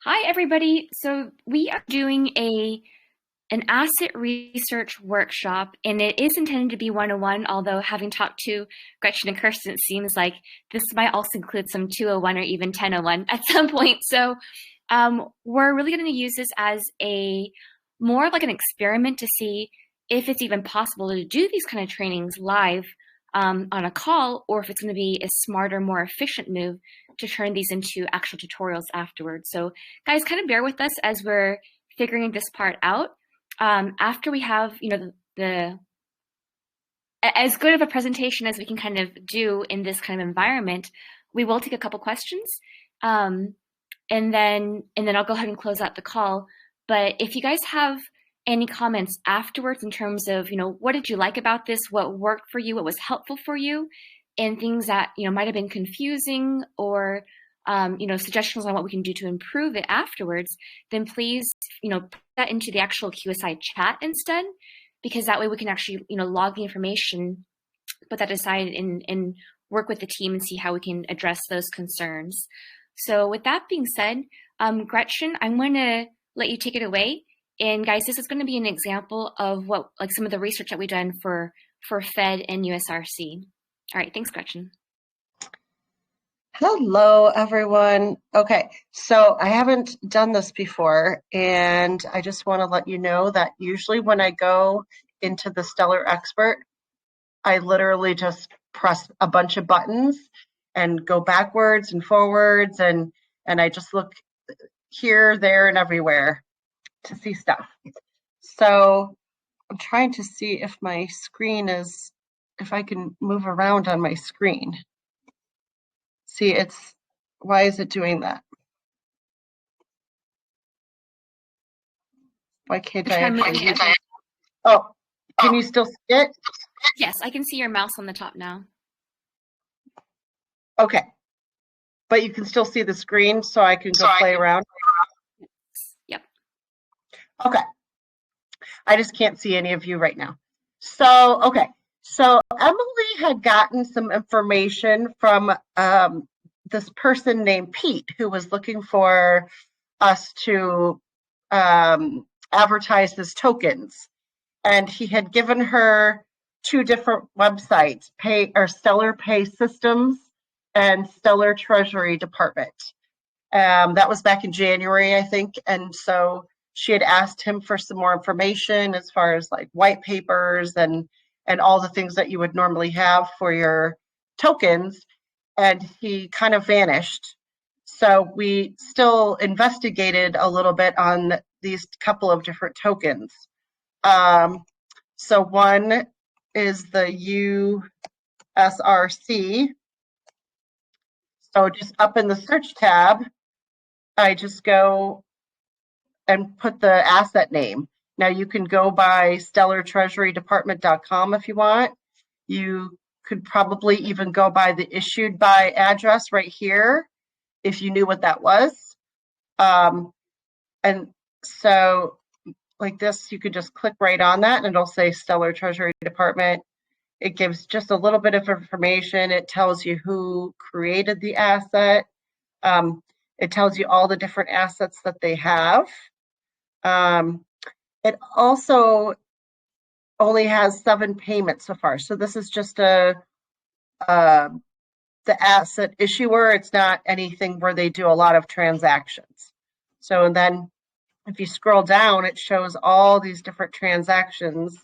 Hi, everybody. So we are doing an asset research workshop, and it is intended to be one-on-one, although having talked to Gretchen and Kirsten, it seems like this might also include some 201 or even 1001 at some point. So we're really going to use this as a more like an experiment to see if it's even possible to do these kind of trainings live on a call, or if it's going to be a smarter, more efficient move to turn these into actual tutorials afterwards. So guys, kind of bear with us as we're figuring this part out. After we have, the as good of a presentation as we can kind of do in this kind of environment, we will take a couple questions, um, and then I'll go ahead and close out the call. But if you guys have any comments afterwards in terms of, what did you like about this, what worked for you, what was helpful for you, and things that might have been confusing, or suggestions on what we can do to improve it afterwards, then please put that into the actual QSI chat instead, because that way we can actually log the information, put that aside, and work with the team and see how we can address those concerns. So with that being said, Gretchen, I'm going to let you take it away. And guys, this is going to be an example of what, like, some of the research that we've done for Fed and USRC. All right, thanks, Gretchen. Hello, everyone. Okay, so I haven't done this before, and I just want to let you know that usually when I go into the Stellar Expert, I literally just press a bunch of buttons and go backwards and forwards, and I just look here, there, and everywhere to see stuff. So I'm trying to see if my screen is, if I can move around on my screen. See, why is it doing that? Why can't I actually? Oh, can you still see it? Yes, I can see your mouse on the top now. Okay, but you can still see the screen, so I can go play around? Yep. Okay. I just can't see any of you right now. So, okay. So Emily had gotten some information from this person named Pete, who was looking for us to advertise his tokens. And he had given her two different websites, Stellar Pay Systems and Stellar Treasury Department. That was back in January, I think. And so she had asked him for some more information as far as like white papers and all the things that you would normally have for your tokens. And he kind of vanished. So we still investigated a little bit on these couple of different tokens. So one is the USRC. So just up in the search tab, I just go and put the asset name. Now you can go by stellartreasurydepartment.com if you want. You could probably even go by the issued by address right here if you knew what that was. And so like this, you could just click right on that and it'll say Stellar Treasury Department. It gives just a little bit of information. It tells you who created the asset. It tells you all the different assets that they have. It also only has 7 payments so far. So this is just the asset issuer. It's not anything where they do a lot of transactions. So and then if you scroll down, it shows all these different transactions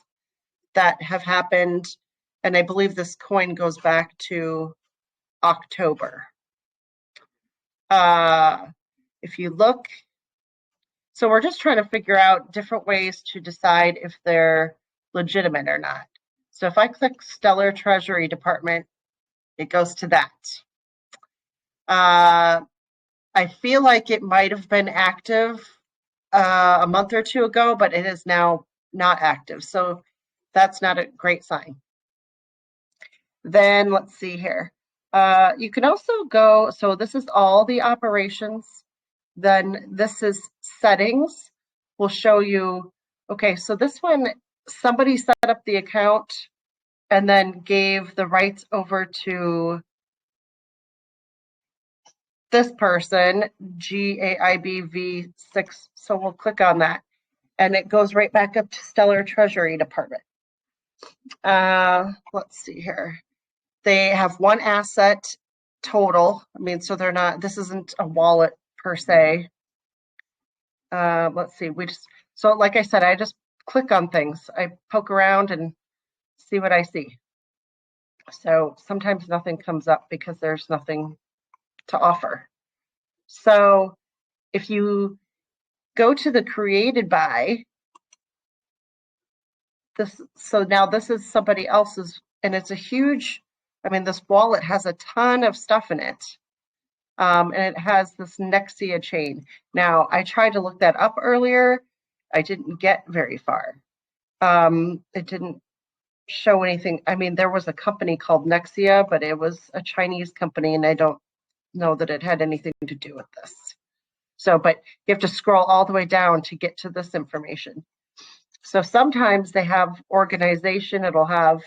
that have happened. And I believe this coin goes back to October. If you look, so we're just trying to figure out different ways to decide if they're legitimate or not. So if I click Stellar Treasury Department, it goes to that. I feel like it might have been active a month or two ago, but it is now not active. So that's not a great sign. Then let's see here. You can also go, so this is all the operations. Then this is settings. Will show you, okay, so this one, somebody set up the account and then gave the rights over to this person, GAIBV6. So we'll click on that and it goes right back up to Stellar Treasury Department. Let's see here. They have one asset total. I mean, so they're not, this isn't a wallet per se. Let's see, so like I said, I just click on things. I poke around and see what I see. So sometimes nothing comes up because there's nothing to offer. So if you go to the created by, so now this is somebody else's, and it's a huge, I mean, this wallet has a ton of stuff in it. And it has this Nexia chain. Now, I tried to look that up earlier. I didn't get very far. It didn't show anything. I mean, there was a company called Nexia, but it was a Chinese company, and I don't know that it had anything to do with this. So, but you have to scroll all the way down to get to this information. So sometimes they have organization, it'll have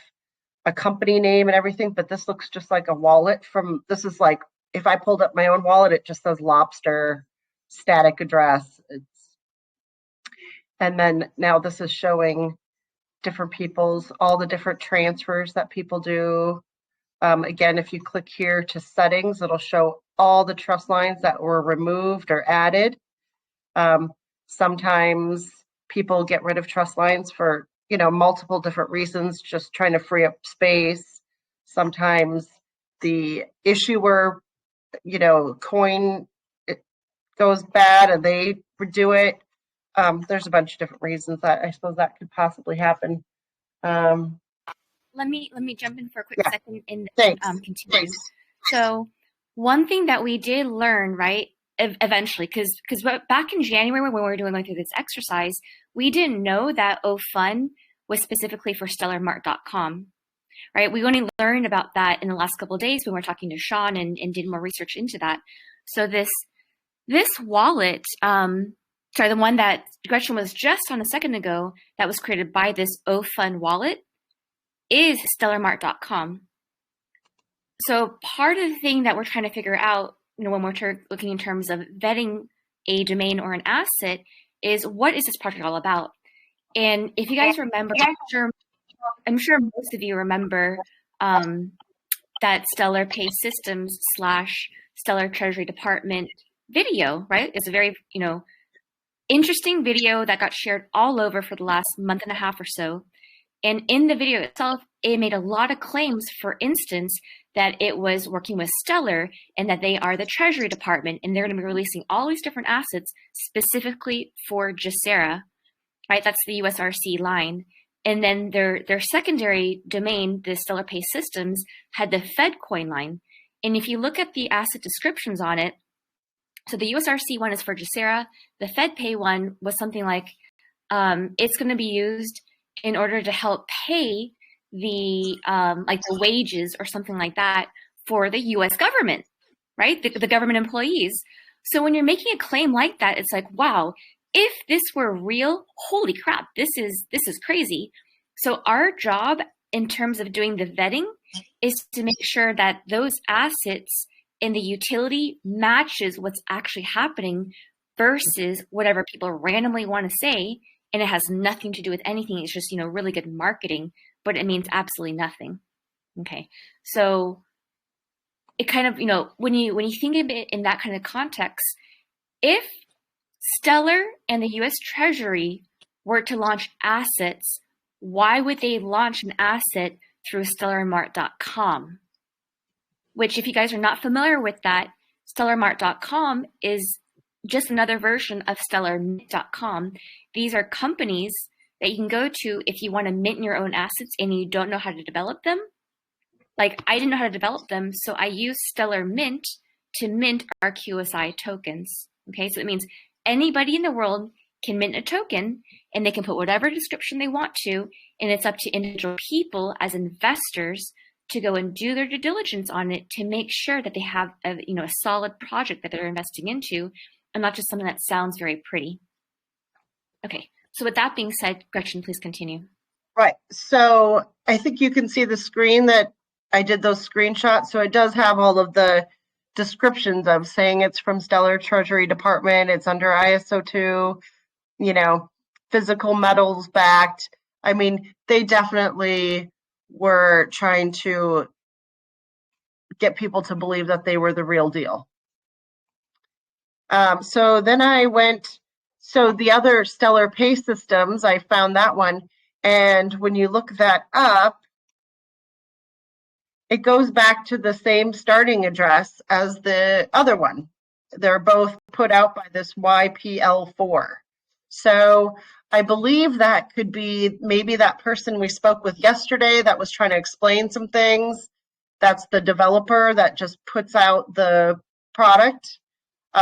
a company name and everything, but this looks just like a wallet from, this is like, if I pulled up my own wallet, it just says Lobster, static address. And then now this is showing different people's, all the different transfers that people do. Again, if you click here to settings, it'll show all the trust lines that were removed or added. Sometimes people get rid of trust lines for, multiple different reasons, just trying to free up space. Sometimes the issuer, coin, it goes bad and they redo it. There's a bunch of different reasons that I suppose that could possibly happen. Let me jump in for a quick second and continue. Thanks. So one thing that we did learn, right, eventually, because back in January when we were going through this exercise, we didn't know that OFund was specifically for StellarMart.com. Right, we only learned about that in the last couple of days when we were talking to Sean and did more research into that. So this wallet, the one that Gretchen was just on a second ago, that was created by this OFund wallet, is StellarMart.com. So part of the thing that we're trying to figure out, when we're looking in terms of vetting a domain or an asset, is what is this project all about? And if you guys remember, I'm sure most of you remember that Stellar Pay Systems / Stellar Treasury Department video, right? It's a very, interesting video that got shared all over for the last month and a half or so. And in the video itself, it made a lot of claims, for instance, that it was working with Stellar and that they are the Treasury Department and they're going to be releasing all these different assets specifically for GESARA, right? That's the USRC line. And then their secondary domain, the Stellar Pay Systems, had the FedCoin line. And if you look at the asset descriptions on it, so the USRC one is for GESARA. The FedPay one was something like, it's going to be used in order to help pay the the wages or something like that for the U.S. government, right? The government employees. So when you're making a claim like that, it's like, wow, if this were real, holy crap, this is crazy. So our job in terms of doing the vetting is to make sure that those assets in the utility matches what's actually happening versus whatever people randomly want to say, and it has nothing to do with anything. It's just, really good marketing, but it means absolutely nothing. Okay. So it kind of, when you think of it in that kind of context, if Stellar and the US Treasury were to launch assets, why would they launch an asset through StellarMart.com? Which, if you guys are not familiar with that, StellarMart.com is just another version of StellarMint.com. These are companies that you can go to if you want to mint your own assets and you don't know how to develop them. Like, I didn't know how to develop them, so I used Stellar Mint to mint our QSI tokens. Okay, so it means anybody in the world can mint a token and they can put whatever description they want to, and it's up to individual people as investors to go and do their due diligence on it to make sure that they have a solid project that they're investing into and not just something that sounds very pretty. Okay, so with that being said, Gretchen, please continue. Right, so I think you can see the screen that I did those screenshots. So it does have all of the descriptions of saying it's from Stellar Treasury Department, it's under ISO 2, physical metals backed. I mean, they definitely were trying to get people to believe that they were the real deal. So then I went, so the other Stellar Pay Systems, I found that one. And when you look that up, it goes back to the same starting address as the other one. They're both put out by this YPL4. So I believe that could be maybe that person we spoke with yesterday that was trying to explain some things. That's the developer that just puts out the product.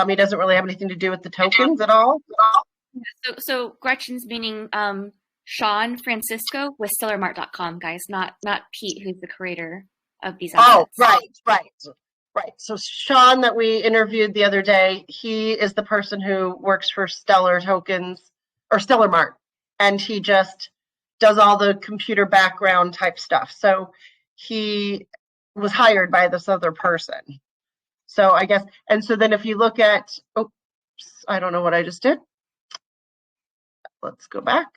He doesn't really have anything to do with the tokens at all. So Gretchen's meaning Sean Francisco with StellarMart.com, guys, not Pete, who's the creator of these assets. Oh, right. So Sean that we interviewed the other day, he is the person who works for Stellar Tokens or Stellar Mart, and he just does all the computer background type stuff. So he was hired by this other person. So I guess, and so then if you look at, oops, I don't know what I just did. Let's go back.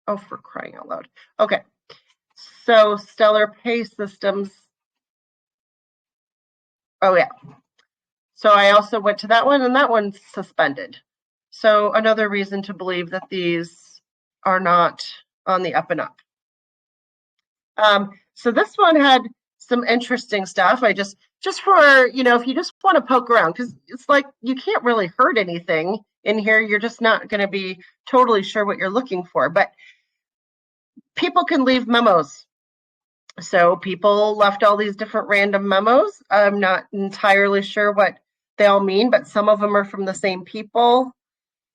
Oh, for crying out loud. Okay. So Stellar Pay Systems. Oh yeah. So I also went to that one, and that one's suspended. So another reason to believe that these are not on the up and up. So this one had some interesting stuff. I just for, if you just want to poke around, because it's like you can't really hurt anything in here. You're just not going to be totally sure what you're looking for. But people can leave memos. So people left all these different random memos. I'm not entirely sure what they all mean, but some of them are from the same people,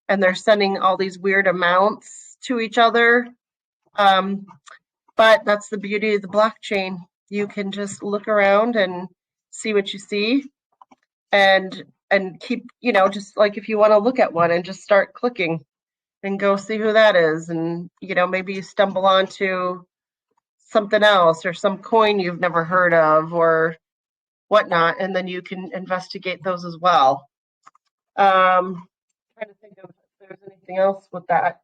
and they're sending all these weird amounts to each other. But that's the beauty of the blockchain. You can just look around and see what you see, and keep, just like if you want to look at one and just start clicking and go see who that is. And, maybe you stumble onto something else or some coin you've never heard of or whatnot, and then you can investigate those as well. Trying to think of if there's anything else with that.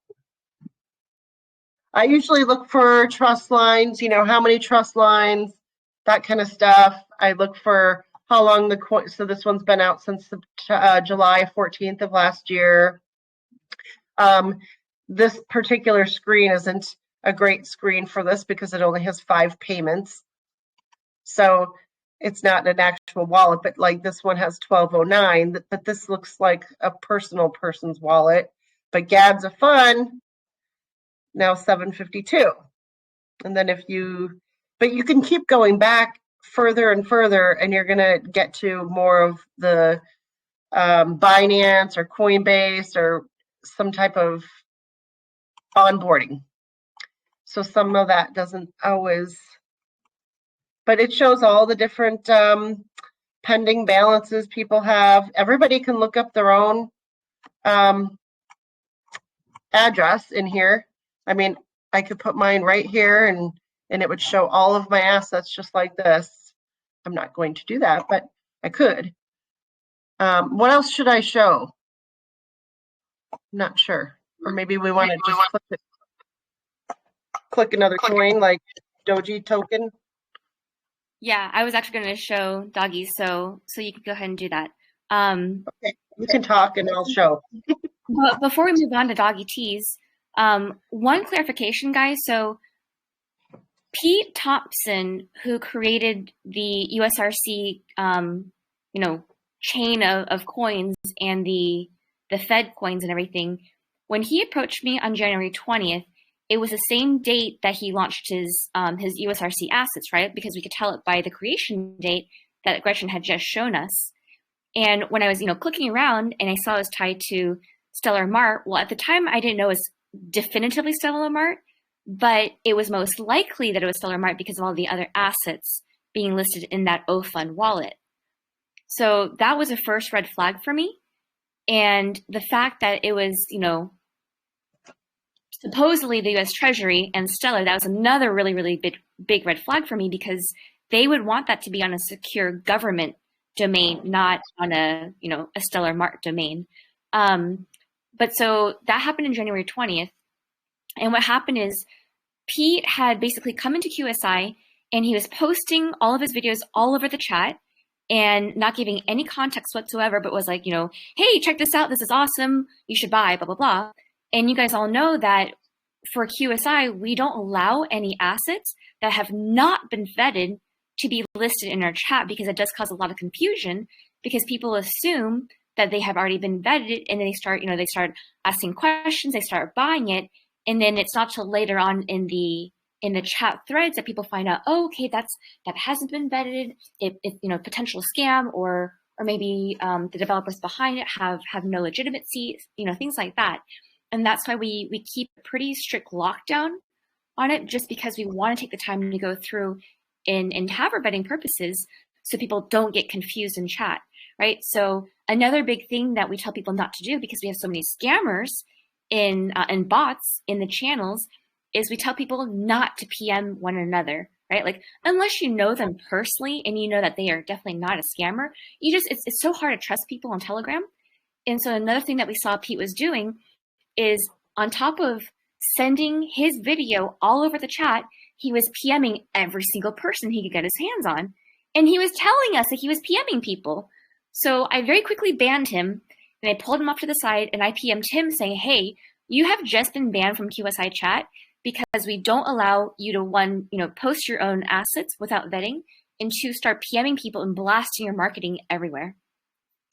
I usually look for trust lines, how many trust lines, that kind of stuff. I look for how long the coin, so this one's been out since July 14th of last year. This particular screen isn't a great screen for this because it only has 5 payments. So it's not an actual wallet, but like this one has 1209, but this looks like a person's wallet. But Gabs of Fun, now 752. And then but you can keep going back further and further, and you're going to get to more of the Binance or Coinbase or some type of onboarding. So some of that doesn't always, but it shows all the different pending balances people have. Everybody can look up their own address in here. I mean, I could put mine right here and it would show all of my assets just like this. I'm not going to do that, but I could. What else should I show? I'm not sure. Or maybe we want to just click another coin like Doji token. Yeah, I was actually going to show Doggy, so you can go ahead and do that. Okay, you can talk and I'll show. But before we move on to Doggy Tees, one clarification, guys. So Pete Thompson, who created the USRC, chain of coins and the Fed coins and everything, when he approached me on January 20th, it was the same date that he launched his USRC assets, right? Because we could tell it by the creation date that Gretchen had just shown us. And when I was, clicking around and I saw it was tied to Stellar Mart, well, at the time I didn't know it was definitively Stellar Mart, but it was most likely that it was Stellar Mart because of all the other assets being listed in that OFund wallet. So that was a first red flag for me. And the fact that it was, supposedly the U.S. Treasury and Stellar, that was another really, really big red flag for me because they would want that to be on a secure government domain, not on a, a Stellar Mart domain. But so that happened in January 20th. And what happened is Pete had basically come into QSI and he was posting all of his videos all over the chat and not giving any context whatsoever, but was like, hey, check this out. This is awesome. You should buy, blah, blah, blah. And you guys all know that for QSI, we don't allow any assets that have not been vetted to be listed in our chat, because it does cause a lot of confusion, because people assume that they have already been vetted and they start asking questions, they start buying it. And then it's not till later on in the chat threads that people find out, oh, okay, that hasn't been vetted. It potential scam, or maybe the developers behind it have no legitimacy, things like that. And that's why we keep a pretty strict lockdown on it, just because we want to take the time to go through and have our vetting purposes so people don't get confused in chat, right? So another big thing that we tell people not to do, because we have so many scammers in bots in the channels, is we tell people not to PM one another, right? Like, unless you know them personally and you know that they are definitely not a scammer, it's so hard to trust people on Telegram. And so another thing that we saw Pete was doing is, on top of sending his video all over the chat, he was PMing every single person he could get his hands on. And he was telling us that he was PMing people. So I very quickly banned him, and I pulled him off to the side, and I PM'd him saying, hey, you have just been banned from QSI chat because we don't allow you to, one, post your own assets without vetting, and two, start PMing people and blasting your marketing everywhere.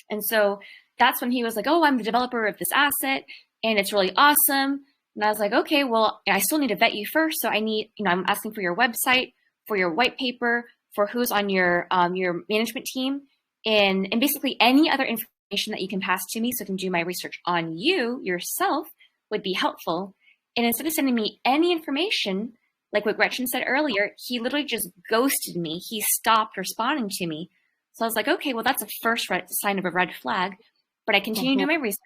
And so that's when he was like, oh, I'm the developer of this asset and it's really awesome. And I was like, okay, well, I still need to vet you first. So I need, I'm asking for your website, for your white paper, for who's on your management team, and basically any other information that you can pass to me so I can do my research on you yourself would be helpful. And instead of sending me any information, like what Gretchen said earlier, he literally just ghosted me. He stopped responding to me. So I was like, okay, well, that's a first sign of a red flag. But I continued to do my research.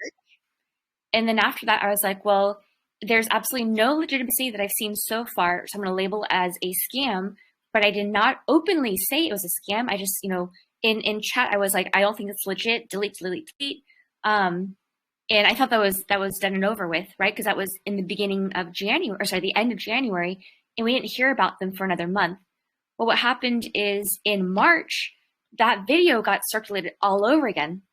And then after that, I was like, well, there's absolutely no legitimacy that I've seen so far, so I'm going to label as a scam. But I did not openly say it was a scam. I just, in chat, I was like, I don't think it's legit. Delete, delete, delete. And I thought that was done and over with, right? Because that was in the beginning of January, or sorry, the end of January, and we didn't hear about them for another month. Well, what happened is in March, that video got circulated all over again.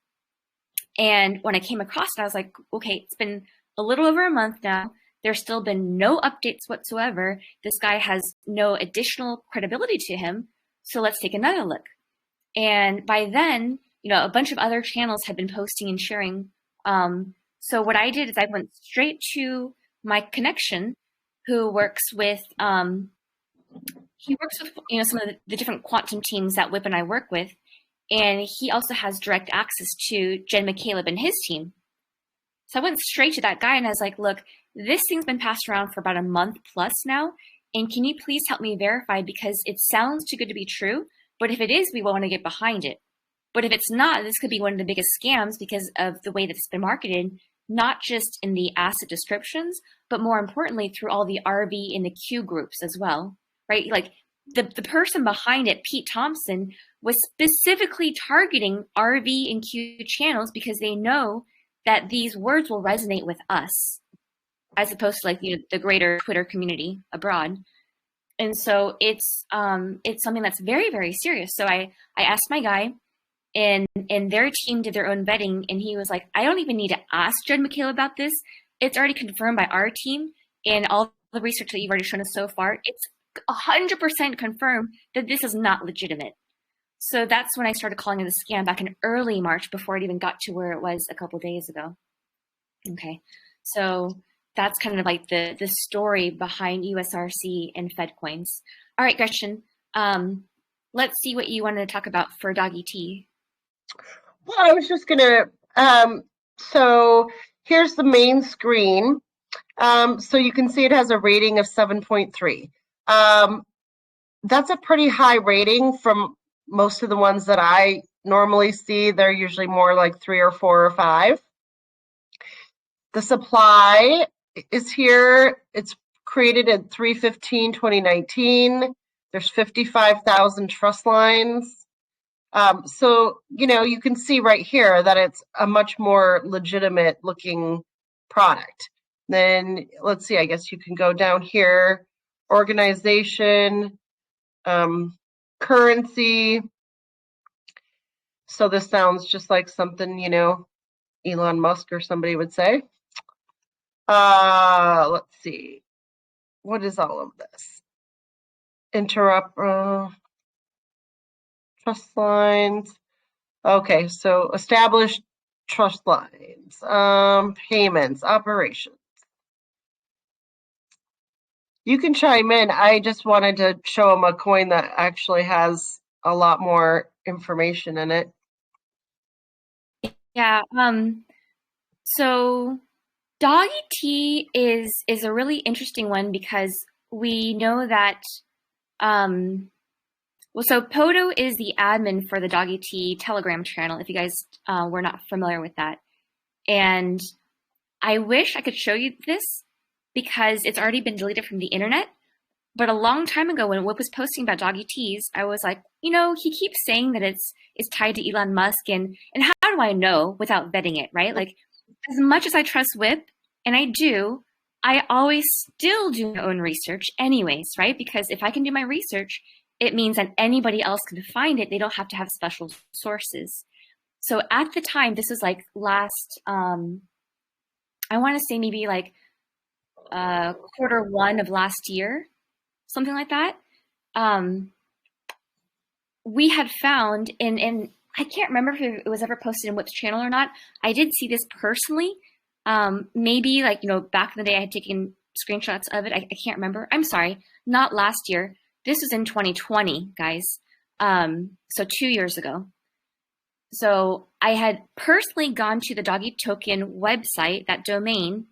And when I came across it, I was like, okay, it's been a little over a month now. There's still been no updates whatsoever. This guy has no additional credibility to him. So let's take another look. And by then, a bunch of other channels had been posting and sharing. So what I did is I went straight to my connection, who works with, some of the different quantum teams that Whip and I work with. And he also has direct access to Jen McCaleb and his team. So I went straight to that guy and I was like, look, this thing's been passed around for about a month plus now. And can you please help me verify? Because it sounds too good to be true. But if it is, we want to get behind it. But if it's not, this could be one of the biggest scams because of the way that it's been marketed, not just in the asset descriptions, but more importantly, through all the RV and the Q groups as well, right? Like the person behind it, Pete Thompson, was specifically targeting RV and Q channels because they know that these words will resonate with us, as opposed to like the greater Twitter community abroad. And so it's something that's very, very serious. So I asked my guy, and their team did their own vetting, and he was like, I don't even need to ask Jen McCaleb about this. It's already confirmed by our team, and all the research that you've already shown us so far, it's 100% confirmed that this is not legitimate. So that's when I started calling it a scam back in early March, before it even got to where it was a couple of days ago. Okay, so that's kind of like the story behind USRC and FedCoins. All right, Gretchen, let's see what you wanted to talk about for Doggy Tea. Well, I was just gonna, so here's the main screen. So you can see it has a rating of 7.3. That's a pretty high rating from most of the ones that I normally see. They're usually more like 3 or 4 or 5. The supply is here. It's created at 3/15/2019. There's 55,000 trust lines. So, you can see right here that it's a much more legitimate looking product. Then let's see, I guess you can go down here, organization, currency. So this sounds just like something, Elon Musk or somebody would say. Let's see. What is all of this? Trust lines. Okay, so established trust lines, payments, operations. You can chime in. I just wanted to show them a coin that actually has a lot more information in it. Yeah. So Doggy Tea is a really interesting one because we know that well, so Poto is the admin for the Doggy Tea Telegram channel, if you guys were not familiar with that. And I wish I could show you this because it's already been deleted from the internet. But a long time ago, when Whip was posting about Doggy Teas, I was like, he keeps saying that it's tied to Elon Musk, and how do I know without vetting it, right? Like, as much as I trust Whip, and I do, I always still do my own research anyways, right? Because if I can do my research, it means that anybody else can find it. They don't have to have special sources. So at the time, this was like last, I want to say maybe like Q1 of last year, something like that. We had found, and I can't remember if it was ever posted in Whip's channel or not. I did see this personally. Maybe like, back in the day I had taken screenshots of it. I can't remember. I'm sorry, not last year. This was in 2020, guys. So 2 years ago. So I had personally gone to the Doggy Token website, that domain.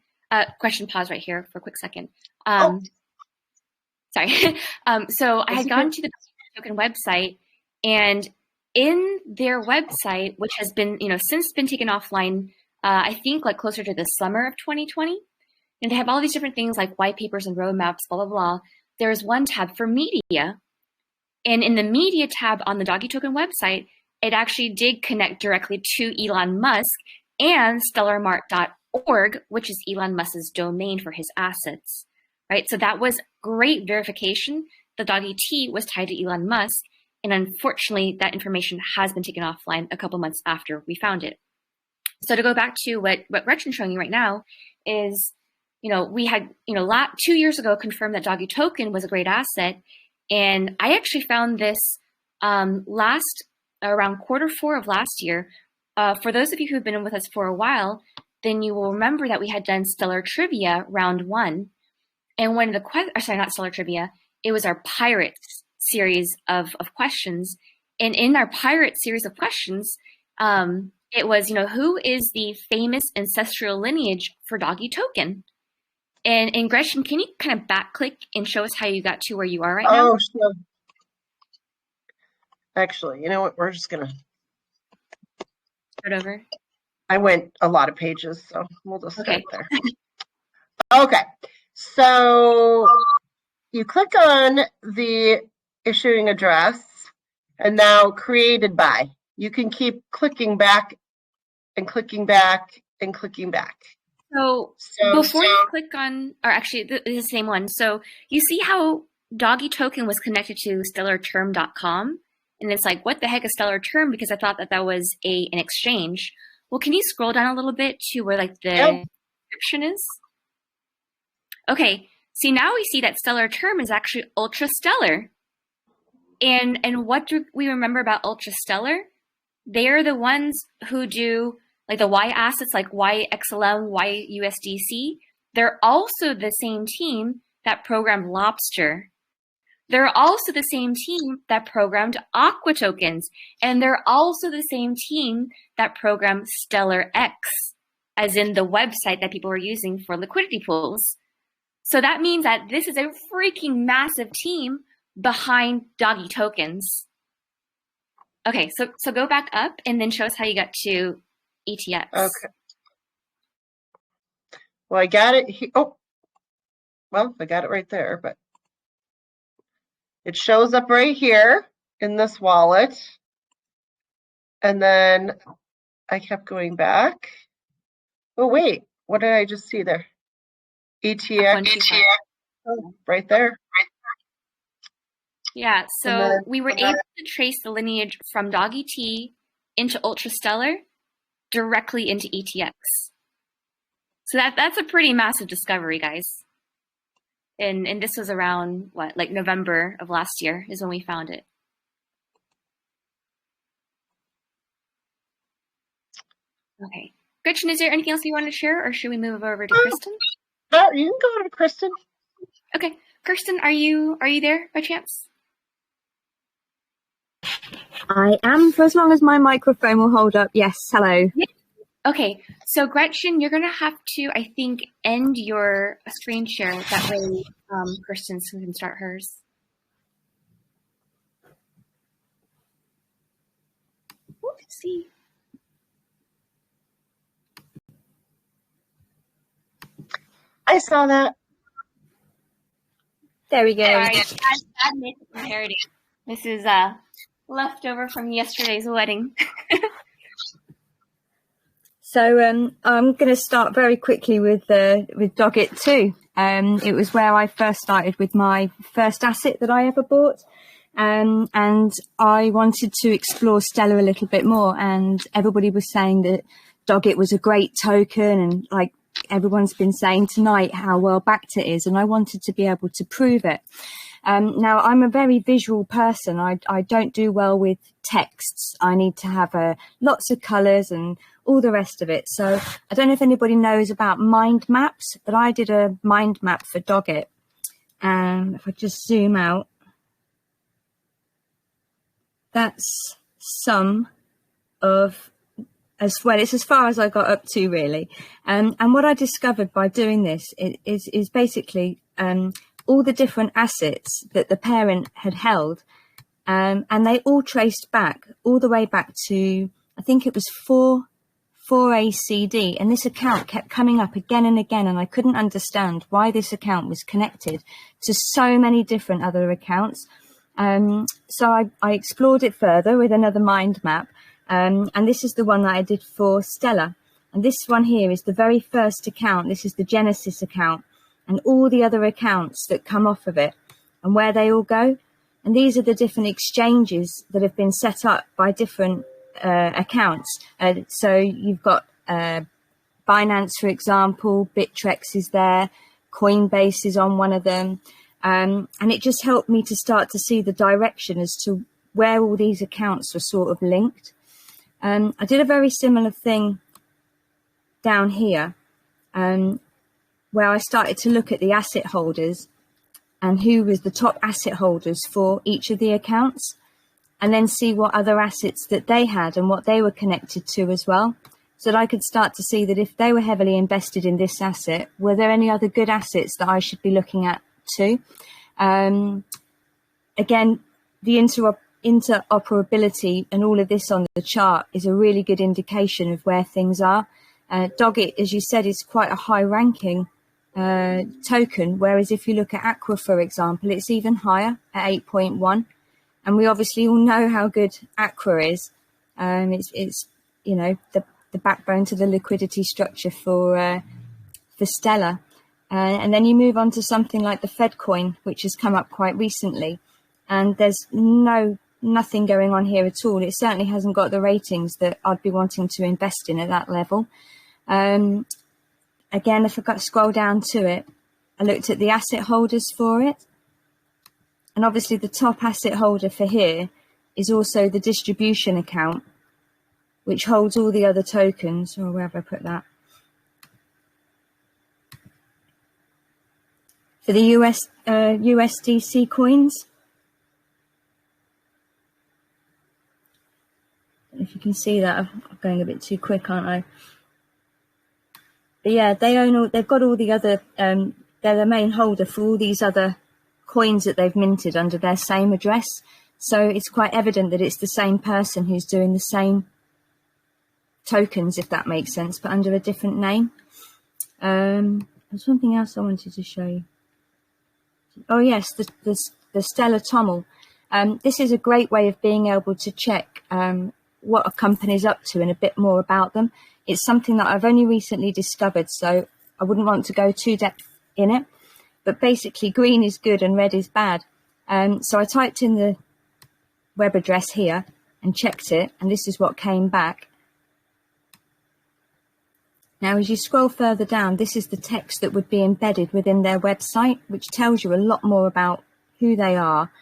Question, pause right here for a quick second. Sorry. So I had gone to the Token website, and in their website, which has been, since been taken offline, I think like closer to the summer of 2020, and they have all these different things like white papers and roadmaps, blah, blah, blah. There's one tab for media. And in the media tab on the Doggy Token website, it actually did connect directly to Elon Musk and stellarmart.org, which is Elon Musk's domain for his assets, right? So that was great verification. The Doggy Tea was tied to Elon Musk, and unfortunately, that information has been taken offline a couple months after we found it. So to go back to what Gretchen's showing you right now is, we had, 2 years ago confirmed that Doggy Token was a great asset, and I actually found this around Q4 of last year. For those of you who've been with us for a while, then you will remember that we had done Stellar Trivia round 1. And one of the sorry, not Stellar Trivia, it was our Pirates series of questions. And in our Pirate series of questions, it was, who is the famous ancestral lineage for Doggy Token? And Gretchen, can you kind of back click and show us how you got to where you are right now? Oh, sure. Actually, you know what? We're just going to start over. I went a lot of pages, so we'll just start Okay. there. Okay. So you click on the issuing address and now created by. You can keep clicking back and clicking back and clicking back. So before you click on, or actually this is the same one. So you see how Doggy Token was connected to stellarterm.com? And it's like, what the heck is Stellar Term? Because I thought that was an exchange. Well, can you scroll down a little bit to where like the description is? Okay, see now we see that Stellar Term is actually Ultra Stellar. And what do we remember about Ultra Stellar? They're the ones who do like the Y assets like YXLM, YUSDC. They're also the same team that programmed Lobster. They're also the same team that programmed Aqua tokens. And they're also the same team that programmed Stellar X, as in the website that people were using for liquidity pools. So that means that this is a freaking massive team behind Doggy Tokens. Okay, so go back up and then show us how you got to ETFs. Okay. Well, I got it. Well, I got it right there, but it shows up right here in this wallet. And then I kept going back. Oh, wait, what did I just see there? ETX, oh, right there. Yeah, And so then, we were able to trace the lineage from Dog ET into Ultrastellar directly into ETX. So that's a pretty massive discovery, guys. And this was around what, like November of last year is when we found it. Okay. Gretchen, is there anything else you want to share, or should we move over to Kristen? Oh, you can go to Kristen. Okay. Kirsten, are you there by chance? I am, for as long as my microphone will hold up. Yes, hello. Yeah. Okay, so Gretchen, you're going to have to, I think, end your screen share. That way Kirsten can start hers. Let's see. I saw that. There we go. Sorry, this is leftover from yesterday's wedding. So I'm going to start very quickly with Doggett 2. It was where I first started with my first asset that I ever bought. And I wanted to explore Stellar a little bit more. And everybody was saying that Doggett was a great token, and like everyone's been saying tonight, how well backed it is. And I wanted to be able to prove it. Now, I'm a very visual person. I don't do well with texts. I need to have lots of colours and all the rest of it. So I don't know if anybody knows about mind maps, but I did a mind map for Doggett. And if I just zoom out, that's some of, as well, it's as far as I got up to, really. And what I discovered by doing this is basically all the different assets that the parent had held, and they all traced back all the way back to, I think it was 4ACD, and this account kept coming up again and again, and I couldn't understand why this account was connected to so many different other accounts. So I explored it further with another mind map, and this is the one that I did for Stellar. And this one here is the very first account. This is the Genesis account, and all the other accounts that come off of it and where they all go. And these are the different exchanges that have been set up by different accounts. So you've got Binance, for example, Bittrex is there, Coinbase is on one of them. And it just helped me to start to see the direction as to where all these accounts were sort of linked. I did a very similar thing down here, where I started to look at the asset holders and who was the top asset holders for each of the accounts, and then see what other assets that they had and what they were connected to as well, so that I could start to see that if they were heavily invested in this asset, were there any other good assets that I should be looking at too. Again, the interoperability and all of this on the chart is a really good indication of where things are. Doggett, as you said, is quite a high ranking token, whereas if you look at Aqua, for example, it's even higher at 8.1. And we obviously all know how good Aqua is. It's you know, the backbone to the liquidity structure for Stellar. And then you move on to something like the FedCoin, which has come up quite recently. And there's nothing going on here at all. It certainly hasn't got the ratings that I'd be wanting to invest in at that level. Again, if I scroll down to it, I looked at the asset holders for it. And obviously the top asset holder for here is also the distribution account, which holds all the other tokens. Or where have I put that? For the USDC coins. If you can see that, I'm going a bit too quick, aren't I? But yeah, they've got all the other, they're the main holder for all these other coins that they've minted under their same address. So it's quite evident that it's the same person who's doing the same tokens, if that makes sense, but under a different name. There's something else I wanted to show you. Oh yes, the Stellar Tommel. This is a great way of being able to check what a company's up to and a bit more about them. It's something that I've only recently discovered, so I wouldn't want to go too depth in it. But basically, green is good and red is bad. So I typed in the web address here and checked it, and this is what came back. Now, as you scroll further down, this is the text that would be embedded within their website, which tells you a lot more about who they are,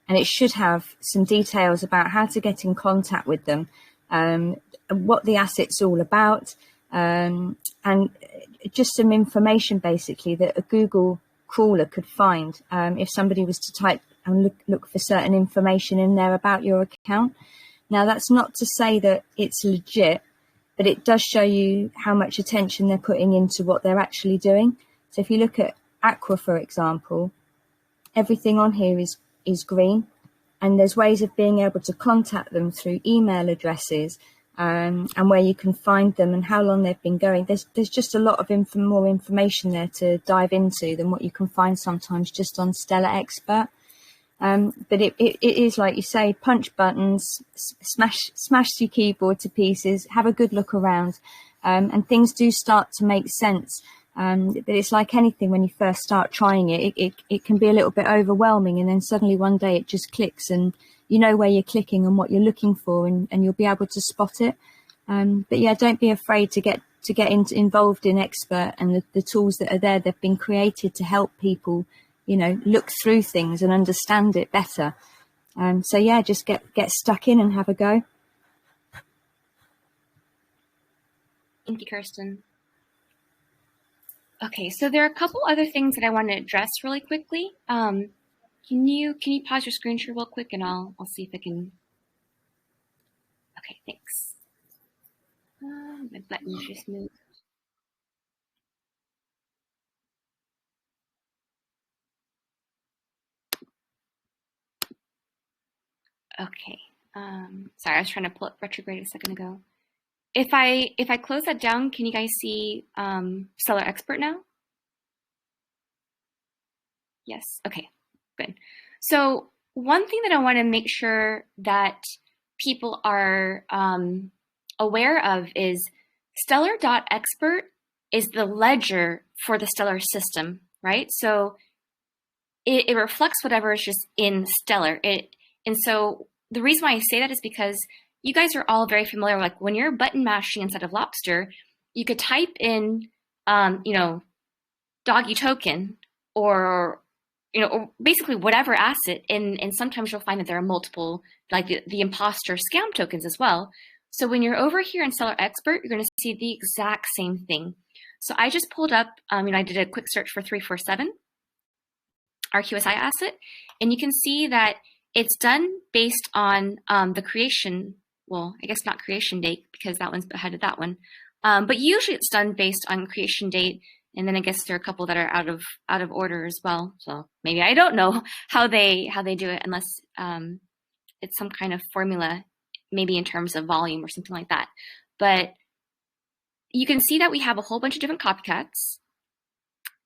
and it should have some details about how to get in contact with them, what the asset's all about, and just some information basically that a Google crawler could find if somebody was to type and look for certain information in there about your account. Now, that's not to say that it's legit, but it does show you how much attention they're putting into what they're actually doing. So if you look at Aqua, for example, everything on here is green, and there's ways of being able to contact them through email addresses, and where you can find them and how long they've been going. There's just a lot of more information there to dive into than what you can find sometimes just on Stellar Expert. But it is, like you say, punch buttons, smash your keyboard to pieces, have a good look around, and things do start to make sense. But it's like anything, when you first start trying it can be a little bit overwhelming, and then suddenly one day it just clicks and you know where you're clicking and what you're looking for, and you'll be able to spot it. But yeah, don't be afraid to get involved in Expert and the tools that are there. They've been created to help people, look through things and understand it better. So yeah, just get stuck in and have a go. Thank you, Kirsten. Okay, so there are a couple other things that I want to address really quickly. Can you pause your screen share real quick, and I'll see if I can. Okay, thanks. My button just moved. Okay. Sorry, I was trying to pull up retrograde a second ago. If I close that down, can you guys see Stellar Expert now? Yes. Okay. Good. So one thing that I want to make sure that people are aware of is Stellar.expert is the ledger for the Stellar system, right? So it reflects whatever is just in Stellar. And so the reason why I say that is because you guys are all very familiar, like when you're button mashing inside of Lobster, you could type in, doggy token or basically whatever asset, and sometimes you'll find that there are multiple, like the imposter scam tokens as well. So when you're over here in Stellar Expert, you're going to see the exact same thing. So I just pulled up, I did a quick search for 347, our QSI asset, and you can see that it's done based on the creation, well, I guess not creation date because that one's ahead of that one, but usually it's done based on creation date. And then I guess there are a couple that are out of order as well. So maybe I don't know how they do it, unless it's some kind of formula, maybe in terms of volume or something like that. But you can see that we have a whole bunch of different copycats,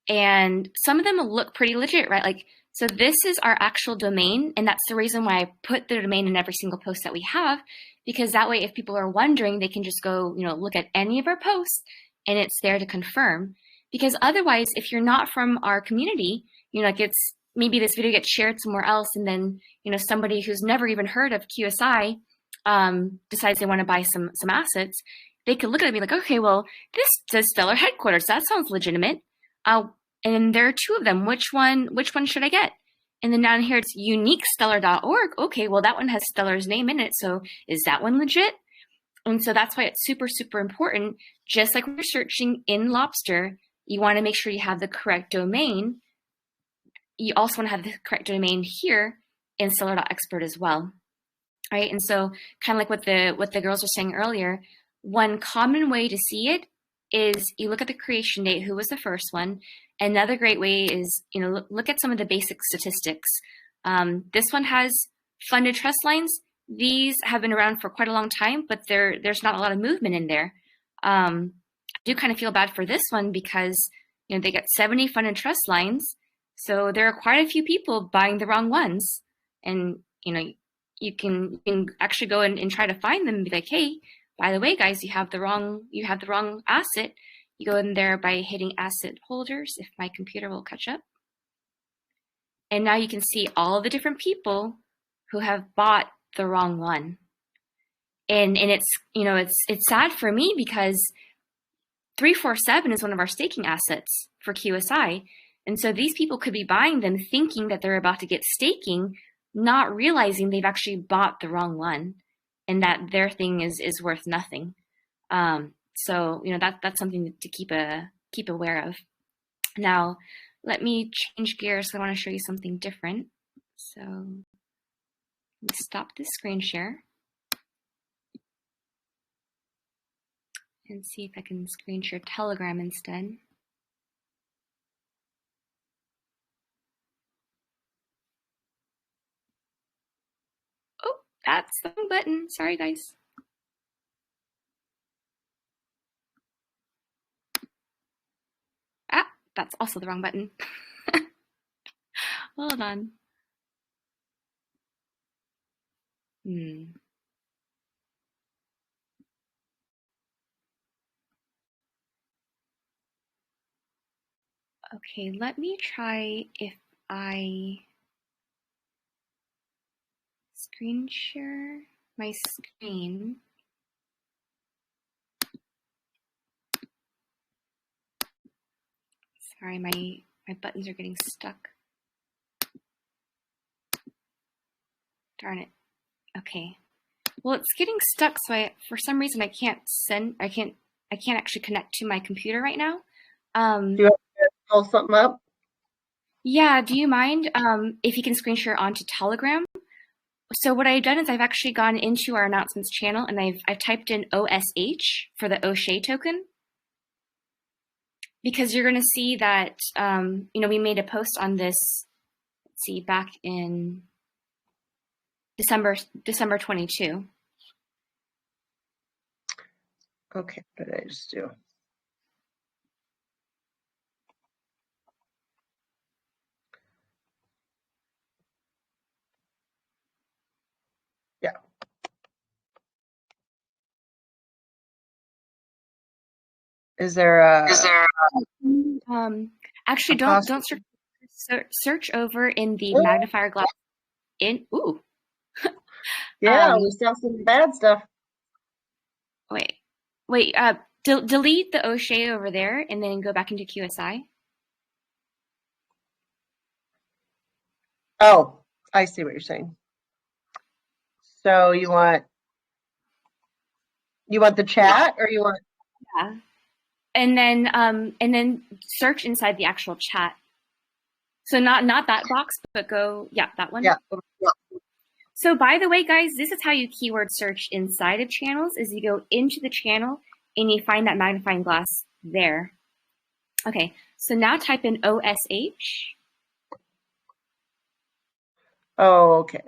and some of them look pretty legit, right? Like, so this is our actual domain, and that's the reason why I put the domain in every single post that we have, because that way, if people are wondering, they can just go, look at any of our posts, and it's there to confirm. Because otherwise, if you're not from our community, like it's maybe this video gets shared somewhere else, and then somebody who's never even heard of QSI decides they want to buy some assets. They could look at it and be like, okay, well, this says Stellar Headquarters. That sounds legitimate. And there are two of them. Which one should I get? And then down here it's uniquestellar.org. Okay, well, that one has Stellar's name in it. So is that one legit? And so that's why it's super, super important. Just like we're searching in Lobster, you want to make sure you have the correct domain. You also want to have the correct domain here in Stellar.expert as well. Right? And so kind of like what the girls were saying earlier, one common way to see it is you look at the creation date, who was the first one. Another great way is, look at some of the basic statistics. This one has funded trust lines. These have been around for quite a long time, but there's not a lot of movement in there. I do kind of feel bad for this one because, they got 70 funded trust lines. So there are quite a few people buying the wrong ones. And, you can actually go and try to find them and be like, hey, by the way, guys, you have the wrong asset. You go in there by hitting asset holders, if my computer will catch up. And now you can see all the different people who have bought the wrong one. And it's, you know, it's sad for me because 347 is one of our staking assets for QSI. And so these people could be buying them thinking that they're about to get staking, not realizing they've actually bought the wrong one and that their thing is worth nothing. So, you know, that's something to keep aware of. Now, let me change gears. I want to show you something different. So let me stop this screen share and see if I can screen share Telegram instead. Oh, that's the wrong button. Sorry, guys. Ah, that's also the wrong button. Hold on. Okay, let me try if I screen share my screen. Sorry, my buttons are getting stuck. Darn it. Okay. Well, it's getting stuck, so for some reason I can't actually connect to my computer right now. Do you want to pull something up? Yeah, do you mind if you can screen share onto Telegram? So what I've done is I've actually gone into our announcements channel and I've typed in OSH for the O'Shea token. Because you're going to see that, you know, we made a post on this, let's see, back in December 22. Okay, what did I just do? Yeah. Is there actually don't search over in the magnifier glass ooh. Yeah, we saw some bad stuff. Wait, delete the O'Shea over there and then go back into QSI. Oh, I see what you're saying. So you want the chat or you want? Yeah. And then search inside the actual chat. So not that box, but go, yeah, that one. Yeah. So by the way, guys, this is how you keyword search inside of channels, is you go into the channel and you find that magnifying glass there. Okay, so now type in OSH. Oh, okay.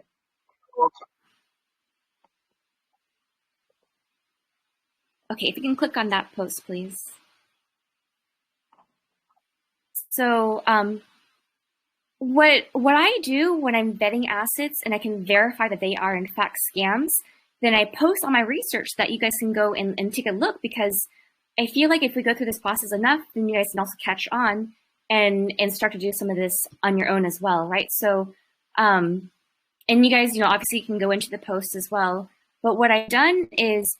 Okay, if you can click on that post, please. So what I do when I'm vetting assets and I can verify that they are in fact scams, then I post on my research that you guys can go and take a look, because I feel like if we go through this process enough, then you guys can also catch on and start to do some of this on your own as well, right? So, and you guys, you know, obviously you can go into the post as well. But what I've done is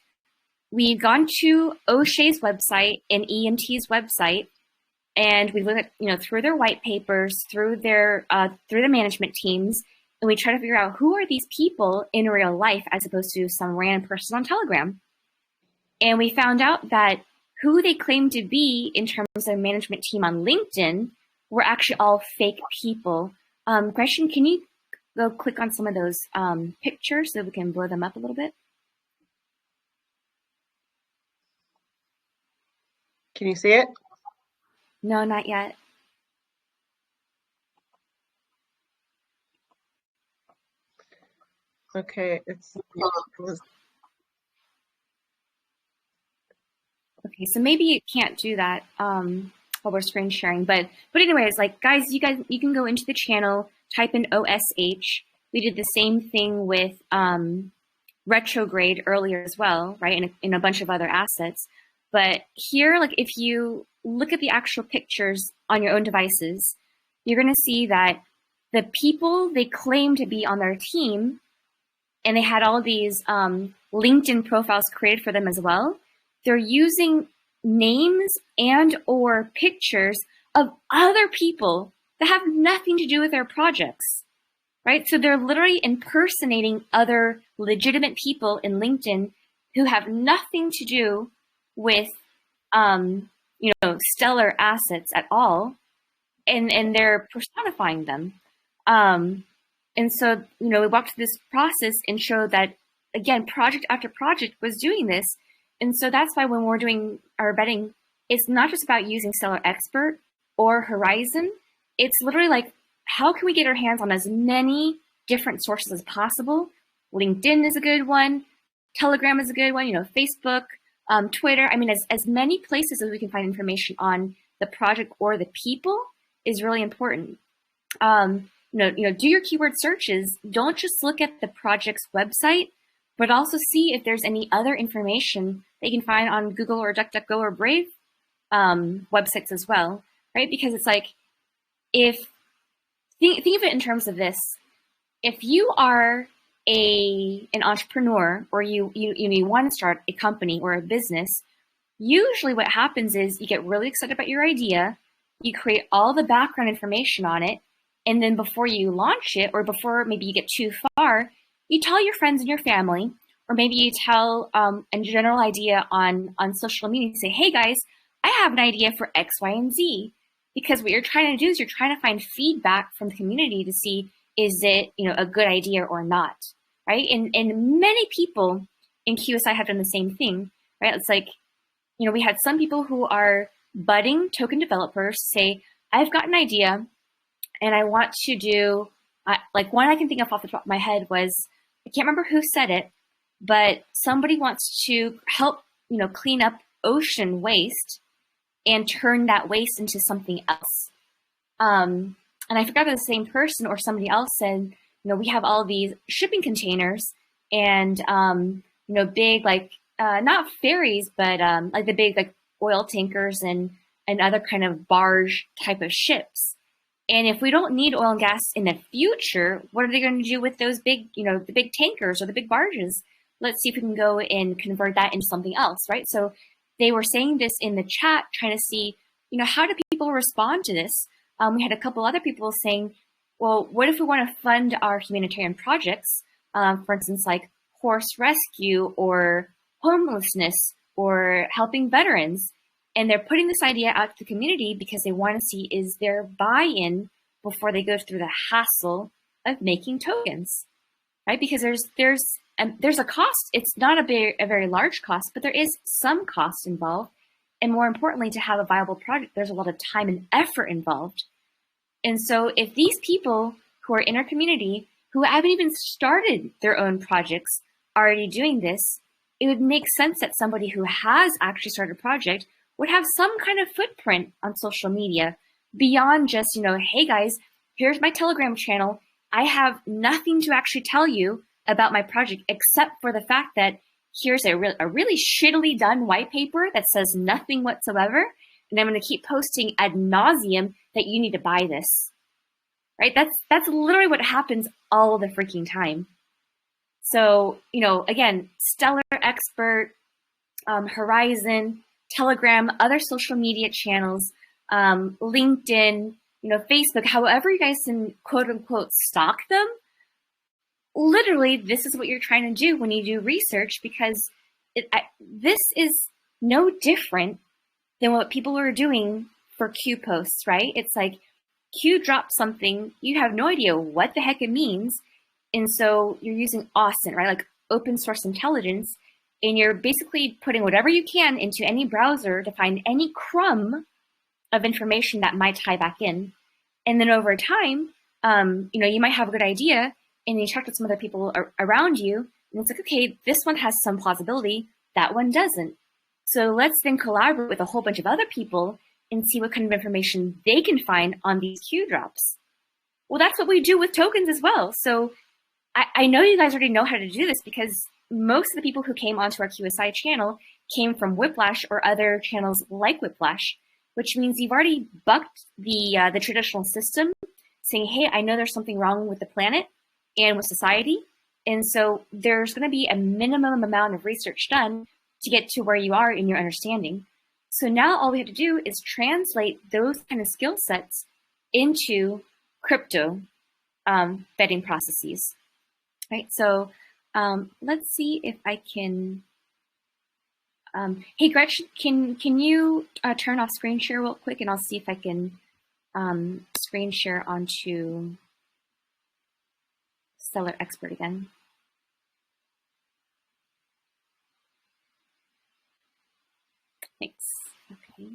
we've gone to O'Shea's website and EMT's website, and we look at, you know, through their white papers, through their management teams, and we try to figure out who are these people in real life as opposed to some random person on Telegram. And we found out that who they claimed to be in terms of management team on LinkedIn were actually all fake people. Gretchen, can you go click on some of those pictures so we can blow them up a little bit? Can you see it? No, not yet. Okay, Okay, so maybe it can't do that while we're screen sharing, but anyways, like guys, you can go into the channel, type in OSH, We did the same thing with retrograde earlier as well, right? In a bunch of other assets. But here, like if you look at the actual pictures on your own devices, you're going to see that the people they claim to be on their team, and they had all these LinkedIn profiles created for them as well, they're using names and or pictures of other people that have nothing to do with their projects, right? So they're literally impersonating other legitimate people in LinkedIn who have nothing to do with, stellar assets at all, and they're personifying them. And so, we walked through this process and showed that, again, project after project was doing this. And so that's why when we're doing our vetting, it's not just about using Stellar Expert or Horizon. It's literally like, how can we get our hands on as many different sources as possible? LinkedIn is a good one. Telegram is a good one. Facebook, Twitter. I mean, as many places as we can find information on the project or the people is really important. Do your keyword searches. Don't just look at the project's website, but also see if there's any other information that you can find on Google or DuckDuckGo or Brave websites as well, right? Because it's like, think of it in terms of this. If you are an entrepreneur, or you want to start a company or a business, usually what happens is you get really excited about your idea, you create all the background information on it, and then before you launch it, or before maybe you get too far, you tell your friends and your family, or maybe you tell a general idea on social media, say, hey guys, I have an idea for X, Y, and Z. Because what you're trying to do is you're trying to find feedback from the community to see, is it a good idea or not, right? And many people in QSI have done the same thing, right? It's like, we had some people who are budding token developers say, I've got an idea and I want to do, like one I can think of off the top of my head was, I can't remember who said it, but somebody wants to help, clean up ocean waste and turn that waste into something else. And I forgot if the same person or somebody else said, we have all these shipping containers and, big, like, not ferries, but like the big, like, oil tankers and other kind of barge type of ships. And if we don't need oil and gas in the future, what are they going to do with those big, the big tankers or the big barges? Let's see if we can go and convert that into something else, right? So they were saying this in the chat, trying to see, how do people respond to this? We had a couple other people saying, well, what if we want to fund our humanitarian projects, for instance, like horse rescue or homelessness or helping veterans? And they're putting this idea out to the community because they want to see, is there buy-in before they go through the hassle of making tokens, right? Because there's a cost. It's not a very large cost, but there is some cost involved. And more importantly, to have a viable project, there's a lot of time and effort involved. And so if these people who are in our community, who haven't even started their own projects, are already doing this, it would make sense that somebody who has actually started a project would have some kind of footprint on social media beyond just, hey guys, here's my Telegram channel. I have nothing to actually tell you about my project, except for the fact that here's a really shittily done white paper that says nothing whatsoever, and I'm going to keep posting ad nauseum that you need to buy this, right? That's literally what happens all the freaking time. So, again, Stellar Expert, Horizon, Telegram, other social media channels, LinkedIn, Facebook, however you guys can quote unquote stalk them. Literally, this is what you're trying to do when you do research, because this is no different than what people are doing for Q posts, right? It's like Q drops something, you have no idea what the heck it means. And so you're using OSINT, right? Like open source intelligence, and you're basically putting whatever you can into any browser to find any crumb of information that might tie back in. And then over time, you might have a good idea, and you talk to some other people around you, and it's like, okay, this one has some plausibility, that one doesn't. So let's then collaborate with a whole bunch of other people and see what kind of information they can find on these Q drops. Well, that's what we do with tokens as well. So I know you guys already know how to do this because most of the people who came onto our QSI channel came from Whiplash or other channels like Whiplash, which means you've already bucked the traditional system, saying, hey, I know there's something wrong with the planet and with society. And so there's going to be a minimum amount of research done to get to where you are in your understanding. So now all we have to do is translate those kind of skill sets into crypto betting processes, right? So let's see if I can. Hey, Gretchen, can you turn off screen share real quick, and I'll see if I can screen share onto Stellar Expert again. Thanks. Okay.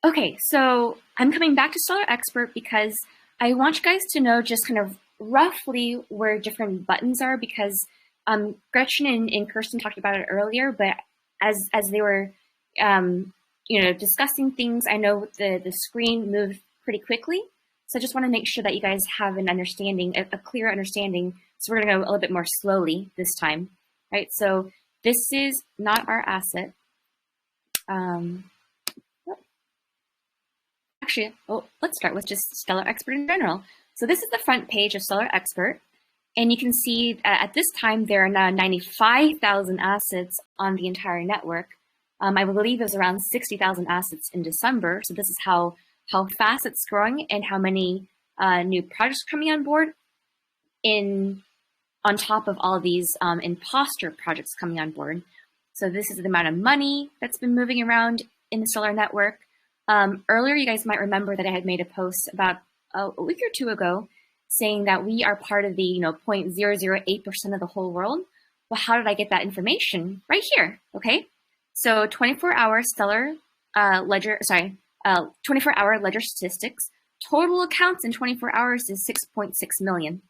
Okay, so I'm coming back to Stellar Expert because I want you guys to know just kind of roughly where different buttons are, because Gretchen and Kirsten talked about it earlier, but as they were discussing things, I know the screen moved pretty quickly. So I just want to make sure that you guys have an understanding, a clear understanding. So we're going to go a little bit more slowly this time, right? So this is not our asset. Actually, let's start with just Stellar Expert in general. So this is the front page of Stellar Expert. And you can see at this time, there are now 95,000 assets on the entire network. I believe it was around 60,000 assets in December. So this is how fast it's growing and how many new projects coming on board on top of all these imposter projects coming on board. So this is the amount of money that's been moving around in the Stellar network. Earlier, you guys might remember that I had made a post about a week or two ago saying that we are part of the 0.008% of the whole world. Well, how did I get that information? Right here, okay? So 24-hour Stellar ledger, 24-hour ledger statistics. Total accounts in 24 hours is 6.6 million,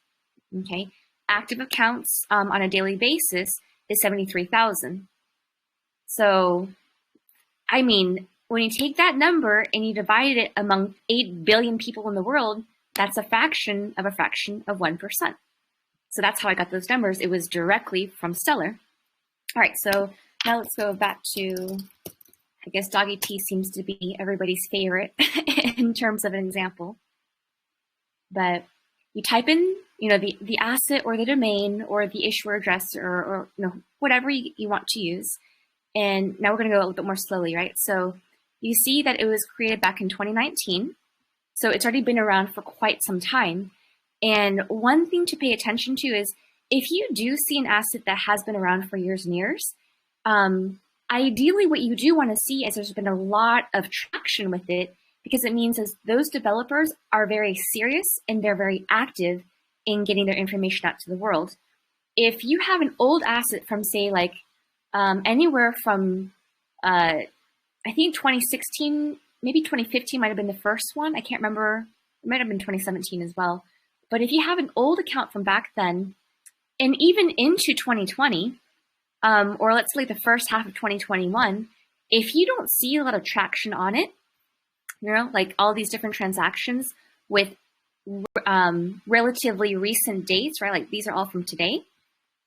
okay? Active accounts on a daily basis is 73,000. So, I mean, when you take that number and you divide it among 8 billion people in the world, that's a fraction of 1%. So that's how I got those numbers. It was directly from Stellar. All right, so now let's go back to, I guess Doggy T seems to be everybody's favorite in terms of an example. But you type in, the asset or the domain or the issuer address or whatever you want to use. And now we're going to go a little bit more slowly, right? So you see that it was created back in 2019. So it's already been around for quite some time. And one thing to pay attention to is if you do see an asset that has been around for years and years, ideally what you do want to see is there's been a lot of traction with it, because it means as those developers are very serious and they're very active in getting their information out to the world. If you have an old asset from, say, like anywhere from, I think 2016, maybe 2015 might have been the first one. I can't remember. It might have been 2017 as well. But if you have an old account from back then, and even into 2020, or let's say the first half of 2021, if you don't see a lot of traction on it, like all these different transactions with relatively recent dates, right? Like these are all from today.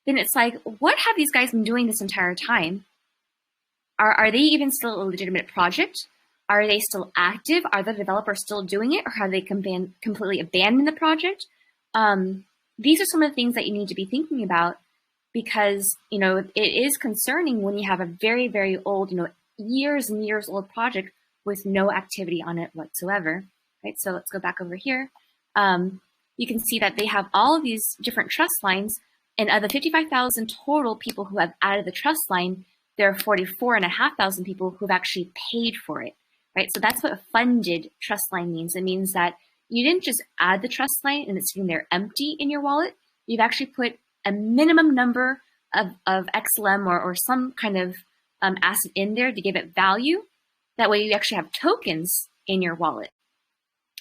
Then it's like, what have these guys been doing this entire time? Are they even still a legitimate project? Are they still active? Are the developers still doing it, or have they completely abandoned the project? These are some of the things that you need to be thinking about, because it is concerning when you have a very, very old, years and years old project with no activity on it whatsoever. Right. So let's go back over here. You can see that they have all of these different trust lines, and of the 55,000 total people who have added the trust line, there are 44,500 people who've actually paid for it. Right. So that's what a funded trust line means. It means that you didn't just add the trust line and it's sitting there empty in your wallet. You've actually put a minimum number of XLM or some kind of asset in there to give it value. That way you actually have tokens in your wallet.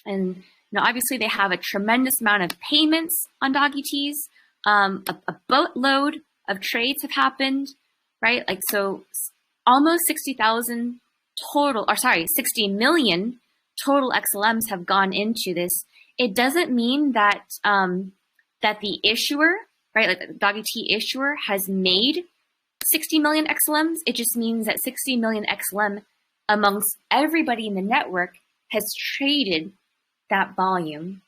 And obviously they have a tremendous amount of payments on Doggy Tees. A boatload of trades have happened, right? Like, so almost 60,000 total, or sorry, 60 million total XLMs have gone into this. It doesn't mean that that the issuer, right, like the Doggy Tea issuer, has made 60 million XLMs. It just means that 60 million XLM amongst everybody in the network has traded that volume.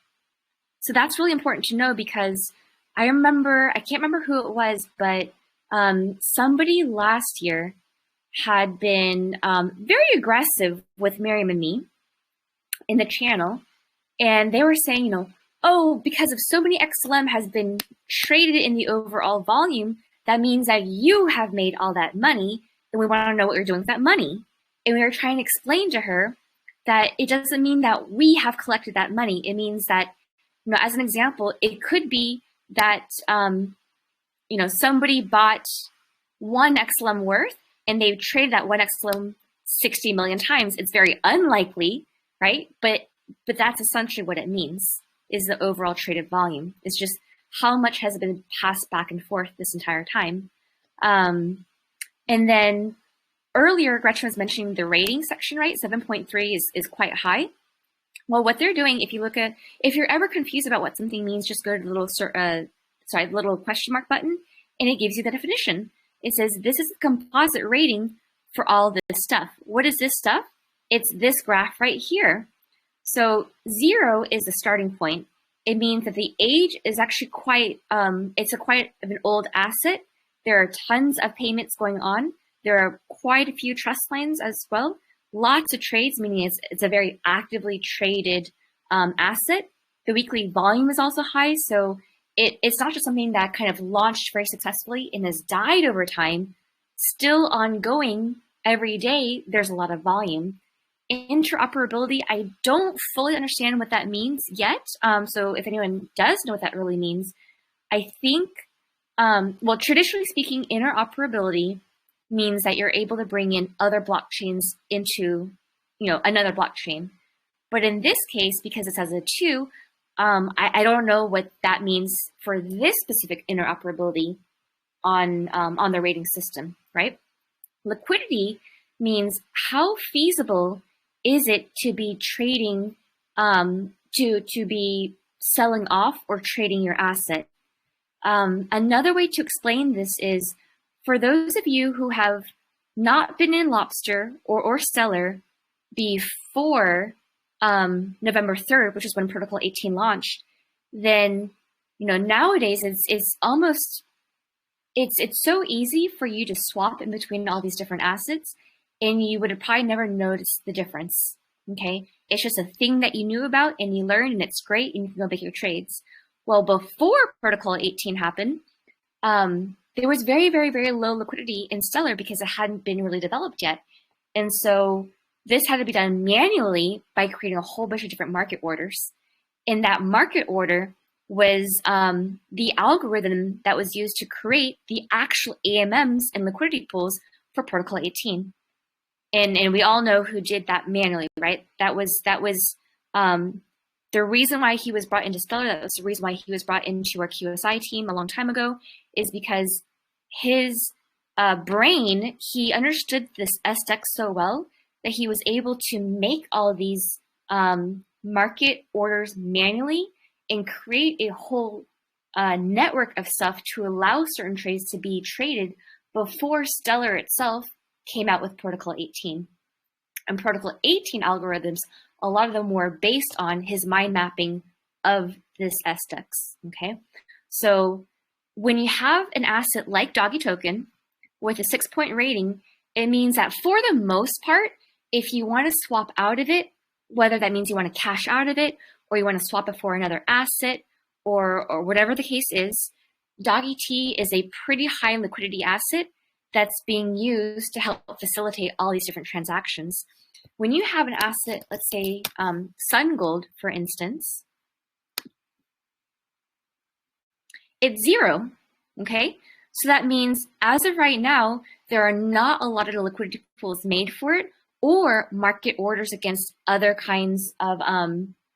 So that's really important to know, because I can't remember who it was, but somebody last year had been very aggressive with Miriam and me in the channel. And they were saying, you know, oh, because of so many XLM has been traded in the overall volume, that means that you have made all that money, and we want to know what you're doing with that money. And we were trying to explain to her that it doesn't mean that we have collected that money. It means that, you know, as an example, it could be that, you know, somebody bought one XLM worth and they've traded that one XLM 60 million times. It's very unlikely, right? But that's essentially what it means, is the overall traded volume. It's just how much has been passed back and forth this entire time. And then earlier, Gretchen was mentioning the rating section, right? 7.3 is quite high. Well, what they're doing, if you're ever confused about what something means, just go to the little question mark button, and it gives you the definition. It says, this is the composite rating for all this stuff. What is this stuff? It's this graph right here. So 0 is the starting point. It means that the age is actually quite of an old asset. There are tons of payments going on. There are quite a few trust lines as well. Lots of trades, meaning it's a very actively traded asset. The weekly volume is also high, so it's not just something that kind of launched very successfully and has died over time. Still ongoing every day, there's a lot of volume. Interoperability, I don't fully understand what that means yet. So if anyone does know what that really means, I think, well, traditionally speaking, interoperability means that you're able to bring in other blockchains into, you know, another blockchain. But in this case, because it says a 2, I don't know what that means for this specific interoperability on the rating system, right? Liquidity means how feasible is it to be trading, to be selling off or trading your asset. Another way to explain this is, for those of you who have not been in Lobster or Stellar before November 3rd, which is when Protocol 18 launched, then, you know, nowadays it's so easy for you to swap in between all these different assets, and you would have probably never noticed the difference, okay? It's just a thing that you knew about and you learned, and it's great, and you can go make your trades. Well, before Protocol 18 happened, there was very, very, very low liquidity in Stellar because it hadn't been really developed yet. And so this had to be done manually by creating a whole bunch of different market orders. And that market order was the algorithm that was used to create the actual AMMs and liquidity pools for Protocol 18. And we all know who did that manually, right? That was the reason why he was brought into Stellar. That was the reason why he was brought into our QSI team a long time ago, is because his brain, he understood this SDEX so well that he was able to make all of these market orders manually and create a whole network of stuff to allow certain trades to be traded before Stellar itself came out with Protocol 18. And Protocol 18 algorithms, a lot of them were based on his mind mapping of this SDEX, okay? So when you have an asset like Doggy Token with a 6-point rating, it means that for the most part, if you want to swap out of it, whether that means you want to cash out of it or you want to swap it for another asset or whatever the case is, Doggy Tea is a pretty high liquidity asset that's being used to help facilitate all these different transactions. When you have an asset, let's say SunGold, for instance, it's 0, okay? So that means as of right now, there are not a lot of liquidity pools made for it or market orders against other kinds of,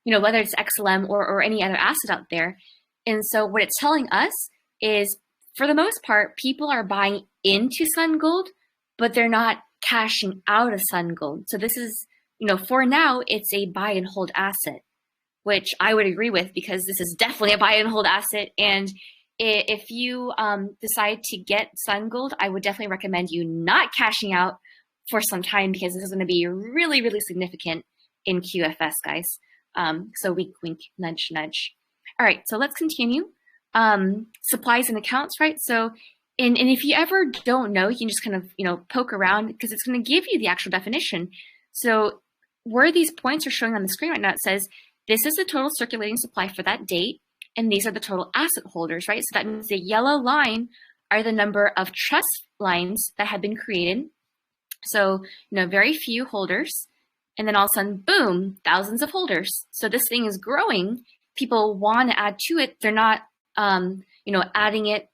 you know, whether it's XLM or any other asset out there. And so what it's telling us is, for the most part, people are buying into SunGold, but they're not cashing out of SunGold. So this is, for now, it's a buy and hold asset, which I would agree with because this is definitely a buy and hold asset. And if you decide to get SunGold, I would definitely recommend you not cashing out for some time because this is going to be really, really significant in QFS, guys. So wink, wink, nudge, nudge. All right, so let's continue. Supplies and accounts, right? So, and if you ever don't know, you can just kind of, poke around because it's going to give you the actual definition. So where these points are showing on the screen right now, it says, this is the total circulating supply for that date, and these are the total asset holders, right? So that means the yellow line are the number of trust lines that have been created. So, very few holders. And then all of a sudden, boom, thousands of holders. So this thing is growing. People want to add to it. They're not, adding it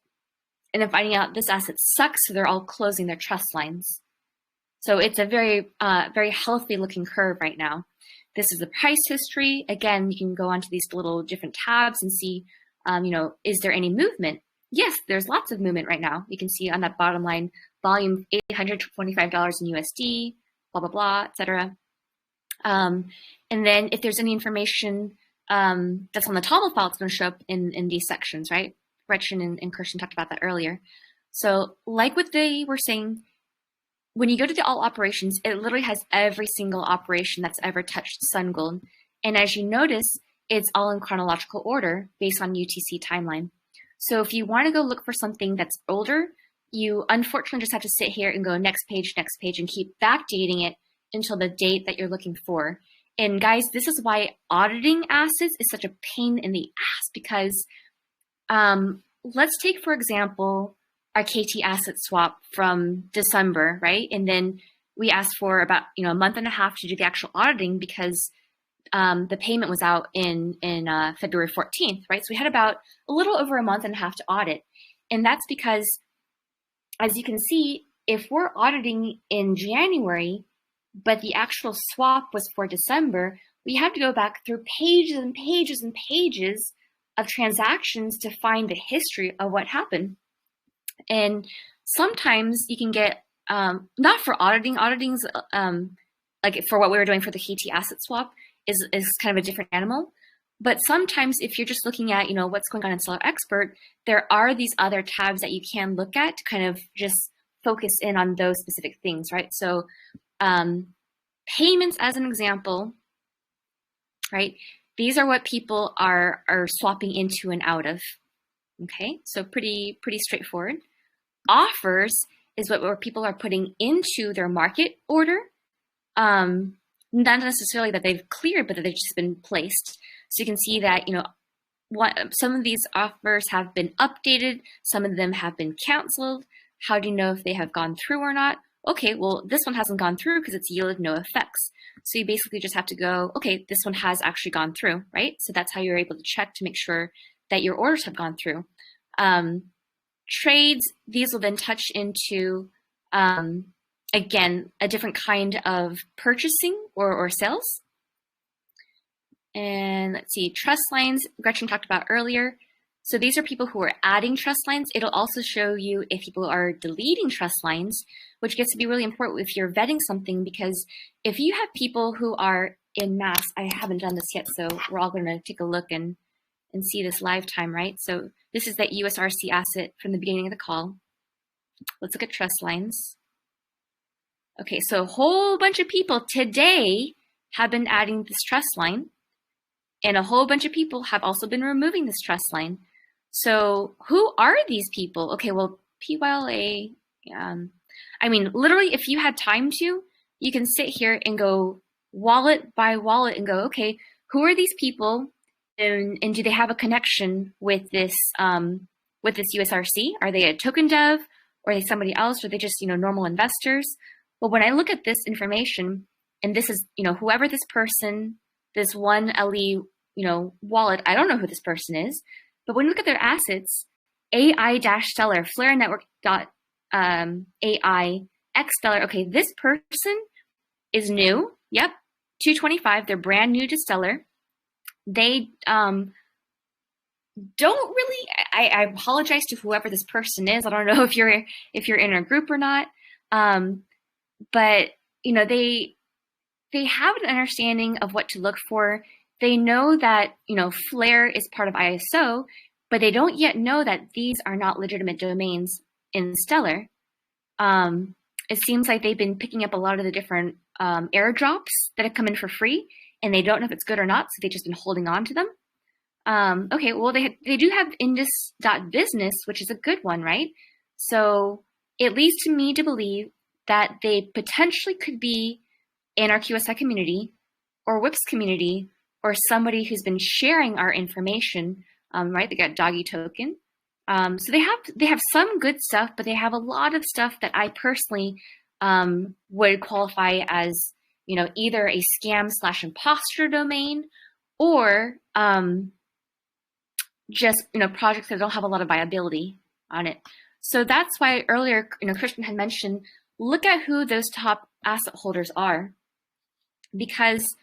and then finding out this asset sucks. So they're all closing their trust lines. So it's a very, very healthy looking curve right now. This is the price history. Again, you can go onto these little different tabs and see, is there any movement? Yes, there's lots of movement right now. You can see on that bottom line, volume $825 in USD, blah, blah, blah, etc. And then if there's any information that's on the table file, it's going to show up in these sections, right? Gretchen and Kirsten talked about that earlier. So like what they were saying, when you go to the all operations, it literally has every single operation that's ever touched SunGold. And as you notice, it's all in chronological order based on UTC timeline. So if you want to go look for something that's older, you unfortunately just have to sit here and go next page, and keep backdating it until the date that you're looking for. And guys, this is why auditing assets is such a pain in the ass because let's take, for example, our KT asset swap from December, right? And then we asked for about a month and a half to do the actual auditing because the payment was out in February 14th, right? So we had about a little over a month and a half to audit. And that's because, as you can see, if we're auditing in January, but the actual swap was for December, we have to go back through pages and pages and pages of transactions to find the history of what happened. And sometimes you can get, not for auditing's like for what we were doing for the KT asset swap is kind of a different animal. But sometimes if you're just looking at, what's going on in Stellar Expert, there are these other tabs that you can look at to kind of just focus in on those specific things, right? So payments as an example, right? These are what people are swapping into and out of. Okay, so pretty straightforward. Offers is where people are putting into their market order. Not necessarily that they've cleared, but that they've just been placed. So you can see that, some of these offers have been updated, some of them have been canceled. How do you know if they have gone through or not? Okay, well, this one hasn't gone through because it's yielded no effects. So you basically just have to go, okay, this one has actually gone through, right? So that's how you're able to check to make sure that your orders have gone through. Trades, these will then touch into, again, a different kind of purchasing or sales. And let's see, trust lines, Gretchen talked about earlier. So these are people who are adding trust lines. It'll also show you if people are deleting trust lines, which gets to be really important if you're vetting something, because if you have people who are in mass, I haven't done this yet, so we're all going to take a look and see this live time, right? So this is that USRC asset from the beginning of the call. Let's look at trust lines. Okay, so a whole bunch of people today have been adding this trust line, and a whole bunch of people have also been removing this trust line. So who are these people? Okay, well, PYLA, I mean, literally, if you had time to, you can sit here and go wallet by wallet and go, okay, who are these people? And do they have a connection with this USRC? Are they a token dev, or are they somebody else? Or are they just, normal investors? Well, when I look at this information, and this is, whoever this person, this one LE, wallet, I don't know who this person is, but when you look at their assets, AI-Stellar, Flare Network AI X Stellar. Okay, this person is new. Yep, 225. They're brand new to Stellar. They don't really. I apologize to whoever this person is. I don't know if you're in a group or not. but they have an understanding of what to look for. They know that Flare is part of ISO, but they don't yet know that these are not legitimate domains in Stellar. It seems like they've been picking up a lot of the different airdrops that have come in for free, and they don't know if it's good or not, so they've just been holding on to them. Okay, well, they do have indus.business, which is a good one, right? So it leads to me to believe that they potentially could be in our QSI community or WIPS community or somebody who's been sharing our information, right? They got Doggy Token. So they have some good stuff, but they have a lot of stuff that I personally would qualify as, either a scam/imposter domain or just, projects that don't have a lot of viability on it. So that's why earlier, Christian had mentioned, look at who those top asset holders are. Because,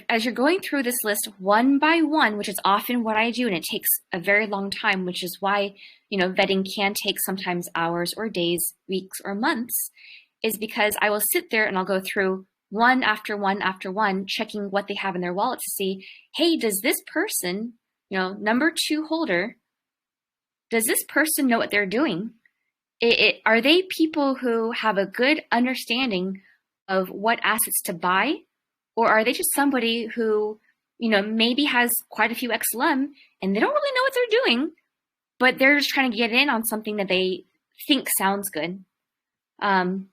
as you're going through this list one by one, which is often what I do, and it takes a very long time, which is why, vetting can take sometimes hours or days, weeks or months, is because I will sit there and I'll go through one after one after one, checking what they have in their wallet to see, hey, does this person, number 2 holder, does this person know what they're doing? Are they people who have a good understanding of what assets to buy? Or are they just somebody who, maybe has quite a few XLM and they don't really know what they're doing, but they're just trying to get in on something that they think sounds good? And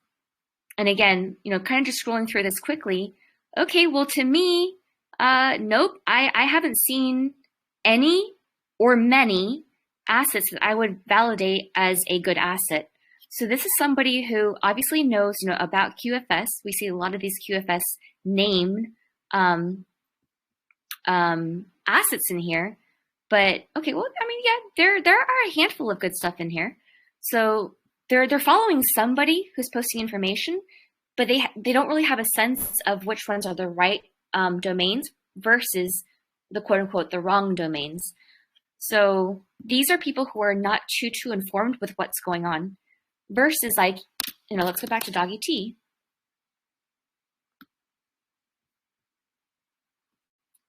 again, kind of just scrolling through this quickly. Okay, well, to me, nope, I haven't seen any or many assets that I would validate as a good asset. So this is somebody who obviously knows, about QFS. We see a lot of these QFS named assets in here. But okay, well, I mean, yeah, there are a handful of good stuff in here. So they're following somebody who's posting information, but they don't really have a sense of which ones are the right domains versus the quote unquote the wrong domains. So these are people who are not too informed with what's going on. Versus let's go back to Doggy T.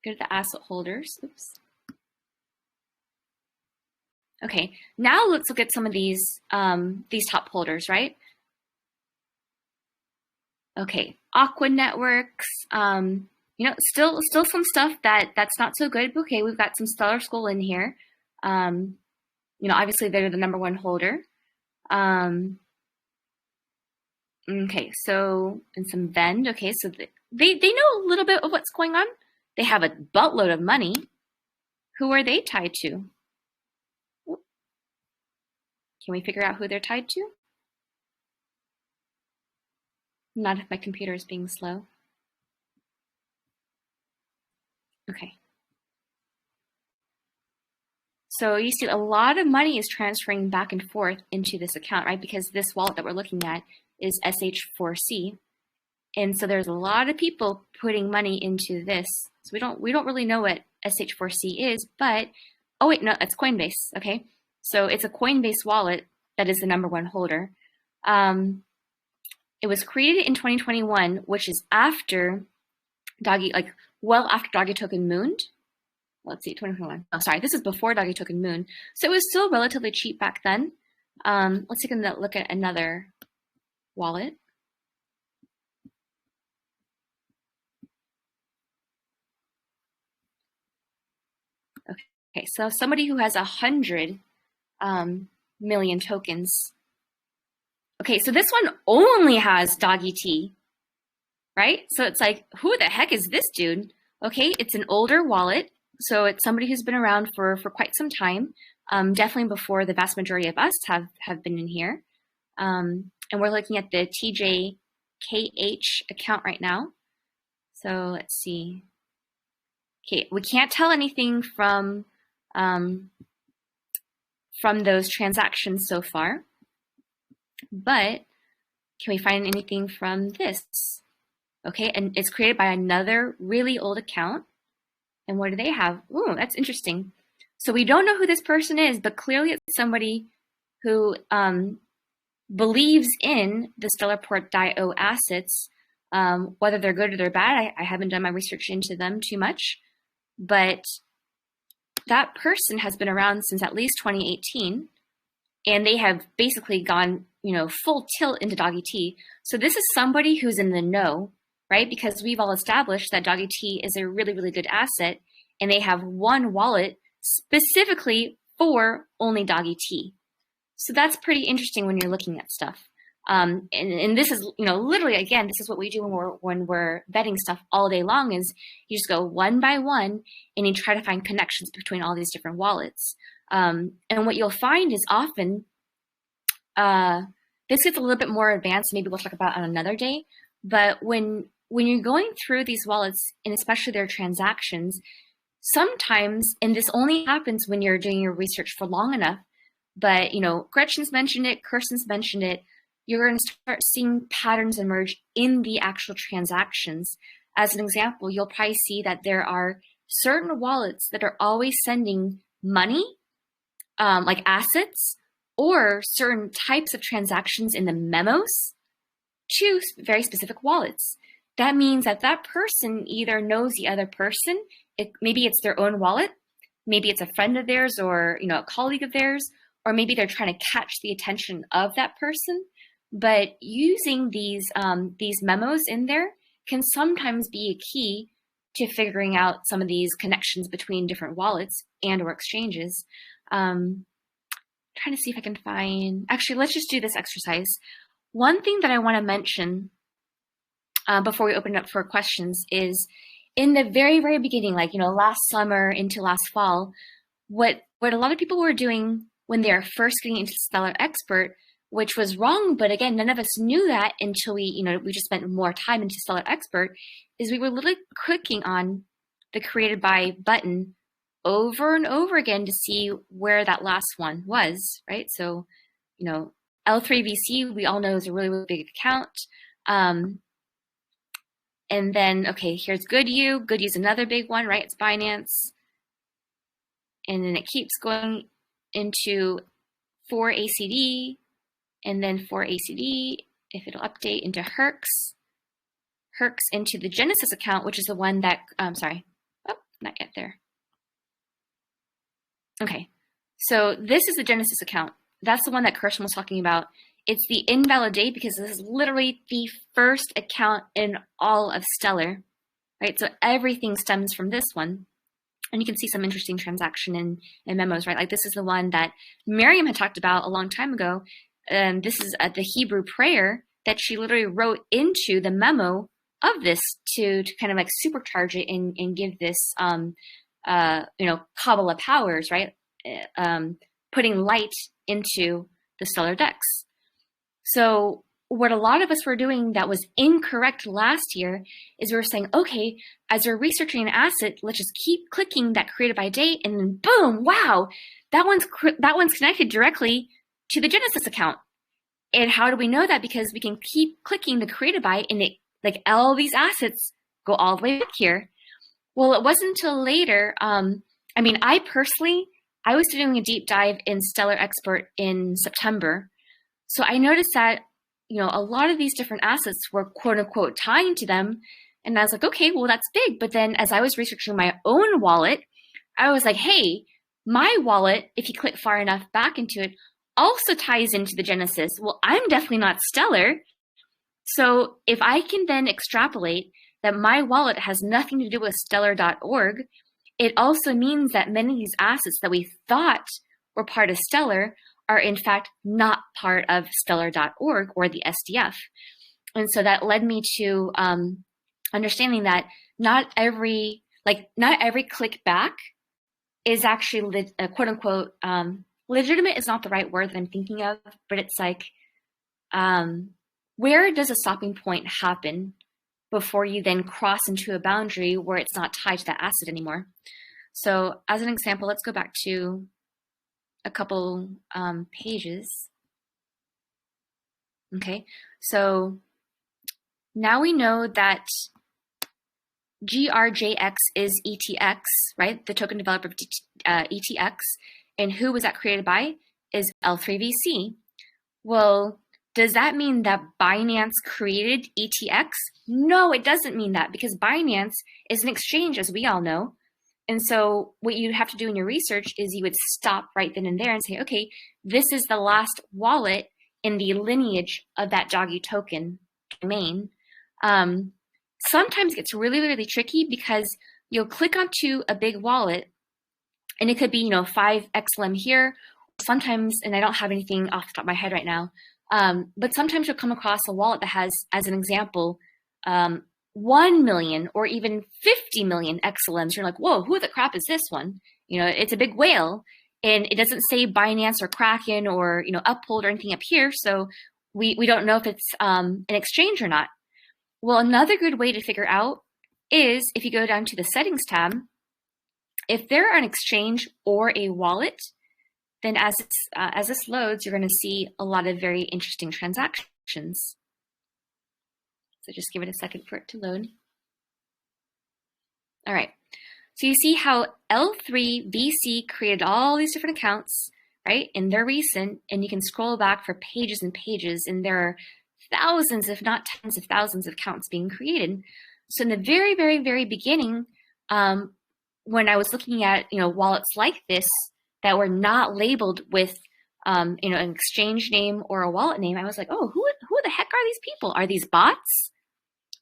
Go to the asset holders. Oops. Okay, now let's look at some of these top holders, right? Okay, Aqua Networks. Still some stuff that's not so good. But okay, we've got some Stellar School in here. Obviously they're the number 1 holder. Okay, so, and some Vend. Okay, so they know a little bit of what's going on. They have a buttload of money. Who are they tied to? Can we figure out who they're tied to? Not if my computer is being slow. Okay. So you see a lot of money is transferring back and forth into this account, right? Because this wallet that we're looking at is SH4C. And so there's a lot of people putting money into this. So we don't really know what SH4C is, but, oh wait, no, it's Coinbase, okay? So it's a Coinbase wallet that is the number 1 holder. It was created in 2021, which is after well after Doggy Token mooned. Let's see, 2021. Oh, sorry, this is before Doggy Token moon. So it was still relatively cheap back then. Let's take a look at another wallet. Okay, so somebody who has 100 million tokens. Okay, so this one only has Doggy T, right? So it's like, who the heck is this dude? Okay, it's an older wallet. So it's somebody who's been around for quite some time, definitely before the vast majority of us have been in here. And we're looking at the TJKH account right now. So let's see. Okay, we can't tell anything from those transactions so far, but can we find anything from this? Okay, and it's created by another really old account. And what do they have? Ooh, that's interesting. So we don't know who this person is, but clearly it's somebody who believes in the Stellarport.io assets, whether they're good or they're bad. I haven't done my research into them too much, but that person has been around since at least 2018, and they have basically gone, full tilt into Doggy So this is somebody who's in the know, right? Because we've all established that Doggy is a really, really good asset, and they have one wallet specifically for only Doggy. So that's pretty interesting when you're looking at stuff. And this is, literally, again, this is what we do when we're vetting stuff all day long, is you just go one by one and you try to find connections between all these different wallets. And what you'll find is often, this gets a little bit more advanced, maybe we'll talk about on another day, but when you're going through these wallets, and especially their transactions, sometimes, and this only happens when you're doing your research for long enough, but, Gretchen's mentioned it, Kirsten's mentioned it, you're going to start seeing patterns emerge in the actual transactions. As an example, you'll probably see that there are certain wallets that are always sending money, like assets, or certain types of transactions in the memos to very specific wallets. That means that that person either knows the other person, maybe it's their own wallet, maybe it's a friend of theirs or a colleague of theirs, or maybe they're trying to catch the attention of that person. But using these memos in there can sometimes be a key to figuring out some of these connections between different wallets and or exchanges. Trying to see if I can find, actually, let's just do this exercise. One thing that I want to mention before we open it up for questions is in the very, very beginning, like, last summer into last fall, what a lot of people were doing when they are first getting into Stellar Expert, which was wrong, but again, none of us knew that until we just spent more time into Stellar Expert, is we were literally clicking on the Created By button over and over again to see where that last one was, right? So, L3VC, we all know, is a really, really big account. And then, okay, here's GoodU. GoodU's another big one, right? It's Binance. And then it keeps going into 4ACD, and then 4ACD, if it'll update, into Herx into the Genesis account, which is the one that, not yet there. Okay, so this is the Genesis account. That's the one that Kirsten was talking about. It's the invalid date because this is literally the first account in all of Stellar, right? So everything stems from this one. And you can see some interesting transaction in memos, right? Like this is the one that Miriam had talked about a long time ago. This is the Hebrew prayer that she literally wrote into the memo of this to kind of like supercharge it and give this, Kabbalah powers, right? Putting light into the Stellar decks. So what a lot of us were doing that was incorrect last year is we were saying, okay, as we're researching an asset, let's just keep clicking that Created By date, and then boom, wow, that one's connected directly to the Genesis account. And how do we know that? Because we can keep clicking the Created By, and like all these assets go all the way back here. Well, it wasn't until later. I was doing a deep dive in Stellar Expert in September. So I noticed that, a lot of these different assets were quote unquote tying to them. And I was like, okay, well, that's big. But then as I was researching my own wallet, I was like, hey, my wallet, if you click far enough back into it, also ties into the Genesis. Well, I'm definitely not Stellar. So if I can then extrapolate that my wallet has nothing to do with stellar.org, it also means that many of these assets that we thought were part of Stellar are in fact not part of stellar.org or the SDF. And so that led me to understanding that not every click back is actually quote unquote legitimate is not the right word that I'm thinking of, but it's like where does a stopping point happen before you then cross into a boundary where it's not tied to that asset anymore? So as an example, let's go back to a couple pages. Okay, so now we know that GRJX is ETX, right? The token developer of ETX, and who was that created by is L3VC. Well, Does that mean that Binance created ETX? No, it doesn't mean that, because Binance is an exchange, as we all know. And so what you have to do in your research is you would stop right then and there and say, okay, this is the last wallet in the lineage of that Doggy token domain. Sometimes it gets really, really tricky because you'll click onto a big wallet and it could be, 5 XLM here. Sometimes, and I don't have anything off the top of my head right now, but sometimes you'll come across a wallet that has, as an example, 1 million or even 50 million XLMs. You're like, whoa, who the crap is this one? It's a big whale, and it doesn't say Binance or Kraken or, Uphold or anything up here. So we don't know if it's an exchange or not. Well, another good way to figure out is if you go down to the settings tab, if they're an exchange or a wallet, then as this loads, you're going to see a lot of very interesting transactions. So just give it a second for it to load. All right. So you see how L3VC created all these different accounts, right? And they're recent, and you can scroll back for pages and pages, and there are thousands, if not tens of thousands of accounts being created. So in the very, very, very beginning, when I was looking at, wallets like this that were not labeled with, an exchange name or a wallet name, I was like, oh, who the heck are these people? Are these bots?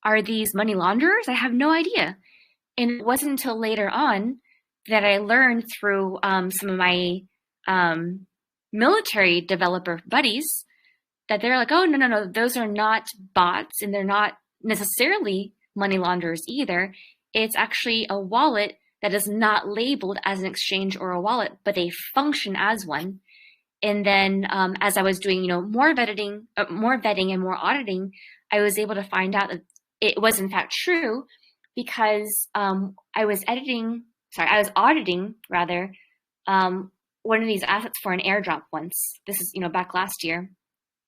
Are these money launderers? I have no idea. And it wasn't until later on that I learned through some of my military developer buddies that they're like, oh, no, those are not bots, and they're not necessarily money launderers either. It's actually a wallet that is not labeled as an exchange or a wallet, but they function as one. And then as I was doing, more vetting and more auditing, I was able to find out that it was in fact true, because I was auditing one of these assets for an airdrop once. This is, back last year.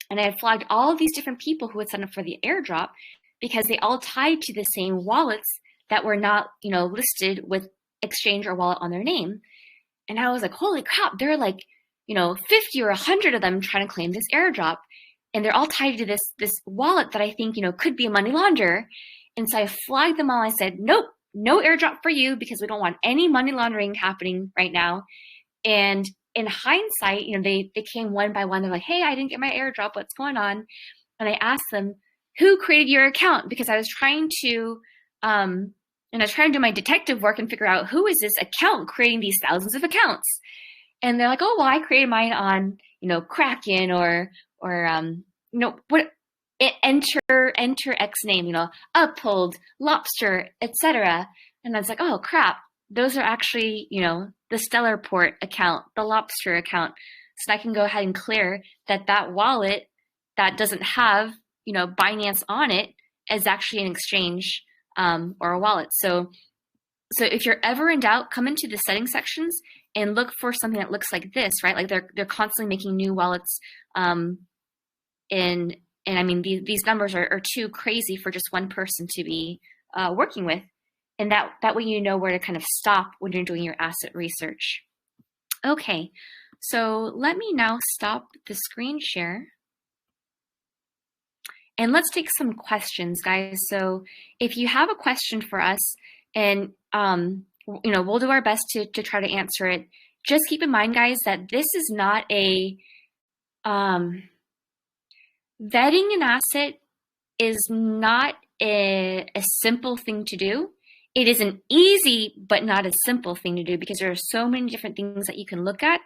And I had flagged all of these different people who had signed up for the airdrop because they all tied to the same wallets that were not, listed with exchange or wallet on their name. And I was like, holy crap, there are like, 50 or 100 of them trying to claim this airdrop. And they're all tied to this wallet that I think, could be a money launderer. And so I flagged them all. I said, nope, no airdrop for you, because we don't want any money laundering happening right now. And in hindsight, they came one by one. They're like, hey, I didn't get my airdrop. What's going on? And I asked them, who created your account? Because I was trying to, do my detective work and figure out who is this account creating these thousands of accounts. And they're like, oh, well, I created mine on, Kraken or what, enter X name, Uphold, Lobster, etc. And I was like, oh crap, those are actually, the Stellarport account, the Lobster account. So I can go ahead and clear that wallet that doesn't have, Binance on it is actually an exchange or a wallet. So if you're ever in doubt, come into the settings sections and look for something that looks like this, right? Like they're constantly making new wallets. And I mean, these numbers are too crazy for just one person to be working with. And that way you know where to kind of stop when you're doing your asset research. Okay, so let me now stop the screen share. And let's take some questions, guys. So if you have a question for us, and we'll do our best to try to answer it. Just keep in mind, guys, that this is not a vetting an asset is not a simple thing to do. It is an easy but not a simple thing to do, because there are so many different things that you can look at.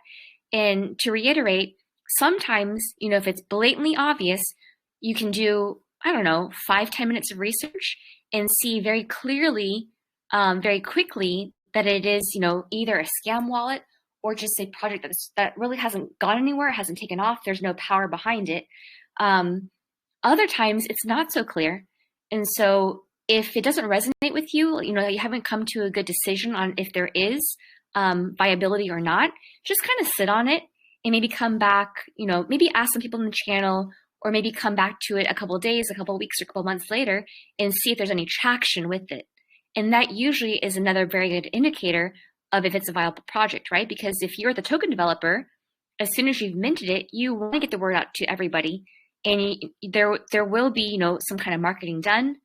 And to reiterate, sometimes, if it's blatantly obvious, you can do, 5-10 minutes of research and see very clearly, very quickly, that it is, either a scam wallet or just a project that really hasn't gone anywhere, hasn't taken off, there's no power behind it. Other times it's not so clear. And so if it doesn't resonate with you, you haven't come to a good decision on if there is viability or not, just kind of sit on it and maybe come back, maybe ask some people in the channel, or maybe come back to it a couple of days, a couple of weeks, or a couple of months later and see if there's any traction with it. And that usually is another very good indicator of if it's a viable project, right? Because if you're the token developer, as soon as you've minted it, you want to get the word out to everybody. and there will be, you know, some kind of marketing done.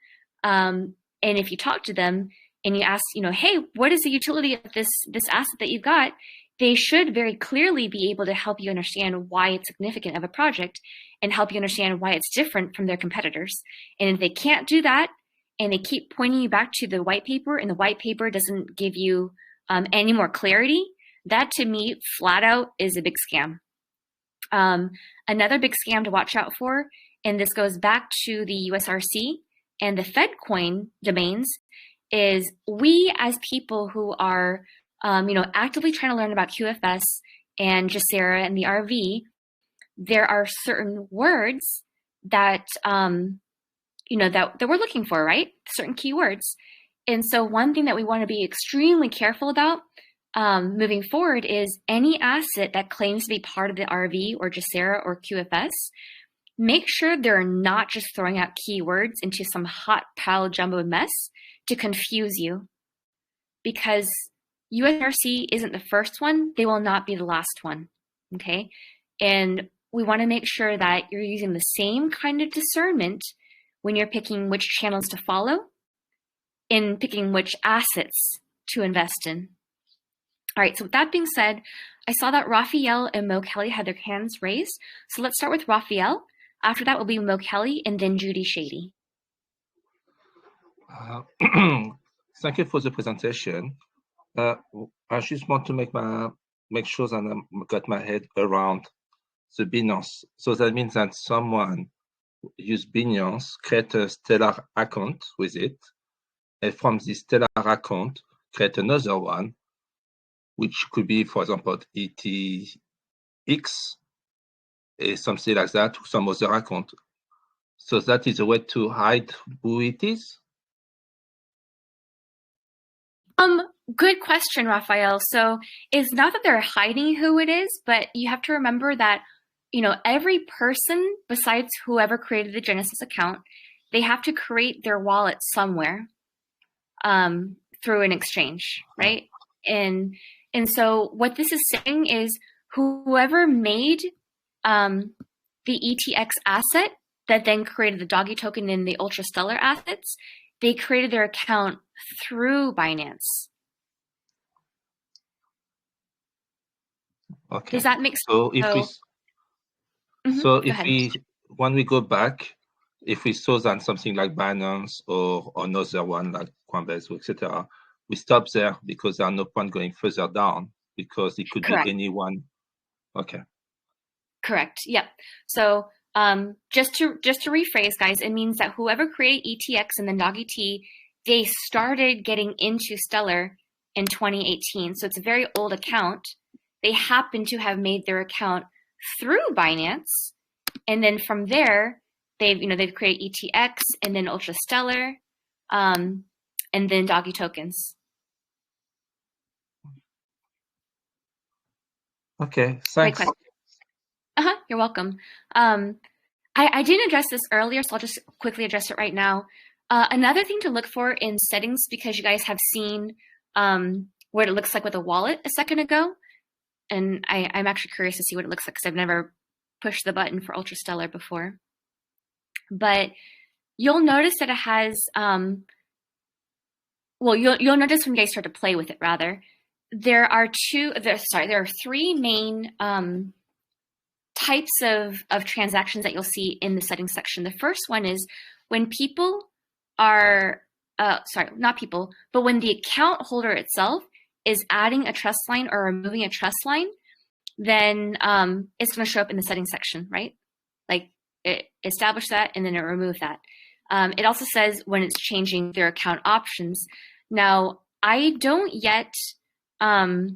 And if you talk to them and you ask, you know, hey, what is the utility of this asset that you've got? They should very clearly be able to help you understand why it's significant of a project and help you understand why it's different from their competitors. And if they can't do that, and they keep pointing you back to the white paper, and the white paper doesn't give you any more clarity, that to me, flat out, is a big scam. Another big scam to watch out for, and this goes back to the USRC and the FedCoin domains, is we as people who are you know, actively trying to learn about QFS and GESARA and the RV, there are certain words that you know, that we're looking for, right? Certain keywords. And so one thing that we want to be extremely careful about moving forward is any asset that claims to be part of the RV or GESARA or QFS, make sure they're not just throwing out keywords into some hot pile jumbo mess to confuse you. Because USRC isn't the first one, they will not be the last one, okay? And we want to make sure that you're using the same kind of discernment when you're picking which channels to follow, in picking which assets to invest in. All right, so with that being said, I saw that Raphael and Mo Kelly had their hands raised. So let's start with Raphael. After that will be Mo Kelly and then Judy Shady. Thank you for the presentation. I just want to make sure that I got my head around the Binance. So that means that someone use Binance, create a Stellar account with it, and from this Stellar account, create another one, which could be, for example, ETX, something like that, or some other account. So that is a way to hide who it is? Good question, Raphael. So it's not that they're hiding who it is, but you have to remember that, you know, every person besides whoever created the Genesis account, they have to create their wallet somewhere through an exchange, right? And so what this is saying is whoever made the ETX asset that then created the Doggy token and the Ultra Stellar assets, they created their account through Binance. Okay. Does that make sense? So if when we go back, if we saw that something like Binance or another one like Coinbase, etc., we stop there because there's no point going further down because it could Correct. be anyone. Okay. Correct. Yep. So just to rephrase, guys, it means that whoever created ETX and then Doggy T, they started getting into Stellar in 2018. So it's a very old account. They happen to have made their account through Binance, and then from there, they've created ETX and then Ultra Stellar, and then Doggy tokens. Okay, thanks. You're welcome. I didn't address this earlier, so I'll just quickly address it right now. Another thing to look for in settings, because you guys have seen what it looks like with a wallet a second ago, and I'm actually curious to see what it looks like because I've never pushed the button for Ultra Stellar before. But you'll notice that it has, you'll notice when you guys start to play with it, rather, there are three main types of transactions that you'll see in the settings section. The first one is when people are, not people, but when the account holder itself is adding a trust line or removing a trust line, then it's going to show up in the settings section, right? Like it establish that and then it remove that. It also says when it's changing their account options. Now, I don't yet, I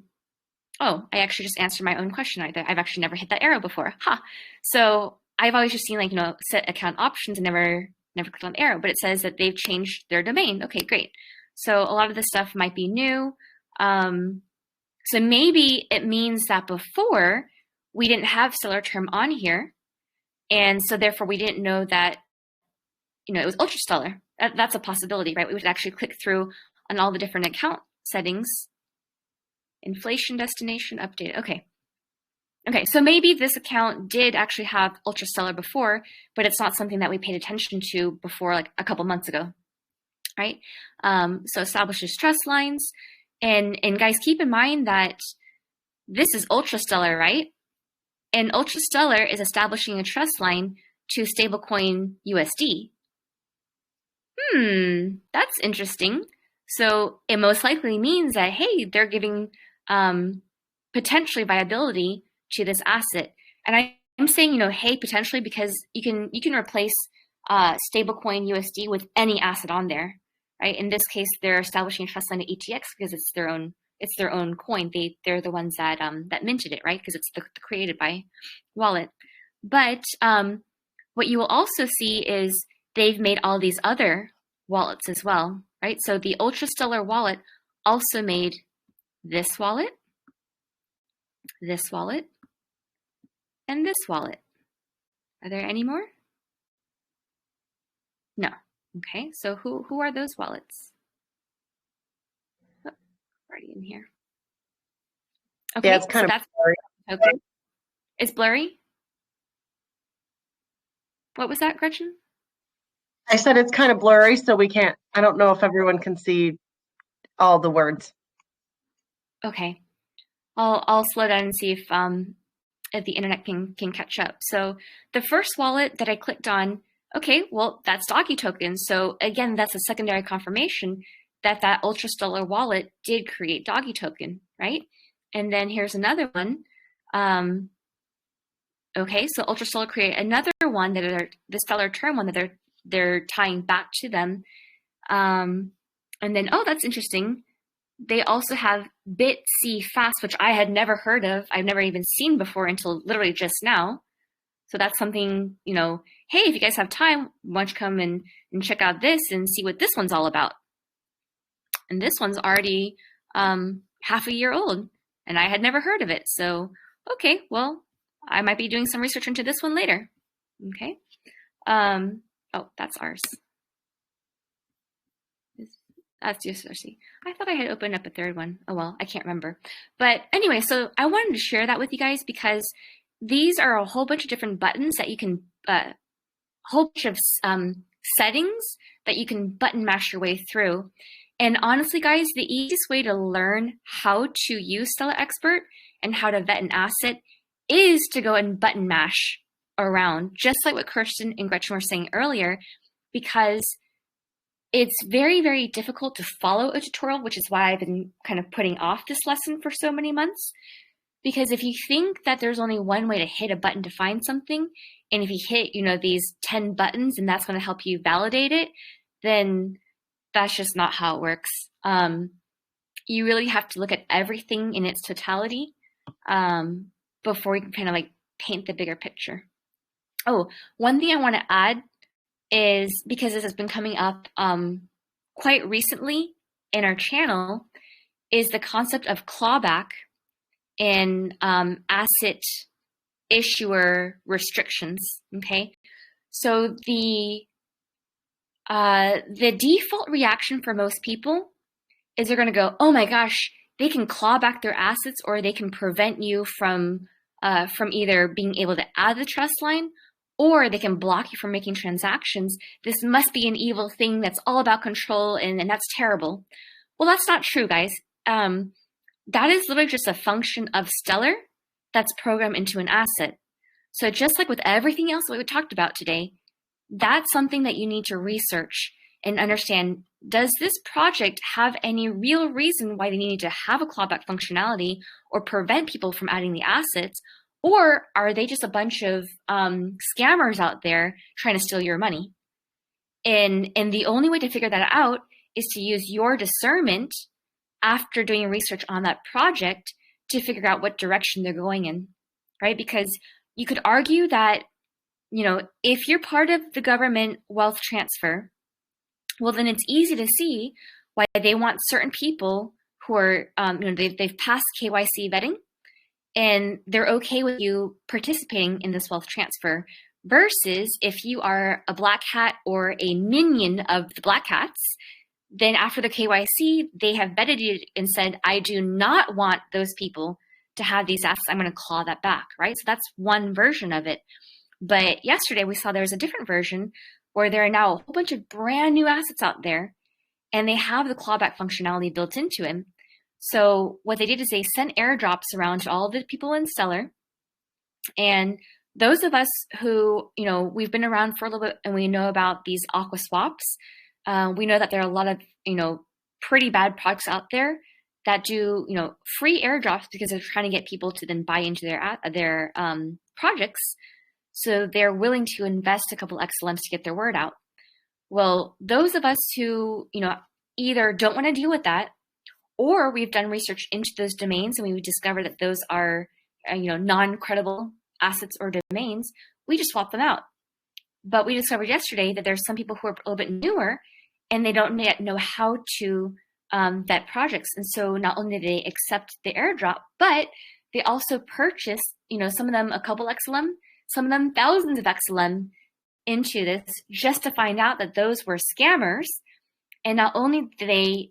actually just answered my own question. I've actually never hit that arrow before. So I've always just seen set account options and never clicked on the arrow, but it says that they've changed their domain. Okay, great. So a lot of this stuff might be new. So maybe it means that before we didn't have Stellar Term on here. And so therefore we didn't know that, it was Ultra Stellar. That's a possibility, right? We would actually click through on all the different account settings. Inflation destination update. Okay. Okay, so maybe this account did actually have Ultrastellar before, but it's not something that we paid attention to before like a couple months ago, right? So establishes trust lines. And guys, keep in mind that this is Ultrastellar, right? And Ultrastellar is establishing a trust line to stablecoin USD. That's interesting. So it most likely means that, hey, they're giving potentially viability to this asset. And I'm saying, hey, potentially, because you can replace stablecoin USD with any asset on there, right? In this case, they're establishing a trust line to ETX because it's their own coin. They're the ones that minted it, right? Because it's the created by wallet. But what you will also see is they've made all these other wallets as well, right? So the Ultrastellar wallet also made this wallet, and this wallet. Are there any more? No. Okay, so who are those wallets? Oh, already in here. Okay, Yeah, it's kind of blurry. Okay. It's blurry? What was that, Gretchen? I said it's kind of blurry, so I don't know if everyone can see all the words. Okay. I'll slow down and see if the internet can catch up. So the first wallet that I clicked on, okay, well, that's Doggy Token. So again, that's a secondary confirmation that Ultrastellar wallet did create Doggy Token, right? And then here's another one. Okay, so Ultrastellar create another one the Stellar Term one that they're tying back to them. And then, oh, that's interesting. They also have BitC Fast, which I had never heard of. I've never even seen before until literally just now. So that's something, hey, if you guys have time, why don't you come and check out this and see what this one's all about. And this one's already half a year old, and I had never heard of it. So, okay, well, I might be doing some research into this one later. Okay. Oh, that's ours. That's USRC. I thought I had opened up a third one. Oh, well, I can't remember. But anyway, so I wanted to share that with you guys because these are a whole bunch of different buttons that you can, a whole bunch of settings that you can button mash your way through. And honestly, guys, the easiest way to learn how to use Stellar Expert and how to vet an asset is to go and button mash around, just like what Kirsten and Gretchen were saying earlier, because it's very, very difficult to follow a tutorial, which is why I've been kind of putting off this lesson for so many months. Because if you think that there's only one way to hit a button to find something, and if you hit, these 10 buttons and that's going to help you validate it, then that's just not how it works. You really have to look at everything in its totality before you can kind of like paint the bigger picture. Oh, one thing I want to add is, because this has been coming up quite recently in our channel, is the concept of clawback and asset issuer restrictions. Okay, so the default reaction for most people is they're going to go, oh my gosh, they can claw back their assets, or they can prevent you from either being able to add the trust line, or they can block you from making transactions. This must be an evil thing that's all about control, and that's terrible. Well, that's not true, guys. That is literally just a function of Stellar that's programmed into an asset. So just like with everything else that we talked about today, that's something that you need to research and understand. Does this project have any real reason why they need to have a clawback functionality or prevent people from adding the assets? Or are they just a bunch of scammers out there trying to steal your money? And the only way to figure that out is to use your discernment after doing research on that project to figure out what direction they're going in, right? Because you could argue that, if you're part of the government wealth transfer, well, then it's easy to see why they want certain people who are, they've passed KYC vetting, and they're okay with you participating in this wealth transfer, versus if you are a black hat or a minion of the black hats, then after the KYC, they have vetted you and said, I do not want those people to have these assets, I'm going to claw that back, right? So that's one version of it. But yesterday we saw there was a different version where there are now a whole bunch of brand new assets out there, and they have the clawback functionality built into them. So what they did is they sent airdrops around to all the people in Stellar. And those of us who, we've been around for a little bit and we know about these aqua swaps, we know that there are a lot of, pretty bad products out there that do, free airdrops because they're trying to get people to then buy into their projects. So they're willing to invest a couple XLMs to get their word out. Well, those of us who, either don't want to deal with that, or we've done research into those domains and we discovered that those are, non-credible assets or domains, we just swap them out. But we discovered yesterday that there's some people who are a little bit newer and they don't yet know how to vet projects. And so not only did they accept the airdrop, but they also purchased, some of them a couple XLM, some of them thousands of XLM into this just to find out that those were scammers. And not only did they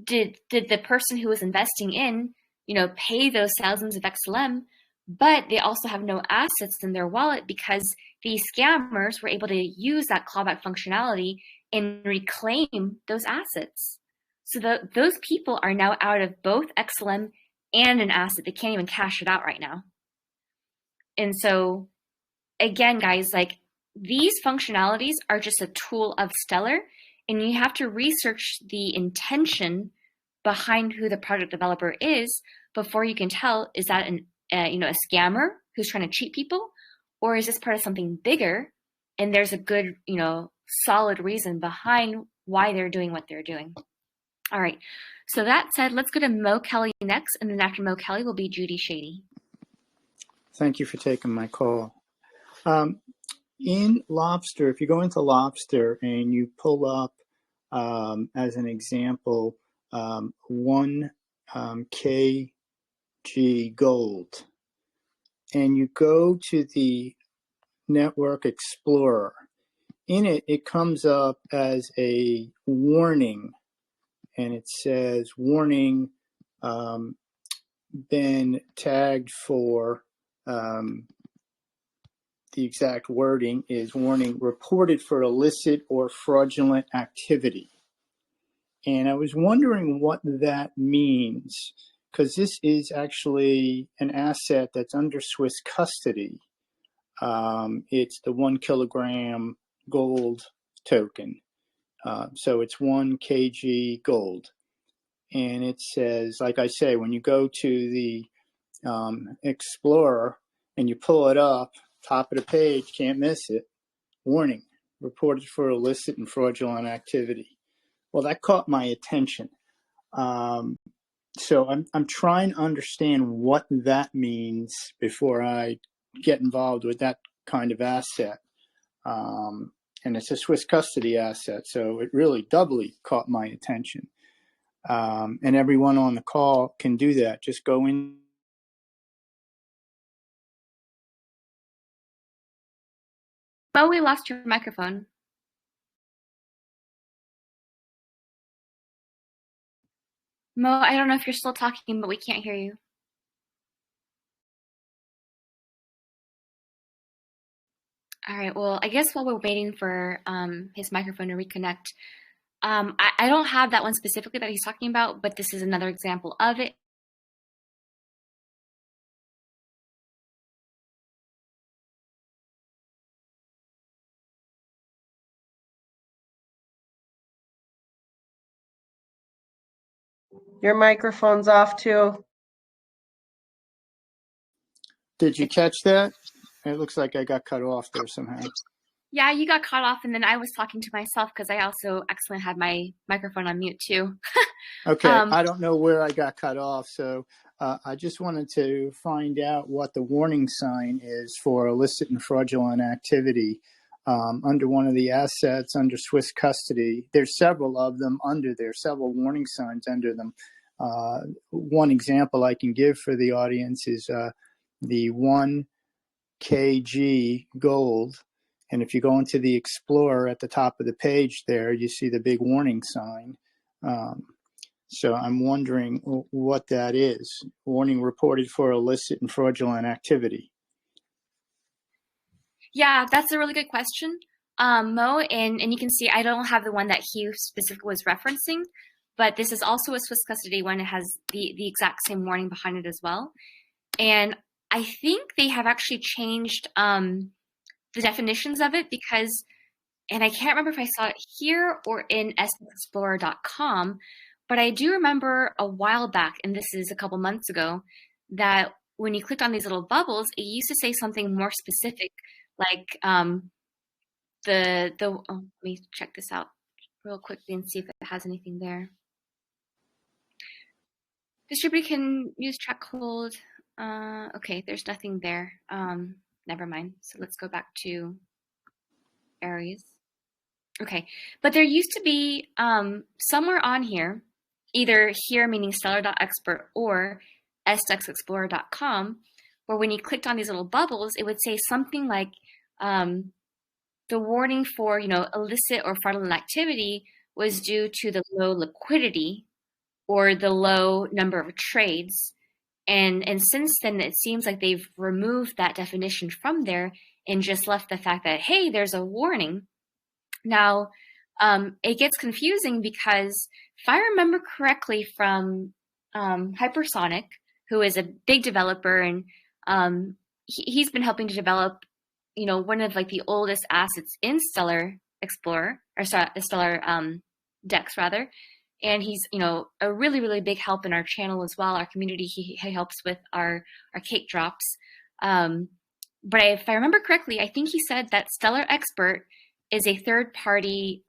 did the person who was investing in, pay those thousands of XLM, but they also have no assets in their wallet because these scammers were able to use that clawback functionality and reclaim those assets. So those people are now out of both XLM and an asset. They can't even cash it out right now. And so again, guys, like these functionalities are just a tool of Stellar, and you have to research the intention behind who the project developer is before you can tell, is that a scammer who's trying to cheat people, or is this part of something bigger? And there's a good, solid reason behind why they're doing what they're doing. All right. So that said, let's go to Mo Kelly next, and then after Mo Kelly will be Judy Shady. Thank you for taking my call. In Lobster, if you go into Lobster and you pull up, as an example, 1 kg gold, and you go to the Network Explorer, in it, it comes up as a warning, and it says, warning, been tagged for, the exact wording is warning reported for illicit or fraudulent activity. And I was wondering what that means, because this is actually an asset that's under Swiss custody. It's the 1 kilogram gold token. So it's 1 kg gold. And it says, like I say, when you go to the Explorer and you pull it up, top of the page, can't miss it, warning, reported for illicit and fraudulent activity. Well, that caught my attention. So I'm trying to understand what that means before I get involved with that kind of asset. And it's a Swiss custody asset, so it really doubly caught my attention. And everyone on the call can do that. Just go in. Mo, we lost your microphone. Mo, I don't know if you're still talking, but we can't hear you. All right, well, I guess while we're waiting for his microphone to reconnect, I don't have that one specifically that he's talking about, but this is another example of it. Your microphone's off too. Did you catch that? It looks like I got cut off there somehow. Yeah, you got cut off, and then I was talking to myself because I also accidentally had my microphone on mute too. Okay, I don't know where I got cut off, so I just wanted to find out what the warning sign is for illicit and fraudulent activity under one of the assets under Swiss custody. There's several of them under there, several warning signs under them. One example I can give for the audience is the 1 kg gold. And if you go into the Explorer at the top of the page there, you see the big warning sign. So I'm wondering what that is. Warning reported for illicit and fraudulent activity. Yeah, that's a really good question, Mo. And you can see I don't have the one that he specifically was referencing, but this is also a Swiss custody one. It has the exact same warning behind it as well. And I think they have actually changed the definitions of it because, and I can't remember if I saw it here or in sxexplorer.com, but I do remember a while back, and this is a couple months ago, that when you clicked on these little bubbles, it used to say something more specific, like oh, let me check this out real quickly and see if it has anything there. Distributor can use track hold. Okay, there's nothing there. Never mind. So let's go back to Aries. Okay, but there used to be somewhere on here, either here meaning stellar.expert or sxexplorer.com, where when you clicked on these little bubbles, it would say something like the warning for illicit or fraudulent activity was due to the low liquidity or the low number of trades. And since then, it seems like they've removed that definition from there and just left the fact that, hey, there's a warning. Now, it gets confusing because if I remember correctly from Hypersonic, who is a big developer, and he's been helping to develop, one of like the oldest assets in Stellar Explorer, or Stellar Dex rather. And he's, a really, really big help in our channel as well, our community. He helps with our cake drops. But if I remember correctly, I think he said that Stellar Expert is a third-party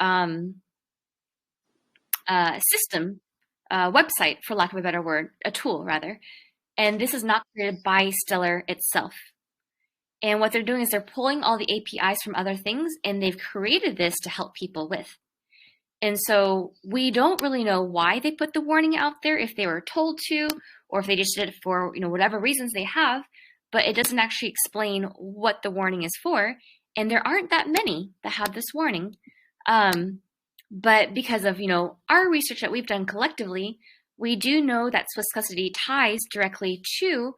system, website, for lack of a better word, a tool rather. And this is not created by Stellar itself. And what they're doing is they're pulling all the APIs from other things, and they've created this to help people with. And so we don't really know why they put the warning out there, if they were told to, or if they just did it for whatever reasons they have, but it doesn't actually explain what the warning is for. And there aren't that many that have this warning. But because of our research that we've done collectively, we do know that Swiss custody ties directly to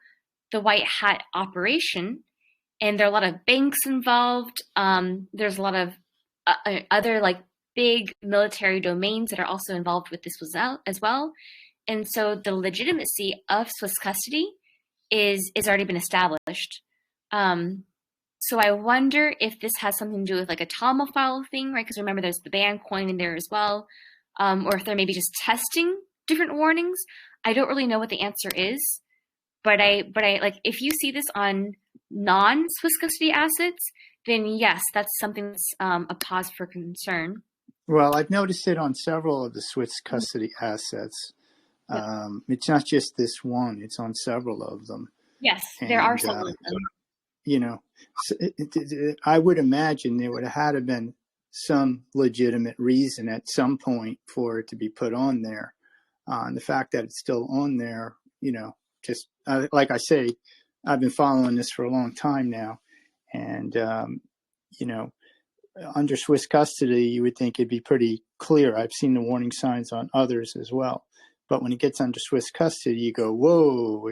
the White Hat operation, and there are a lot of banks involved. There's a lot of other big military domains that are also involved with this as well. And so the legitimacy of Swiss custody is already been established. So I wonder if this has something to do with a Tomophile thing, right? Because remember, there's the ban coin in there as well. Or if they're maybe just testing different warnings. I don't really know what the answer is. But I if you see this on non-Swiss custody assets, then yes, that's something that's a cause for concern. Well, I've noticed it on several of the Swiss custody assets. It's not just this one; it's on several of them. Yes, there are some of them. I would imagine there would have had to been some legitimate reason at some point for it to be put on there. And the fact that it's still on there, just like I say, I've been following this for a long time now, and under Swiss custody, you would think it'd be pretty clear. I've seen the warning signs on others as well. But when it gets under Swiss custody, you go, whoa,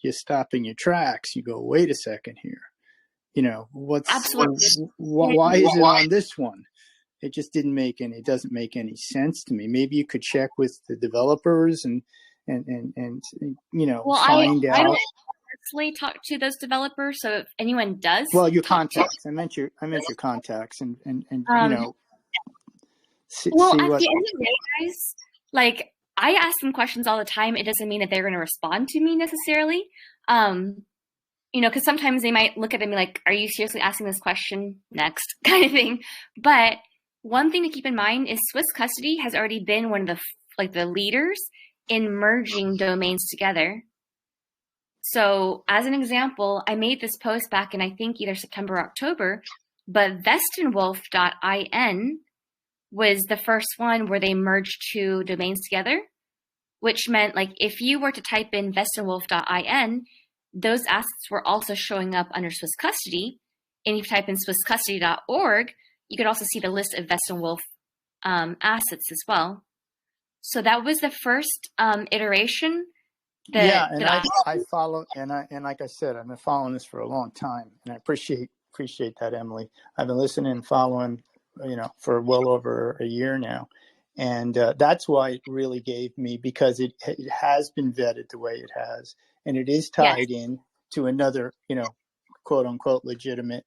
you're stopping your tracks. You go, wait a second here. Why is it on this one? It just it doesn't make any sense to me. Maybe you could check with the developers and find out. I don't personally talk to those developers, so if anyone does, well, your contacts. I meant your contacts, and see well, what. At the end of the day, guys, I ask them questions all the time. It doesn't mean that they're going to respond to me necessarily. Because sometimes they might look at it and be like, "Are you seriously asking this question?" Next, kind of thing. But one thing to keep in mind is Swiss custody has already been one of the leaders in merging domains together. So as an example, I made this post back in, I think, either September or October, but Westenwolf.in was the first one where they merged two domains together, which meant if you were to type in Westenwolf.in, those assets were also showing up under Swiss custody. And if you type in swisscustody.org, you could also see the list of Westenwolf assets as well. So that was the first iteration. Yeah, and I follow, and like I said, I've been following this for a long time, and I appreciate that, Emily. I've been listening and following, for well over a year now, and that's why it really gave me, because it has been vetted the way it has, and it is tied in to another, quote unquote legitimate,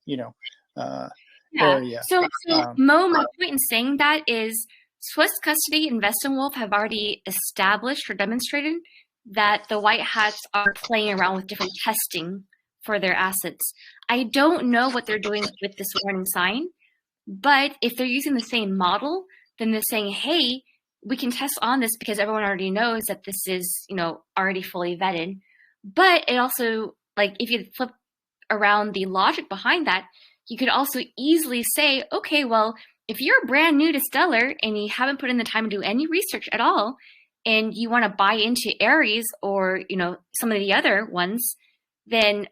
area. So Mo, my point in saying that is Swiss Custody and Westenwolf have already established or demonstrated that the white hats are playing around with different testing for their assets. I don't know what they're doing with this warning sign, but if they're using the same model, then they're saying, hey, we can test on this because everyone already knows that this is, already fully vetted. But it also, like, if you flip around the logic behind that, you could also easily say, okay, well, if you're brand new to Stellar and you haven't put in the time to do any research at all, and you want to buy into Ares or, some of the other ones, then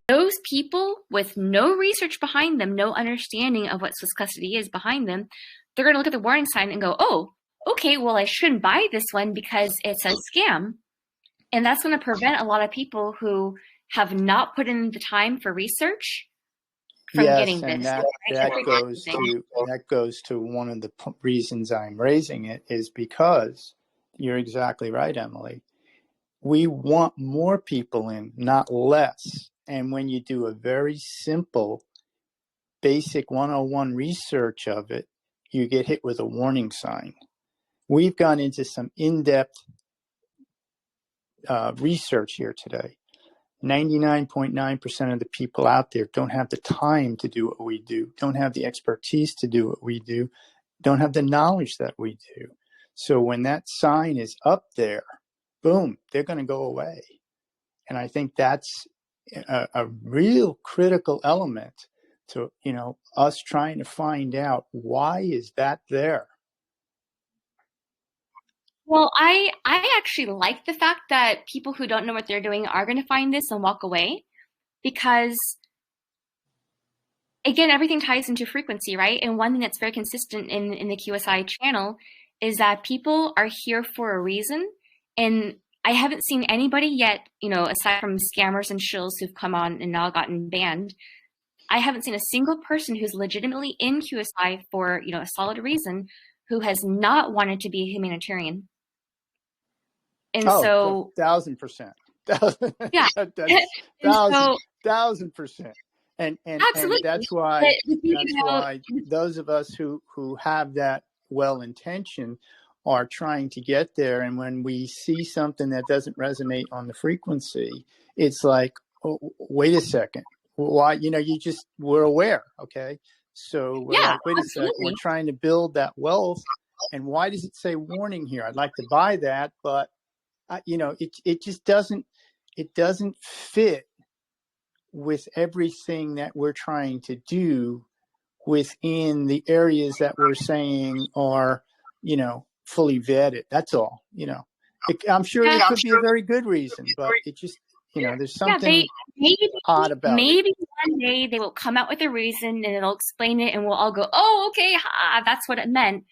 those people with no research behind them, no understanding of what Swiss Custody is behind them, they're going to look at the warning sign and go, oh, okay, well, I shouldn't buy this one because it says scam. And that's going to prevent a lot of people who have not put in the time for research from getting this. And that goes to one of the reasons I'm raising it, is because you're exactly right, Emily. We want more people in, not less. And when you do a very simple, basic 101 research of it, you get hit with a warning sign. We've gone into some in-depth research here today. 99.9% of the people out there don't have the time to do what we do, don't have the expertise to do what we do, don't have the knowledge that we do. So when that sign is up there, boom, they're going to go away. And I think that's a real critical element to, us trying to find out, why is that there? Well, I actually like the fact that people who don't know what they're doing are going to find this and walk away, because, again, everything ties into frequency, right? And one thing that's very consistent in the QSI channel is that people are here for a reason. And I haven't seen anybody yet, aside from scammers and shills who've come on and now gotten banned, I haven't seen a single person who's legitimately in QSI for, a solid reason, who has not wanted to be a humanitarian. And so 1,000%. Yeah. That's 1,000%. And absolutely. And that's why those of us who have that well intention are trying to get there. And when we see something that doesn't resonate on the frequency, it's like, oh, wait a second. Why, we're aware. Okay. So we're like, wait a second, we're trying to build that wealth. And why does it say warning here? I'd like to buy that, but it just doesn't fit with everything that we're trying to do within the areas that we're saying are, fully vetted. That's all. I'm sure it could be a very good reason, but it just, there's something odd about it. Maybe one day they will come out with a reason and it'll explain it and we'll all go, oh, okay, that's what it meant.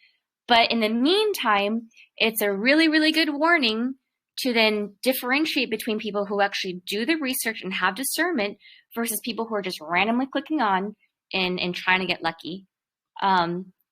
But in the meantime, it's a really, really good warning to then differentiate between people who actually do the research and have discernment versus people who are just randomly clicking on and trying to get lucky.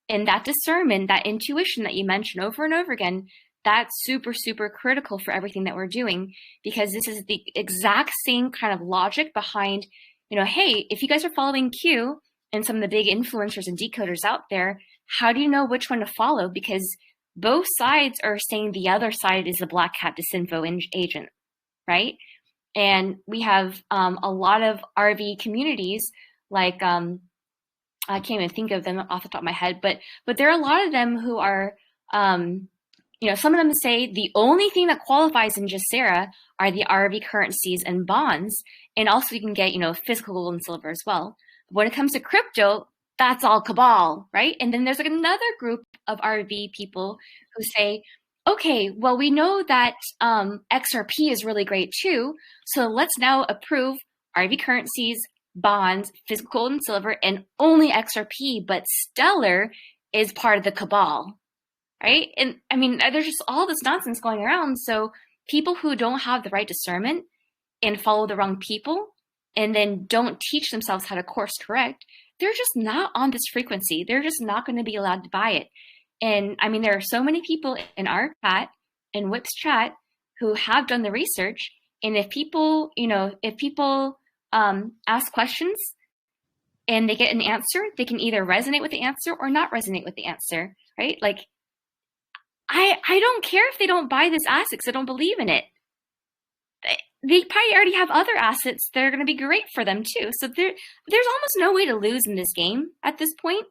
And that discernment, that intuition that you mentioned over and over again, that's super, super critical for everything that we're doing, because this is the exact same kind of logic behind, hey, if you guys are following Q and some of the big influencers and decoders out there, how do you know which one to follow? Because both sides are saying the other side is the Black Hat disinfo agent, right? And we have a lot of RV communities, like I can't even think of them off the top of my head, but there are a lot of them who are, some of them say the only thing that qualifies in GESARA are the RV currencies and bonds, and also you can get, physical gold and silver as well. But when it comes to crypto, that's all cabal, right? And then there's like another group of RV people who say, okay, well, we know that XRP is really great too, so let's now approve RV currencies, bonds, physical gold and silver, and only XRP, but Stellar is part of the cabal. right? And I mean, there's just all this nonsense going around. So people who don't have the right discernment and follow the wrong people and then don't teach themselves how to course correct, they're just not on this frequency. They're just not going to be allowed to buy it. And I mean, there are so many people in our chat, in WIP's chat, who have done the research. And if people, ask questions and they get an answer, they can either resonate with the answer or not resonate with the answer, right? Like, I don't care if they don't buy this asset because I don't believe in it. They probably already have other assets that are going to be great for them too. So there's almost no way to lose in this game at this point.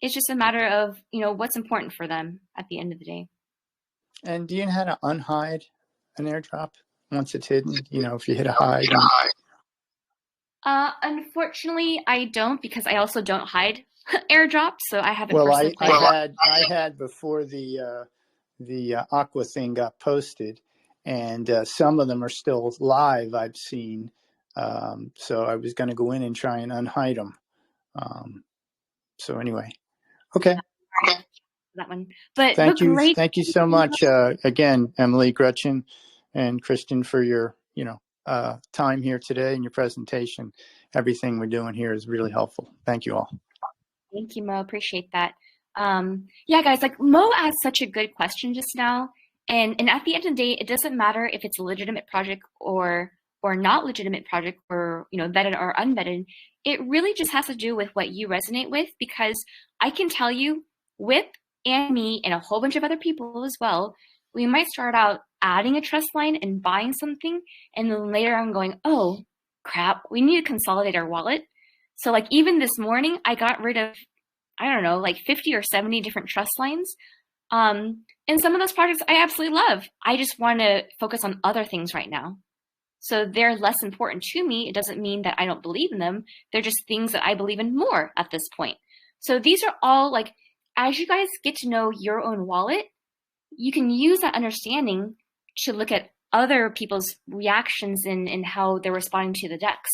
It's just a matter of, what's important for them at the end of the day. And do you know how to unhide an airdrop once it's hidden? If you hit a hide. Unfortunately, I don't, because I also don't hide airdrops, so I haven't. Well, I had before the Aqua thing got posted, and some of them are still live. I've seen, so I was going to go in and try and unhide them. So anyway, okay. That one, but thank you so much again, Emily, Gretchen, and Kristen, for your time here today and your presentation. Everything we're doing here is really helpful. Thank you all. Thank you, Mo. Appreciate that. Yeah, guys, like Mo asked such a good question just now, and at the end of the day, it doesn't matter if it's a legitimate project or not legitimate project, or vetted or unvetted. It really just has to do with what you resonate with, because I can tell you, WIP and me and a whole bunch of other people as well, we might start out adding a trust line and buying something, and then later on going, oh crap, we need to consolidate our wallet. So like even this morning, I got rid of, I don't know, like 50 or 70 different trust lines. And some of those projects I absolutely love. I just want to focus on other things right now. So they're less important to me. It doesn't mean that I don't believe in them. They're just things that I believe in more at this point. So these are all like, as you guys get to know your own wallet, you can use that understanding to look at other people's reactions and how they're responding to the DEX,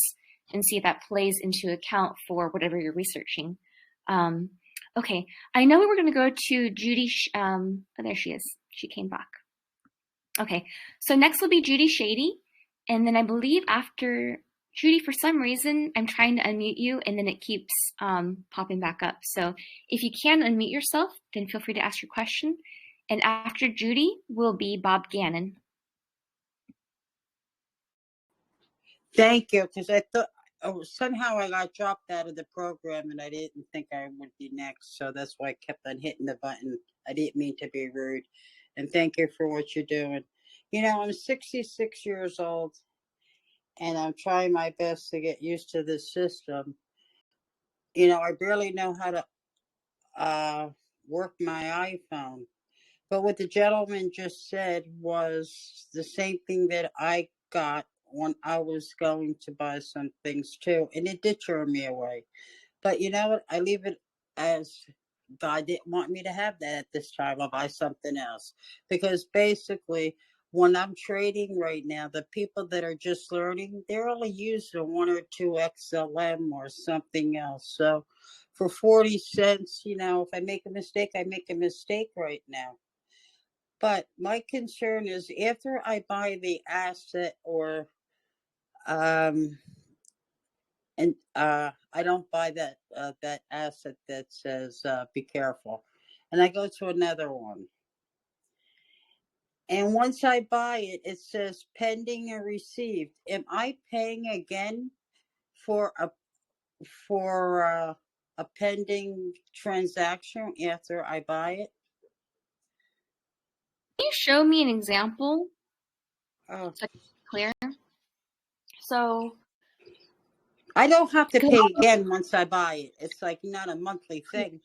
and see if that plays into account for whatever you're researching. Okay, I know we were going to go to Judy. Oh, there she is. She came back. Okay, so next will be Judy Shady. And then I believe after Judy, for some reason, I'm trying to unmute you, and then it keeps popping back up. So if you can unmute yourself, then feel free to ask your question. And after Judy will be Bob Gannon. Thank you, because I thought somehow I got dropped out of the program and I didn't think I would be next. So that's why I kept on hitting the button. I didn't mean to be rude. And thank you for what you're doing. I'm 66 years old and I'm trying my best to get used to this system. I barely know how to work my iPhone. But what the gentleman just said was the same thing that I got when I was going to buy some things too, and it did turn me away. But you know what? I leave it as God didn't want me to have that at this time. I'll buy something else, because basically when I'm trading right now, the people that are just learning, they're only using 1 or 2 XLM or something else. So for 40 cents, if I make a mistake, I make a mistake right now. But my concern is after I buy the asset, or and I don't buy that asset that says be careful, and I go to another one, and once I buy it, it says pending and received. Am I paying again for a pending transaction after I buy it? Can you show me an example? Oh, So it's clear. So I don't have to pay again once I buy it. It's like not a monthly thing.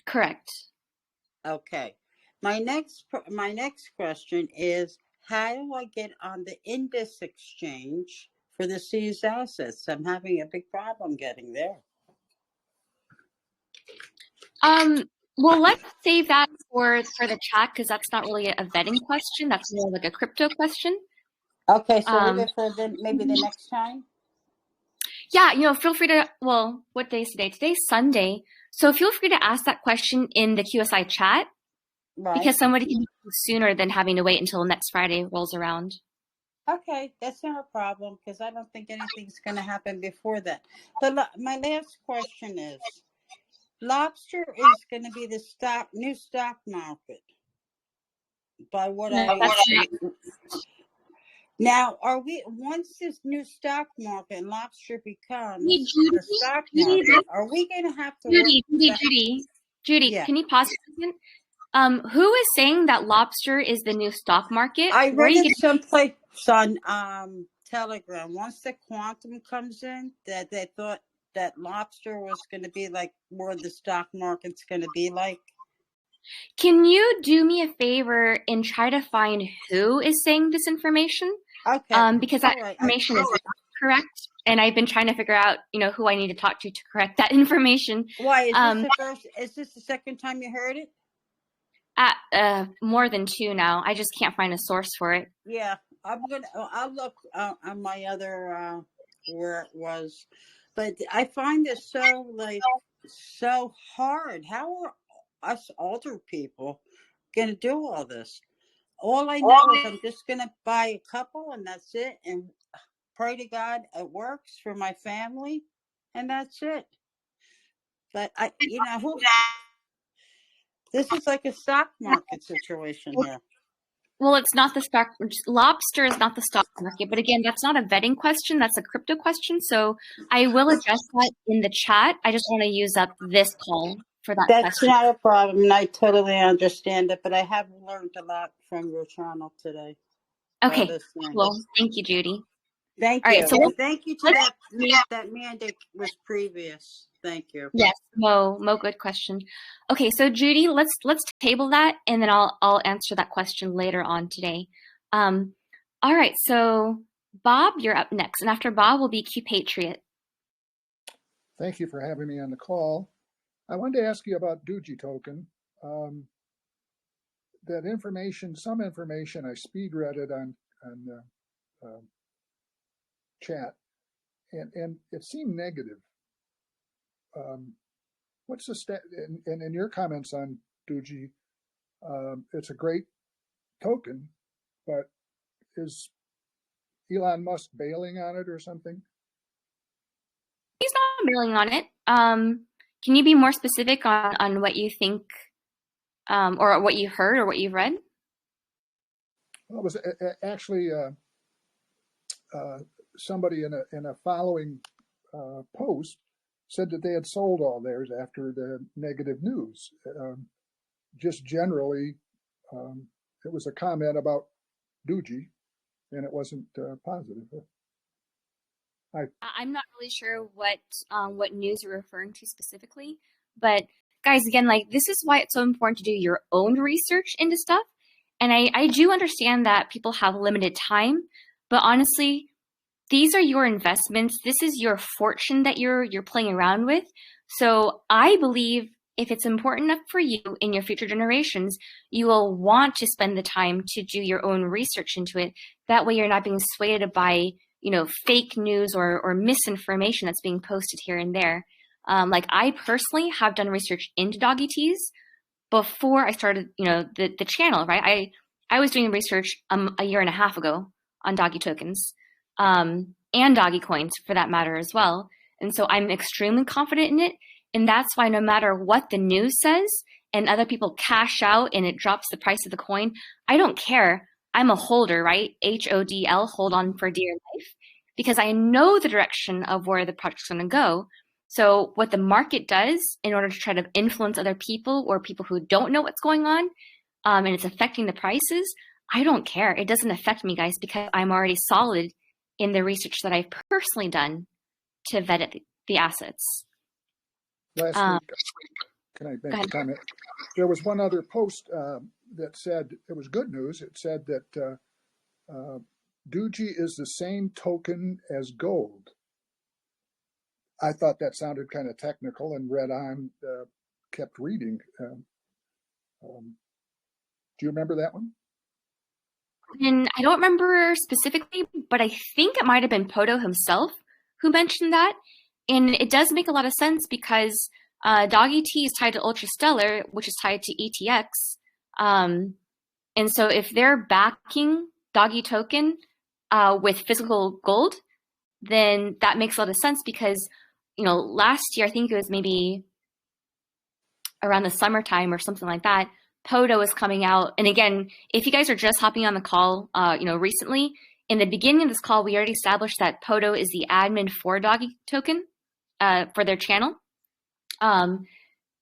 Correct. Okay. My next question is, how do I get on the index exchange for the seized assets? I'm having a big problem getting there. Well, let's save that for the chat, because that's not really a vetting question. That's more like a crypto question. Okay, so leave it for maybe the next time. Yeah, feel free to. Well, what day is today? Today's Sunday, So feel free to ask that question in the QSI chat Right. because somebody can do it sooner than having to wait until next Friday rolls around. Okay, that's not a problem because I don't think anything's going to happen before that. But my last question is, lobster is going to be the new stock market. By what No, I that's not. now, are we once this new stock market and lobster becomes Hey, Judy, the stock Judy, market, are we going to have to work? Judy, Yeah. can you pause for a second? Who is saying that lobster is the new stock market? I Where are read you it getting? someplace on Telegram. Once the quantum comes in, that they thought that lobster was going to be like where the stock market's going to be like. Can you do me a favor and try to find who is saying this information? Okay. Because that All right. information is not correct, and I've been trying to figure out, who I need to talk to correct that information. Why is this the first? Is this the second time you heard it? More than 2 now. I just can't find a source for it. Yeah, I'll look on my other where it was, but I find this so hard. How are us older people gonna do all this? All I know is I'm just gonna buy a couple and that's it, and pray to God it works for my family, and that's it. But this is like a stock market situation here. Well, it's not the stock. Lobster is not the stock market, but again, that's not a vetting question. That's a crypto question. So I will address that in the chat. I just want to use up this call for that That's question. not a problem, and I totally understand it. But I have learned a lot from your channel today. Okay, cool. Thank you, Judy. Thank All you. right, so And thank you to that man that was previous. Thank you. Yes, Mo, good question. Okay, so Judy, let's table that, and then I'll answer that question later on today. All right, so Bob, you're up next, and after Bob will be Q Patriot. Thank you for having me on the call. I wanted to ask you about Doji token. That information, some information, I speed read it on chat, and it seemed negative. What's the and in your comments on Doji, it's a great token, but is Elon Musk bailing on it or something? He's not bailing on it. Can you be more specific on what you think, or what you heard or what you've read? Well, it was actually somebody in a following post said that they had sold all theirs after the negative news. Just generally, it was a comment about Doji, and it wasn't positive. I'm not really sure what news you're referring to specifically, but guys, again, this is why it's so important to do your own research into stuff. And I do understand that people have limited time, but honestly, these are your investments. This is your fortune that you're playing around with. So I believe if it's important enough for you in your future generations, you will want to spend the time to do your own research into it. That way you're not being swayed by, fake news or misinformation that's being posted here and there. I personally have done research into doggy teas before I started, the channel, right? I was doing research a year and a half ago on doggy tokens. And doggy coins for that matter as well. And so I'm extremely confident in it. And that's why no matter what the news says and other people cash out and it drops the price of the coin, I don't care. I'm a holder, right? HODL, hold on for dear life, because I know the direction of where the project's going to go. So what the market does in order to try to influence other people or people who don't know what's going on, and it's affecting the prices, I don't care. It doesn't affect me, guys, because I'm already solid in the research that I've personally done to vet the assets. Last week, can I make a comment? There was one other post that said, it was good news. It said that Doji is the same token as gold. I thought that sounded kind of technical and read on, kept reading. Do you remember that one? And I don't remember specifically, but I think it might have been Poto himself who mentioned that. And it does make a lot of sense because Doggy T is tied to Ultrastellar, which is tied to ETX. And so if they're backing Doggy Token with physical gold, then that makes a lot of sense because, last year, I think it was maybe around the summertime or something like that, Poto is coming out. And again, if you guys are just hopping on the call, recently, in the beginning of this call, we already established that Poto is the admin for Doggy Token for their channel. And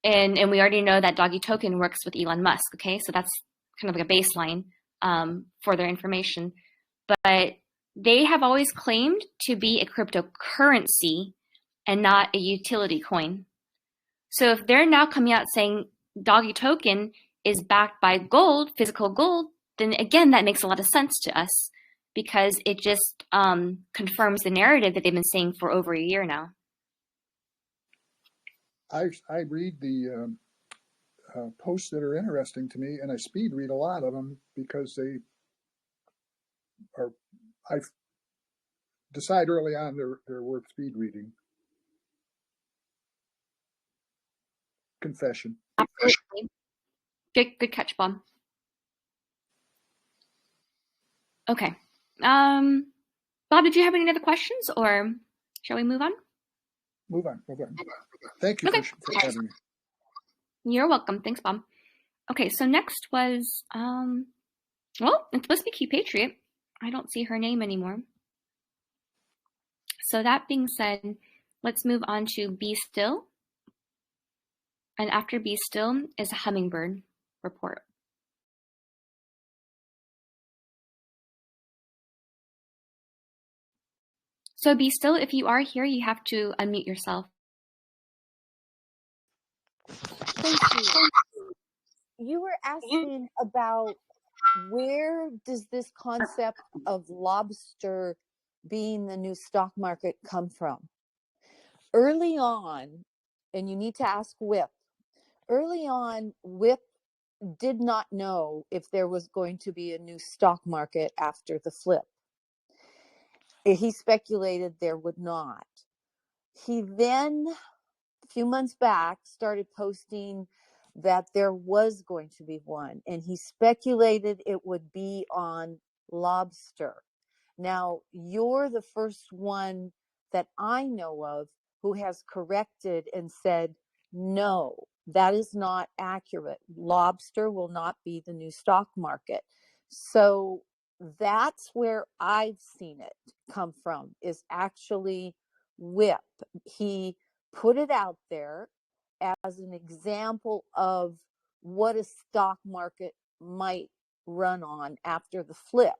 we already know that Doggy Token works with Elon Musk, okay? So that's kind of like a baseline for their information. But they have always claimed to be a cryptocurrency and not a utility coin. So if they're now coming out saying Doggy Token is backed by gold, physical gold, then again, that makes a lot of sense to us because it just confirms the narrative that they've been saying for over a year now. I read the posts that are interesting to me, and I speed read a lot of them because they are. I decide early on they're worth speed reading. Confession. Absolutely. Good catch, Bob. Okay. Bob, did you have any other questions, or shall we move on? Move on. Thank you for having me. You're welcome. Thanks, Bob. Okay, so next was, it's supposed to be Q Patriot. I don't see her name anymore. So that being said, let's move on to Be Still. And after Be Still is a Hummingbird report. So Be Still, if you are here, you have to unmute yourself. Thank you. You were asking about where does this concept of lobster being the new stock market come from? Early on, and you need to ask Whip, early on, Whip did not know if there was going to be a new stock market after the flip. He speculated there would not. He then, a few months back, started posting that there was going to be one, and he speculated it would be on lobster. Now, you're the first one that I know of who has corrected and said, no, that is not accurate. Lobster will not be the new stock market. So that's where I've seen it come from, is actually Whip. He put it out there as an example of what a stock market might run on after the flip.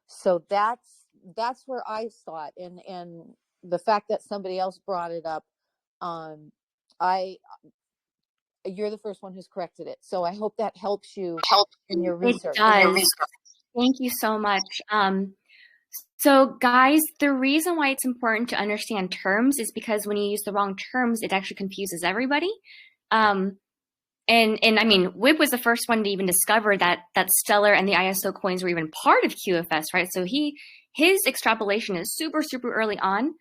So that's where I saw it, and the fact that somebody else brought it up, you're the first one who's corrected it. So I hope that helps you in your research. It does. Thank you so much. So guys, the reason why it's important to understand terms is because when you use the wrong terms, it actually confuses everybody. And I mean, Whip was the first one to even discover that Stellar and the ISO coins were even part of QFS, right? So his extrapolation is super, super early on.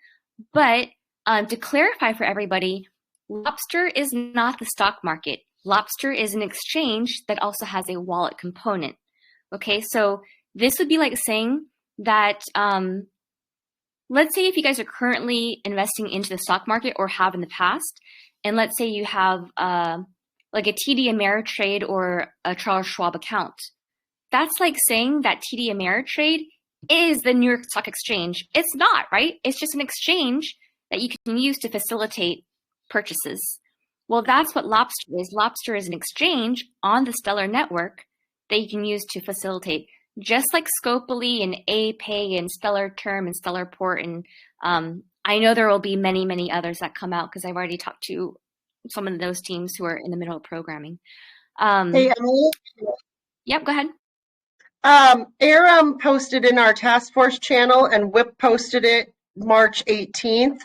But to clarify for everybody, Lobster is not the stock market. Lobster is an exchange that also has a wallet component. Okay, so this would be like saying that, let's say if you guys are currently investing into the stock market or have in the past, and let's say you have like a TD Ameritrade or a Charles Schwab account. That's like saying that TD Ameritrade is the New York Stock Exchange. It's not, right? It's just an exchange that you can use to facilitate purchases. Well, that's what Lobster is. Lobster is an exchange on the Stellar network that you can use to facilitate, just like Scopely and APay and Stellar Term and Stellar Port. And I know there will be many, many others that come out because I've already talked to some of those teams who are in the middle of programming. Hey, Emily. Yep, go ahead. Aram posted in our task force channel and Whip posted it March 18th.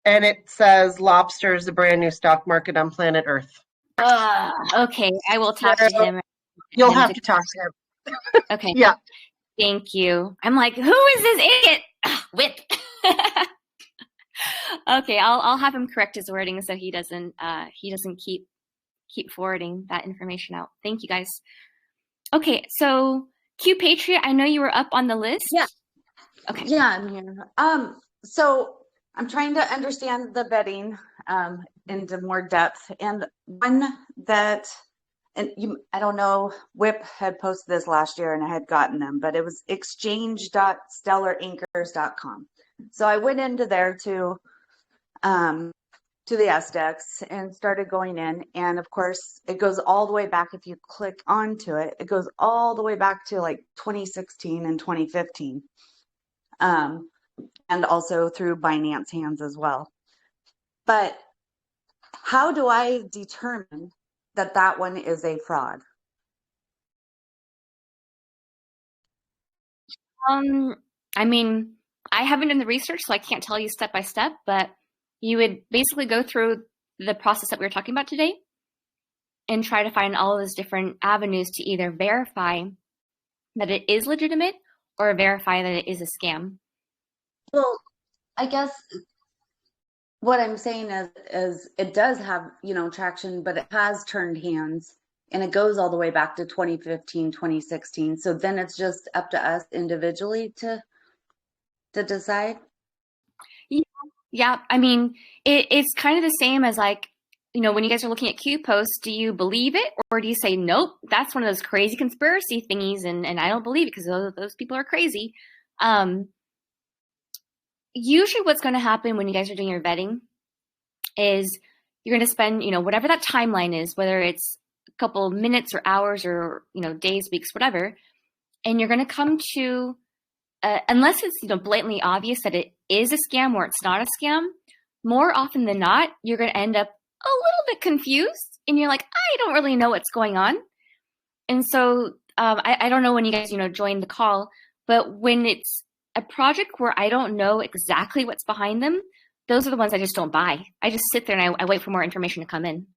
And it says Lobster is the brand new stock market on planet Earth. Okay, I will talk to him. You'll have to talk to him. Okay. Yeah. Thank you. I'm like, who is this idiot? Whip. Okay, I'll have him correct his wording so he doesn't keep forwarding that information out. Thank you guys. Okay, so Q Patriot, I know you were up on the list. Yeah. Okay. Yeah, I'm here. So I'm trying to understand the vetting into more depth, and one that, I don't know, WIP had posted this last year and I had gotten them, but it was exchange.stellarankers.com. So I went into there to the SDEX and started going in, and of course it goes all the way back. If you click onto it, it goes all the way back to like 2016 and 2015. And also through Binance hands as well. But how do I determine that one is a fraud? I mean, I haven't done the research, so I can't tell you step by step, but you would basically go through the process that we were talking about today and try to find all those different avenues to either verify that it is legitimate or verify that it is a scam. Well, I guess what I'm saying is it does have, traction, but it has turned hands, and it goes all the way back to 2015, 2016. So then it's just up to us individually to decide. Yeah. I mean, it's kind of the same as like, when you guys are looking at Q posts, do you believe it or do you say, nope, that's one of those crazy conspiracy thingies and I don't believe it because those people are crazy. Usually what's going to happen when you guys are doing your vetting is you're going to spend, whatever that timeline is, whether it's a couple minutes or hours or, days, weeks, whatever. And you're going to come to, unless it's, blatantly obvious that it is a scam or it's not a scam, more often than not, you're going to end up a little bit confused and you're like, I don't really know what's going on. And so I don't know when you guys, joined the call, but when it's a project where I don't know exactly what's behind them, those are the ones I just don't buy. I just sit there and I wait for more information to come in.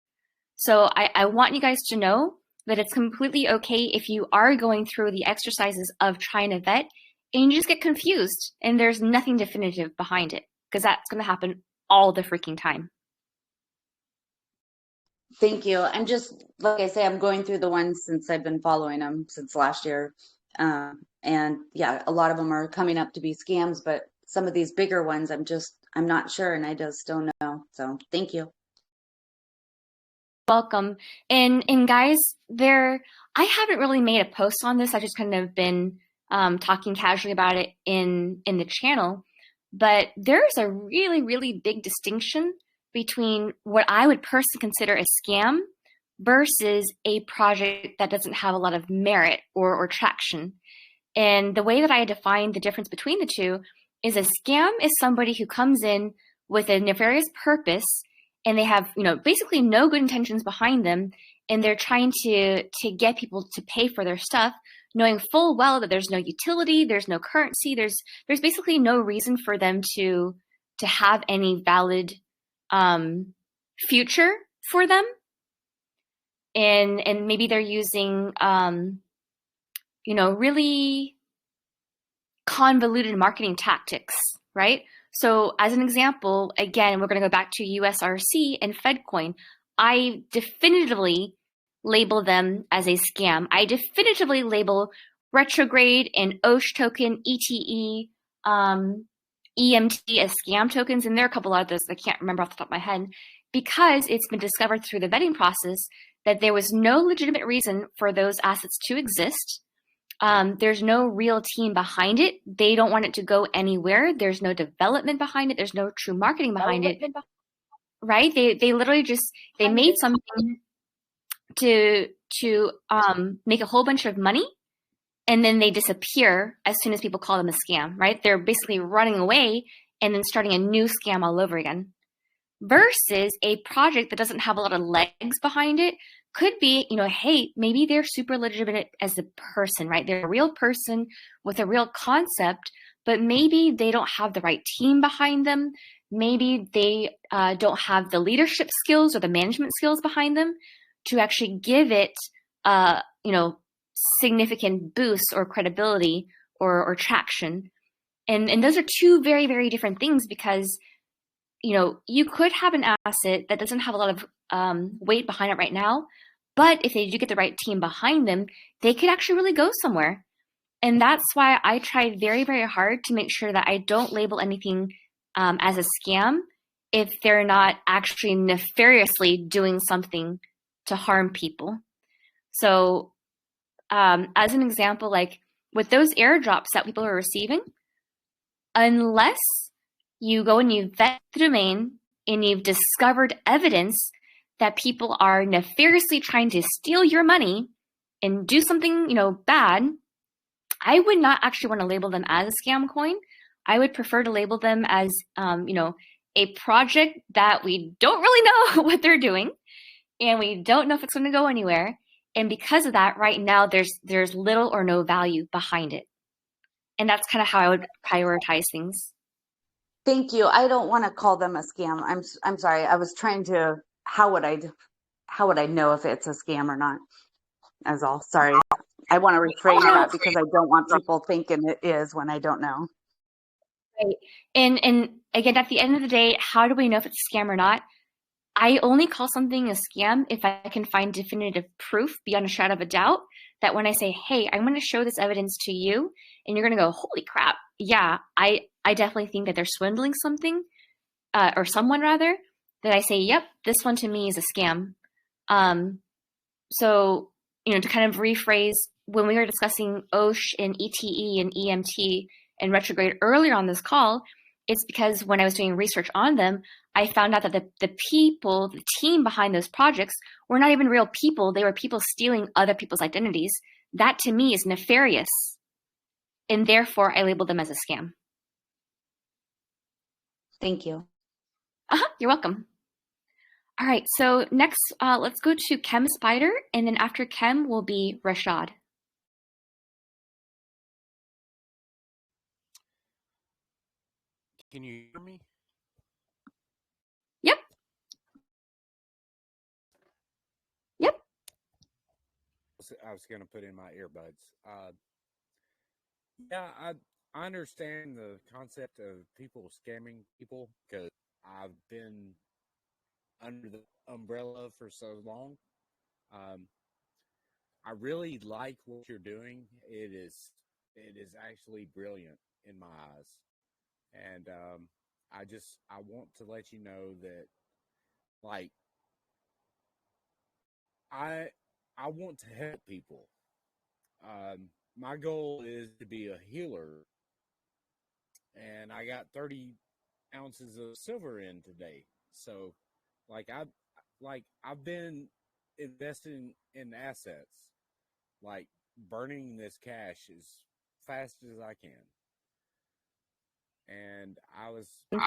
So I want you guys to know that it's completely okay if you are going through the exercises of trying to vet and you just get confused and there's nothing definitive behind it, because that's going to happen all the freaking time. Thank you. I'm just, like I say, I'm going through the ones since I've been following them since last year. And yeah, a lot of them are coming up to be scams, but some of these bigger ones, I'm not sure, and I just don't know. So thank you. Welcome. And guys, I haven't really made a post on this. I just kind of been talking casually about it in the channel, but there's a really, really big distinction between what I would personally consider a scam versus a project that doesn't have a lot of merit or traction. And the way that I define the difference between the two is a scam is somebody who comes in with a nefarious purpose and they have, basically no good intentions behind them. And they're trying to get people to pay for their stuff, knowing full well that there's no utility, there's no currency, there's basically no reason for them to have any valid future for them. And maybe they're using, really convoluted marketing tactics, right? So as an example, again, we're going to go back to USRC and FedCoin. I definitively label them as a scam. I definitively label Retrograde and Osh token, ETE, EMT as scam tokens, and there are a couple others I can't remember off the top of my head, because it's been discovered through the vetting process that there was no legitimate reason for those assets to exist. There's no real team behind it. They don't want it to go anywhere. There's no development behind it. There's no true marketing behind it, right? They literally just, they made something to make a whole bunch of money, and then they disappear as soon as people call them a scam, right? They're basically running away and then starting a new scam all over again. Versus a project that doesn't have a lot of legs behind it could be, hey, maybe they're super legitimate as a person, right? They're a real person with a real concept, but maybe they don't have the right team behind them. Maybe they don't have the leadership skills or the management skills behind them to actually give it, significant boost or credibility or traction. And those are two very, very different things, because you could have an asset that doesn't have a lot of weight behind it right now, but if they do get the right team behind them, they could actually really go somewhere. And that's why I try very, very hard to make sure that I don't label anything as a scam if they're not actually nefariously doing something to harm people. So as an example, like with those airdrops that people are receiving, unless you go and you vet the domain and you've discovered evidence that people are nefariously trying to steal your money and do something, bad, I would not actually want to label them as a scam coin. I would prefer to label them as, a project that we don't really know what they're doing, and we don't know if it's going to go anywhere. And because of that, right now, there's little or no value behind it. And that's kind of how I would prioritize things. Thank you. I don't want to call them a scam. I'm sorry. I was trying to, how would I know if it's a scam or not? As all. Sorry. I want to rephrase that because I don't want people thinking it is when I don't know. Right. And again, at the end of the day, how do we know if it's a scam or not? I only call something a scam if I can find definitive proof beyond a shadow of a doubt that when I say, hey, I'm going to show this evidence to you, and you're going to go, holy crap, yeah, I definitely think that they're swindling something, or someone rather, that I say, yep, this one to me is a scam. So, to kind of rephrase, when we were discussing OSH and ETE and EMT and retrograde earlier on this call, it's because when I was doing research on them, I found out that the people, the team behind those projects were not even real people. They were people stealing other people's identities. That to me is nefarious. And therefore, I labeled them as a scam. Thank you. You're welcome. All right, so next, let's go to Chem Spider, and then after Chem will be Rashad. Can you hear me? Yep. Yep. I was going to put in my earbuds. Yeah, I understand the concept of people scamming people because I've been under the umbrella for so long. I really like what you're doing. It is actually brilliant in my eyes. And I want to let you know that, like, I want to help people. My goal is to be a healer, and I got 30 ounces of silver in today. So, I've been investing in assets, like burning this cash as fast as I can. And I was do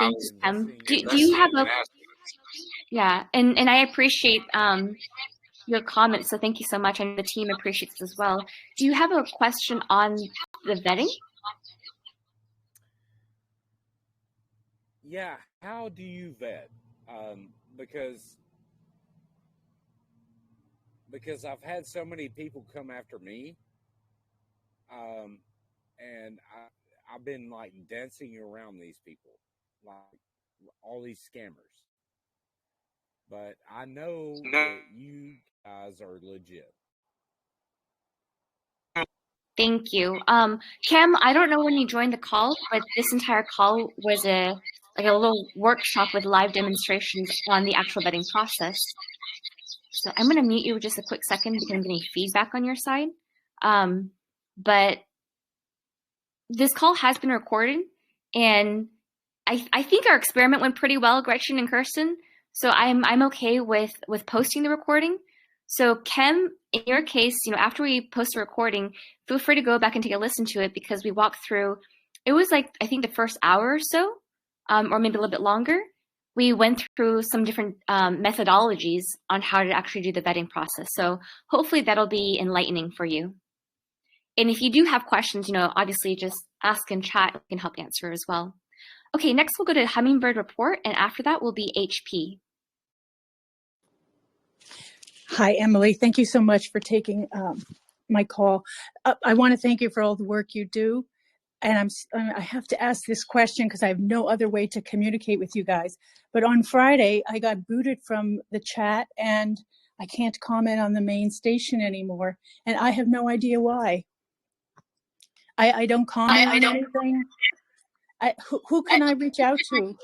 you have a and I appreciate your comments, so thank you so much, and the team appreciates it as well. Do you have a question on the vetting? Yeah, how do you vet? Because I've had so many people come after me, and I've been like dancing around these people, like all these scammers. But I know that you guys are legit. Thank you. Kim, I don't know when you joined the call, but this entire call was a little workshop with live demonstrations on the actual vetting process. So I'm going to mute you just a quick second because I'm getting feedback on your side. But this call has been recorded, and I think our experiment went pretty well, Gretchen and Kirsten. So I'm okay with posting the recording. So Kim, in your case, after we post the recording, feel free to go back and take a listen to it because we walked through. It was like I think the first hour or so, or maybe a little bit longer. We went through some different methodologies on how to actually do the vetting process. So hopefully that'll be enlightening for you. And if you do have questions, obviously just ask in chat. We can help answer as well. Okay, next we'll go to Hummingbird Report, and after that will be HP. Hi, Emily. Thank you so much for taking my call. I want to thank you for all the work you do. and I have to ask this question because I have no other way to communicate with you guys. But on Friday, I got booted from the chat and I can't comment on the main station anymore. And I have no idea why. I don't comment on anything. Who can I reach out to?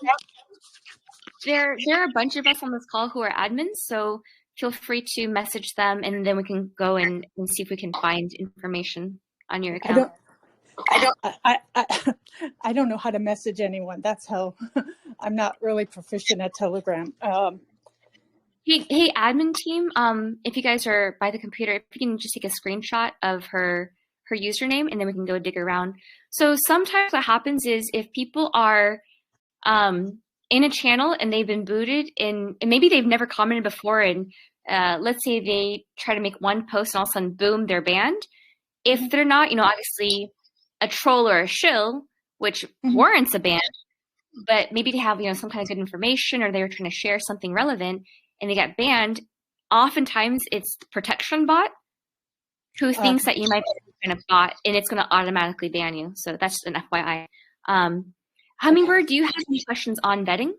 There are a bunch of us on this call who are admins, so feel free to message them, and then we can go and see if we can find information on your account. I don't know how to message anyone. That's how I'm not really proficient at Telegram. Hey, admin team, if you guys are by the computer, if you can just take a screenshot of her username, and then we can go dig around. So sometimes what happens is if people are in a channel and they've been booted and maybe they've never commented before, and let's say they try to make one post and all of a sudden, boom, they're banned. If they're not, obviously a troll or a shill, which warrants a ban, but maybe they have, some kind of good information, or they were trying to share something relevant and they got banned, oftentimes it's the protection bot who thinks that you might be some kind of bot, and it's going to automatically ban you. So that's just an FYI. Hummingbird, do you have any questions on vetting?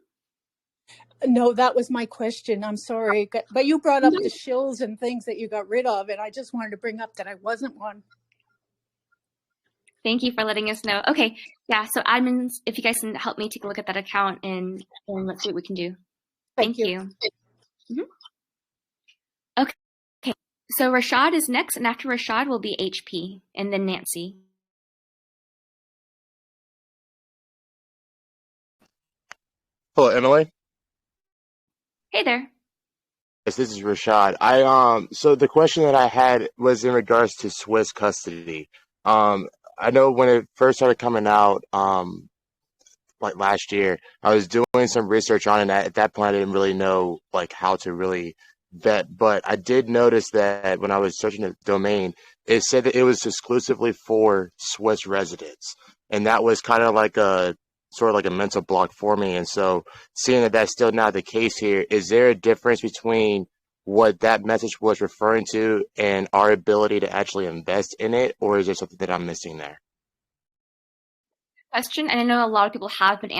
No, that was my question. I'm sorry. But you brought up the shills and things that you got rid of, and I just wanted to bring up that I wasn't one. Thank you for letting us know. Okay, yeah, so admins, if you guys can help me take a look at that account and let's see what we can do. Thank you. Okay, so Rashad is next, and after Rashad will be HP, and then Nancy. Hello, Emily. Hey there. Yes, this is Rashad. So the question that I had was in regards to Swiss custody. I know when it first started coming out, like last year, I was doing some research on it. And at that point, I didn't really know like how to really vet, but I did notice that when I was searching the domain, it said that it was exclusively for Swiss residents, and that was kind of like a sort of like a mental block for me. And so seeing that that's still not the case here, is there a difference between what that message was referring to and our ability to actually invest in it, or is there something that I'm missing there? Question, and I know a lot of people have been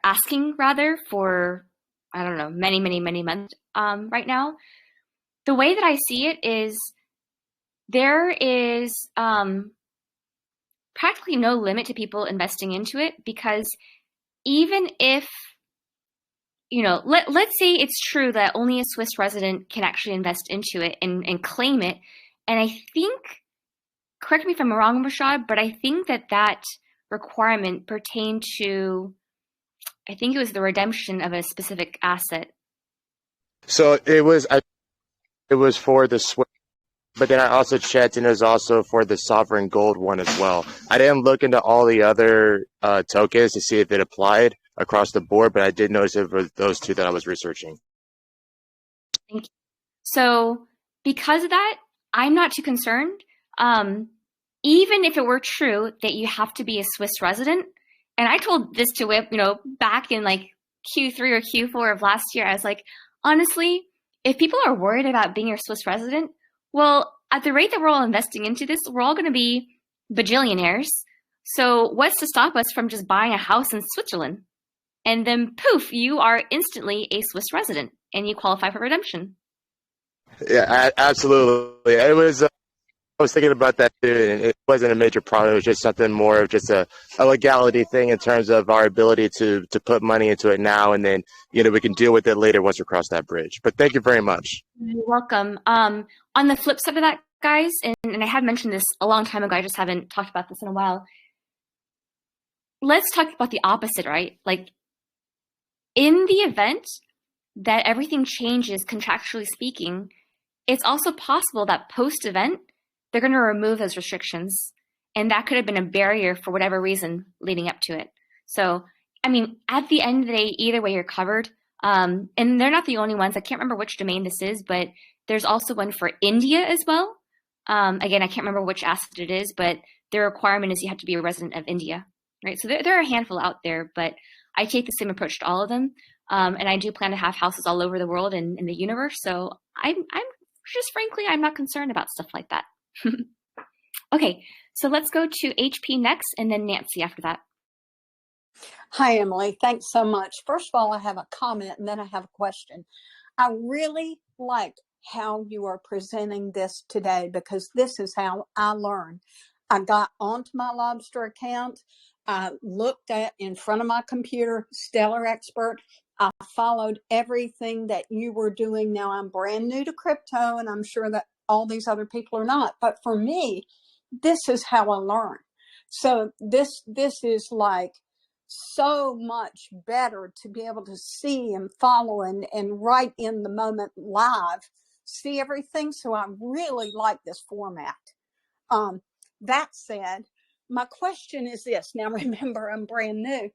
asking rather for, I don't know, many months right now. The way that I see it is there is practically no limit to people investing into it, because even if, let's say it's true that only a Swiss resident can actually invest into it and claim it. And I think, correct me if I'm wrong, Rashad, but I think that requirement pertained to, I think it was the redemption of a specific asset. So it was for the Swiss. But then I also checked, and it was also for the Sovereign Gold one as well. I didn't look into all the other tokens to see if it applied across the board, but I did notice it was those two that I was researching. Thank you. So because of that, I'm not too concerned. Even if it were true that you have to be a Swiss resident, and I told this to Whip, back in like Q3 or Q4 of last year, I was like, honestly, if people are worried about being a Swiss resident, well, at the rate that we're all investing into this, we're all going to be bajillionaires. So what's to stop us from just buying a house in Switzerland? And then poof, you are instantly a Swiss resident and you qualify for redemption. Yeah, absolutely. I was thinking about that too, and it wasn't a major problem. It was just something more of just a legality thing in terms of our ability to put money into it now, and then we can deal with it later once we cross that bridge. But thank you very much. You're welcome. On the flip side of that, guys, and I had mentioned this a long time ago, I just haven't talked about this in a while. Let's talk about the opposite, right? Like, in the event that everything changes contractually speaking, it's also possible that post-event, they're going to remove those restrictions. And that could have been a barrier for whatever reason leading up to it. So, I mean, at the end of the day, either way, you're covered. And they're not the only ones. I can't remember which domain this is, but there's also one for India as well. Again, I can't remember which asset it is, but their requirement is you have to be a resident of India, right? So there are a handful out there, but I take the same approach to all of them. And I do plan to have houses all over the world and in the universe. So I'm just frankly, I'm not concerned about stuff like that. Okay, So let's go to HP next and then Nancy after that. Hi, Emily. Thanks so much. First of all, I have a comment and then I have a question. I really like how you are presenting this today because this is how I learn. I got onto my Lobster account. I looked at in front of my computer, Stellar Expert. I followed everything that you were doing. Now I'm brand new to crypto and I'm sure that all these other people are not. But for me, this is how I learn. So this is like so much better to be able to see and follow and right in the moment live, see everything. So I really like this format. That said, my question is this. Now, remember, I'm brand new.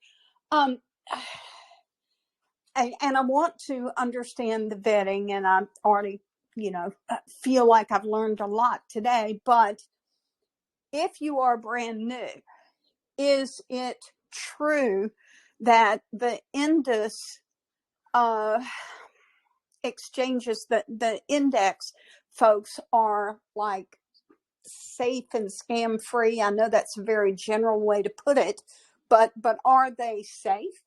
And I want to understand the vetting, and I'm already, feel like I've learned a lot today. But if you are brand new, is it true that the Indus exchanges, the index folks are like safe and scam free? I know that's a very general way to put it, but are they safe?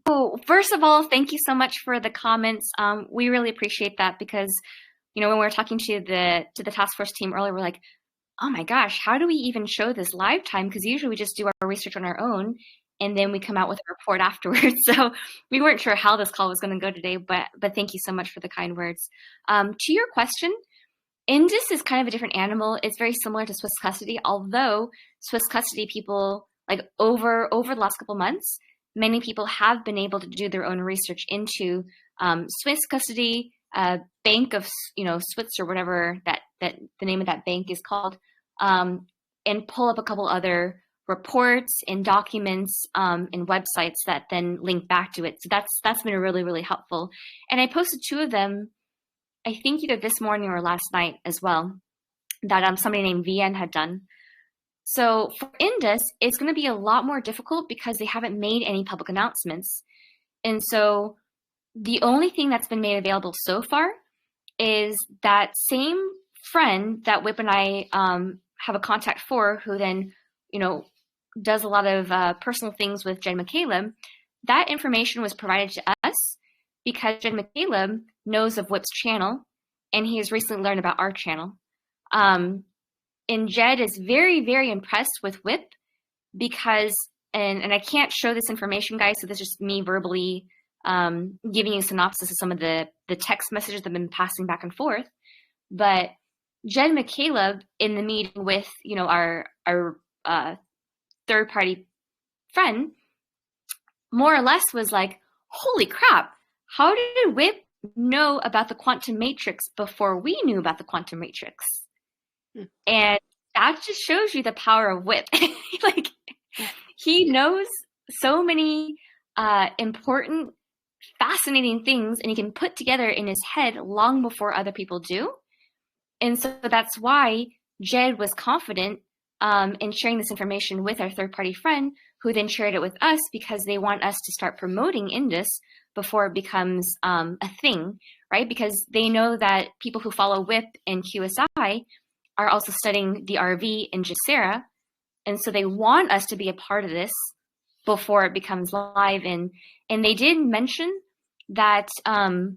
Oh, first of all, thank you so much for the comments. We really appreciate that because, when we were talking to the task force team earlier, we're like, oh my gosh, how do we even show this live time? Because usually we just do our research on our own and then we come out with a report afterwards. So we weren't sure how this call was going to go today, but thank you so much for the kind words. To your question, Indus is kind of a different animal. It's very similar to Swiss custody, although Swiss custody people, like over the last couple months, many people have been able to do their own research into Swiss custody, Bank of Swiss or whatever that the name of that bank is called, and pull up a couple other reports and documents and websites that then link back to it. So that's been really, really helpful. And I posted 2 of them, I think either this morning or last night as well, that somebody named VN had done. So for Indus, it's going to be a lot more difficult because they haven't made any public announcements. And so the only thing that's been made available so far is that same friend that Whip and I have a contact for, who then, does a lot of personal things with Jed McCaleb. That information was provided to us because Jed McCaleb knows of Whip's channel, and he has recently learned about our channel. And Jed is very, very impressed with Whip because, and I can't show this information, guys, so this is just me verbally giving you a synopsis of some of the text messages that have been passing back and forth. But Jed McCaleb, in the meeting with, our third-party friend, more or less was like, holy crap, how did Whip know about the quantum matrix before we knew about the quantum matrix? And that just shows you the power of Whip. Like, he knows so many important, fascinating things, and he can put together in his head long before other people do. And so that's why Jed was confident in sharing this information with our third-party friend, who then shared it with us because they want us to start promoting Indus before it becomes a thing, right? Because they know that people who follow Whip and QSI are also studying the RV and GESARA. And so they want us to be a part of this before it becomes live. And they did mention that, and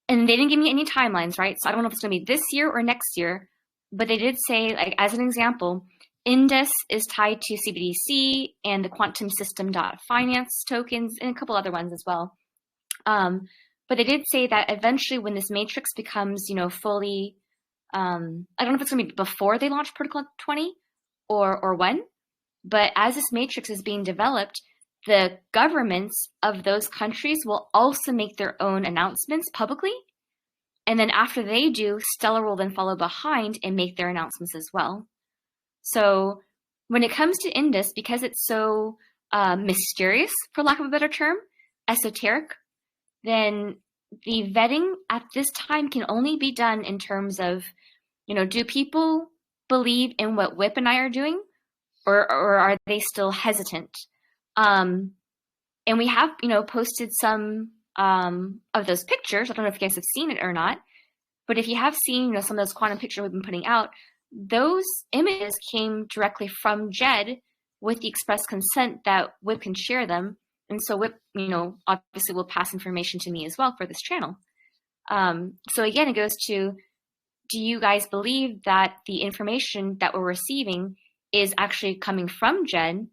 they didn't give me any timelines, right? So I don't know if it's going to be this year or next year, but they did say, like, as an example, Indus is tied to CBDC and the quantum system.finance tokens and a couple other ones as well. But they did say that eventually when this matrix becomes, fully, I don't know if it's going to be before they launch Protocol 20 or when, but as this matrix is being developed, the governments of those countries will also make their own announcements publicly. And then after they do, Stellar will then follow behind and make their announcements as well. So when it comes to Indus, because it's so mysterious, for lack of a better term, esoteric, then the vetting at this time can only be done in terms of, do people believe in what Whip and I are doing, or are they still hesitant? And we have, posted some of those pictures. I don't know if you guys have seen it or not, but if you have seen, some of those quantum pictures we've been putting out, those images came directly from Jed with the express consent that WIP can share them. And so WIP, obviously will pass information to me as well for this channel. So again, it goes to, do you guys believe that the information that we're receiving is actually coming from Jed,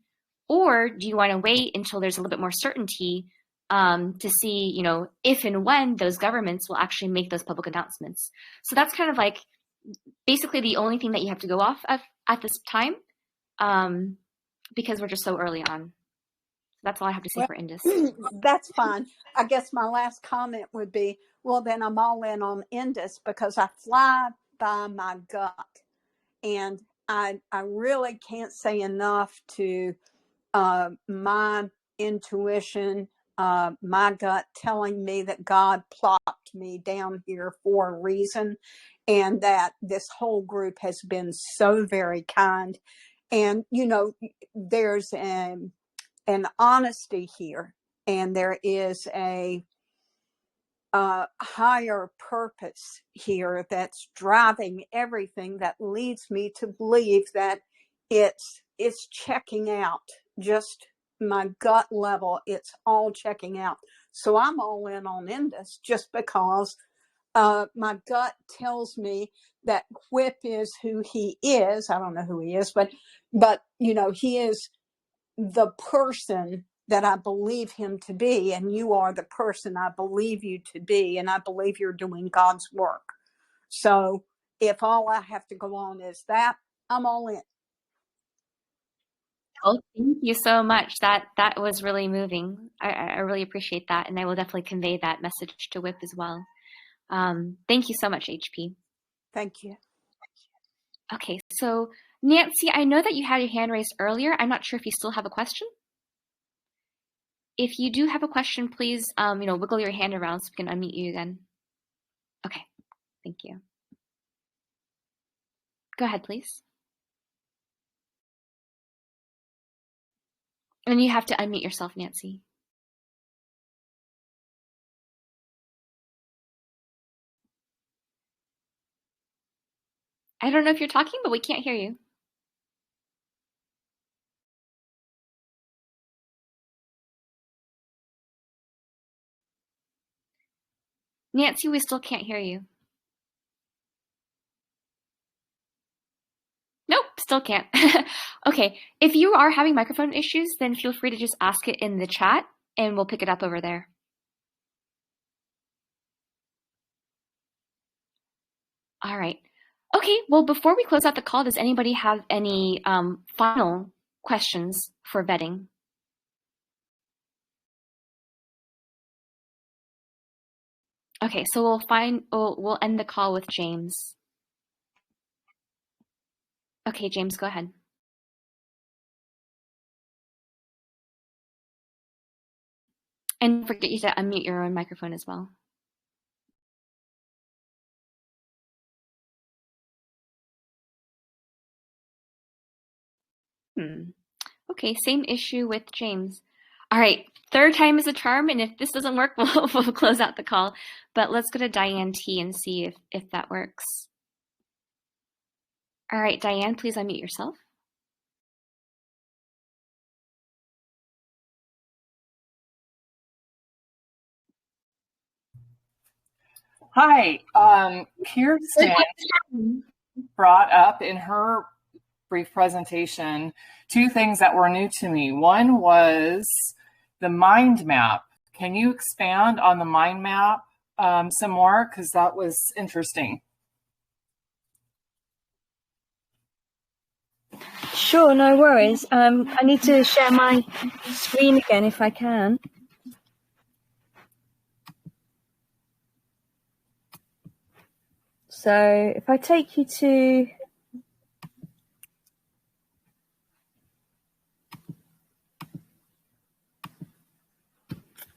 or do you want to wait until there's a little bit more certainty to see, if and when those governments will actually make those public announcements? So that's kind of like basically the only thing that you have to go off of at this time, because we're just so early on. That's all I have to say for Indus. That's fine. I guess my last comment would be, well, then I'm all in on Indus because I fly by my gut. And I really can't say enough to my intuition, my gut telling me that God plopped me down here for a reason, and that this whole group has been so very kind. And, there's an honesty here, and there is a higher purpose here that's driving everything, that leads me to believe that it's checking out. Just my gut level, it's all checking out. So I'm all in on Indus just because my gut tells me that WIP is who he is. I don't know who he is, but he is the person that I believe him to be, and you are the person I believe you to be, and I believe you're doing God's work. So if all I have to go on is that, I'm all in. Well, thank you so much. That was really moving. I really appreciate that, and I will definitely convey that message to WIP as well. Thank you so much, HP. Thank you. Okay, so Nancy, I know that you had your hand raised earlier. I'm not sure if you still have a question. If you do have a question, please, wiggle your hand around so we can unmute you again. Okay, thank you. Go ahead, please. And you have to unmute yourself, Nancy. I don't know if you're talking, but we can't hear you. Nancy, we still can't hear you. Nope, still can't. Okay, if you are having microphone issues, then feel free to just ask it in the chat and we'll pick it up over there. All right. Okay, well, before we close out the call, does anybody have any final questions for vetting? Okay, so we'll end the call with James. Okay, James, go ahead. And forget you to unmute your own microphone as well. Okay, same issue with James. All right, third time is a charm, and if this doesn't work, we'll close out the call. But let's go to Diane T and see if that works. All right, Diane, please unmute yourself. Hi, Kirsten brought up in her brief presentation 2 things that were new to me. One was the mind map. Can you expand on the mind map some more? Because that was interesting. Sure, no worries. I need to share my screen again if I can. So if I take you to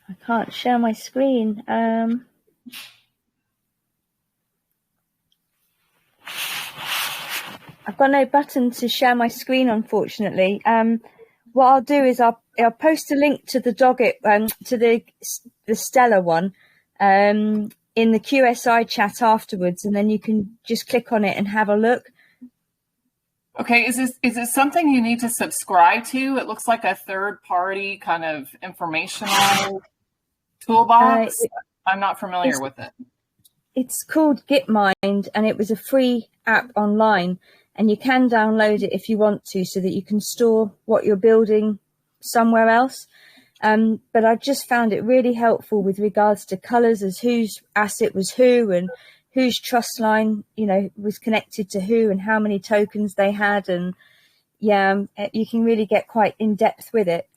I can't share my screen. I've got no button to share my screen, unfortunately. What I'll do is I'll post a link to the Doggett, to the Stellar one, in the QSI chat afterwards, and then you can just click on it and have a look. Okay, is it something you need to subscribe to? It looks like a third-party kind of informational toolbox. I'm not familiar with it. It's called Gitmind, and it was a free app online, and you can download it if you want to, so that you can store what you're building somewhere else. But I just found it really helpful with regards to colours, as whose asset was who and whose trust line, was connected to who and how many tokens they had. And yeah, you can really get quite in depth with it.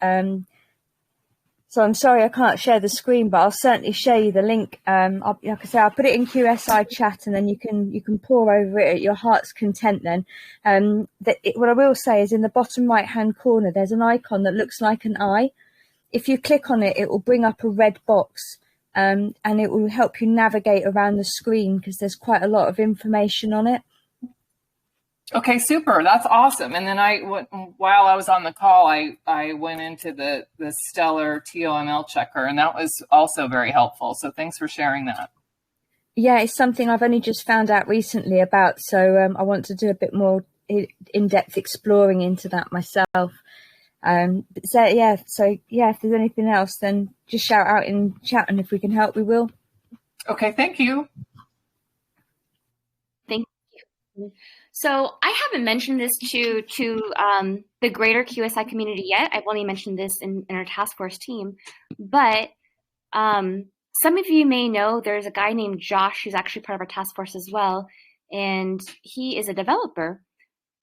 So I'm sorry I can't share the screen, but I'll certainly share you the link. Like I say, I'll put it in QSI chat, and then you can pore over it at your heart's content then. What I will say is, in the bottom right hand corner, there's an icon that looks like an eye. If you click on it, it will bring up a red box, and it will help you navigate around the screen, because there's quite a lot of information on it. Okay, super. That's awesome. And then while I was on the call, I went into the Stellar TOML checker, and that was also very helpful. So thanks for sharing that. Yeah, it's something I've only just found out recently about. So I want to do a bit more in-depth exploring into that myself. If there's anything else, then just shout out in chat, and if we can help, we will. Okay, thank you. Thank you. So I haven't mentioned this to the greater QSI community yet. I've only mentioned this in our task force team, but some of you may know there's a guy named Josh who's actually part of our task force as well, and he is a developer.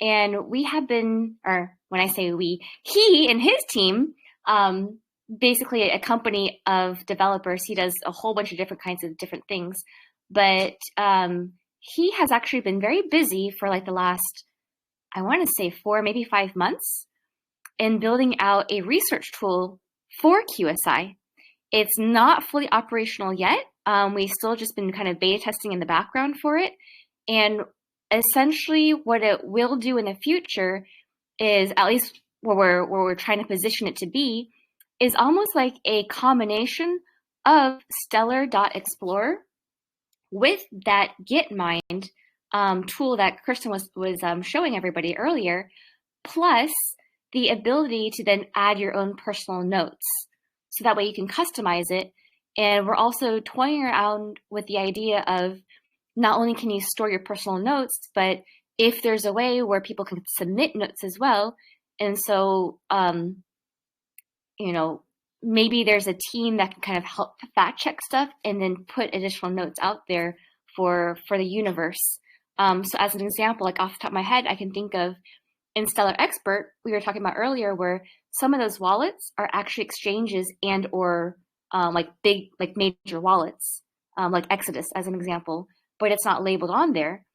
And we have been, or when I say we, he and his team, basically a company of developers. He does a whole bunch of different kinds of different things, but he has actually been very busy for like the last, I want to say 4, maybe 5 months, in building out a research tool for QSI. It's not fully operational yet. We've still just been kind of beta testing in the background for it. And essentially what it will do in the future is, at least where we're trying to position it to be, is almost like a combination of Stellar.Explorer with that Gitmind tool that Kirsten was showing everybody earlier, plus the ability to then add your own personal notes. So that way you can customize it. And we're also toying around with the idea of, not only can you store your personal notes, but if there's a way where people can submit notes as well. And so, maybe there's a team that can kind of help fact check stuff and then put additional notes out there for the universe. So as an example, like off the top of my head, I can think of in Stellar Expert, we were talking about earlier, where some of those wallets are actually exchanges and or big, major wallets, like Exodus as an example, but it's not labeled on there.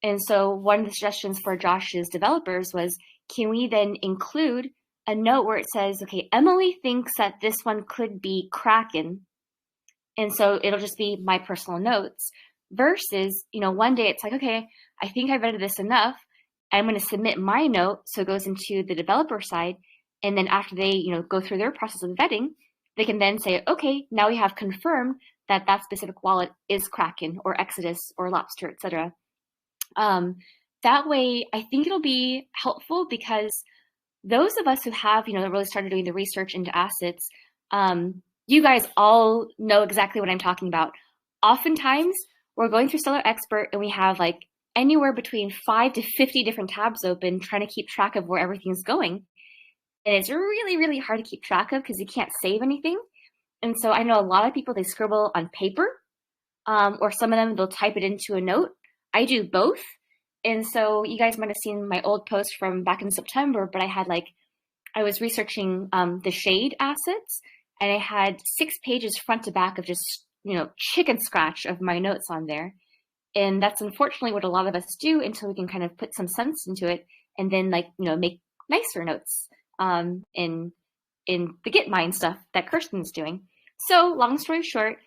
And so one of the suggestions for Josh's developers was, can we then include a note where it says, okay, Emily thinks that this one could be Kraken. And so it'll just be my personal notes versus, one day it's like, okay, I think I've vetted this enough. I'm going to submit my note. So it goes into the developer side. And then after they, go through their process of vetting, they can then say, okay, now we have confirmed that that specific wallet is Kraken or Exodus or Lobster, etc. That way, I think it'll be helpful because those of us who have, really started doing the research into assets, you guys all know exactly what I'm talking about. Oftentimes, we're going through Stellar Expert and we have like anywhere between 5 to 50 different tabs open trying to keep track of where everything's going. And it's really, really hard to keep track of because you can't save anything. And so I know a lot of people, they scribble on paper, or some of them, they'll type it into a note. I do both. And so you guys might have seen my old post from back in September, but I was researching the Shade assets, and I had 6 pages front to back of just, chicken scratch of my notes on there. And that's unfortunately what a lot of us do until we can kind of put some sense into it and then make nicer notes in the Gitmind stuff that Kirsten's doing. So long story short,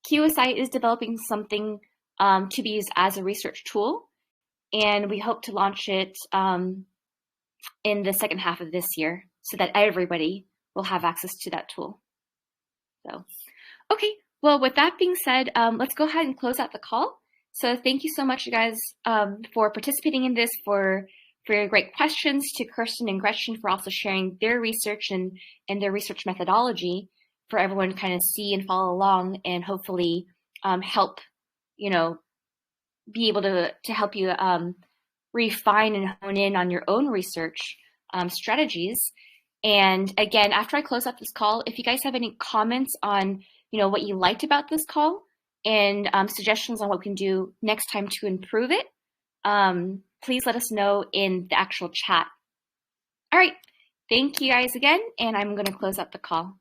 QSI is developing something to be used as a research tool. And we hope to launch it in the second half of this year so that everybody will have access to that tool. So, okay. Well, with that being said, let's go ahead and close out the call. So thank you so much, you guys, for participating in this, for for your great questions, to Kirsten and Gretchen for also sharing their research and their research methodology for everyone to kind of see and follow along, and hopefully help, be able to help you refine and hone in on your own research strategies. And again, after I close up this call, if you guys have any comments on, what you liked about this call and suggestions on what we can do next time to improve it, please let us know in the actual chat. All right. Thank you guys again, and I'm going to close up the call.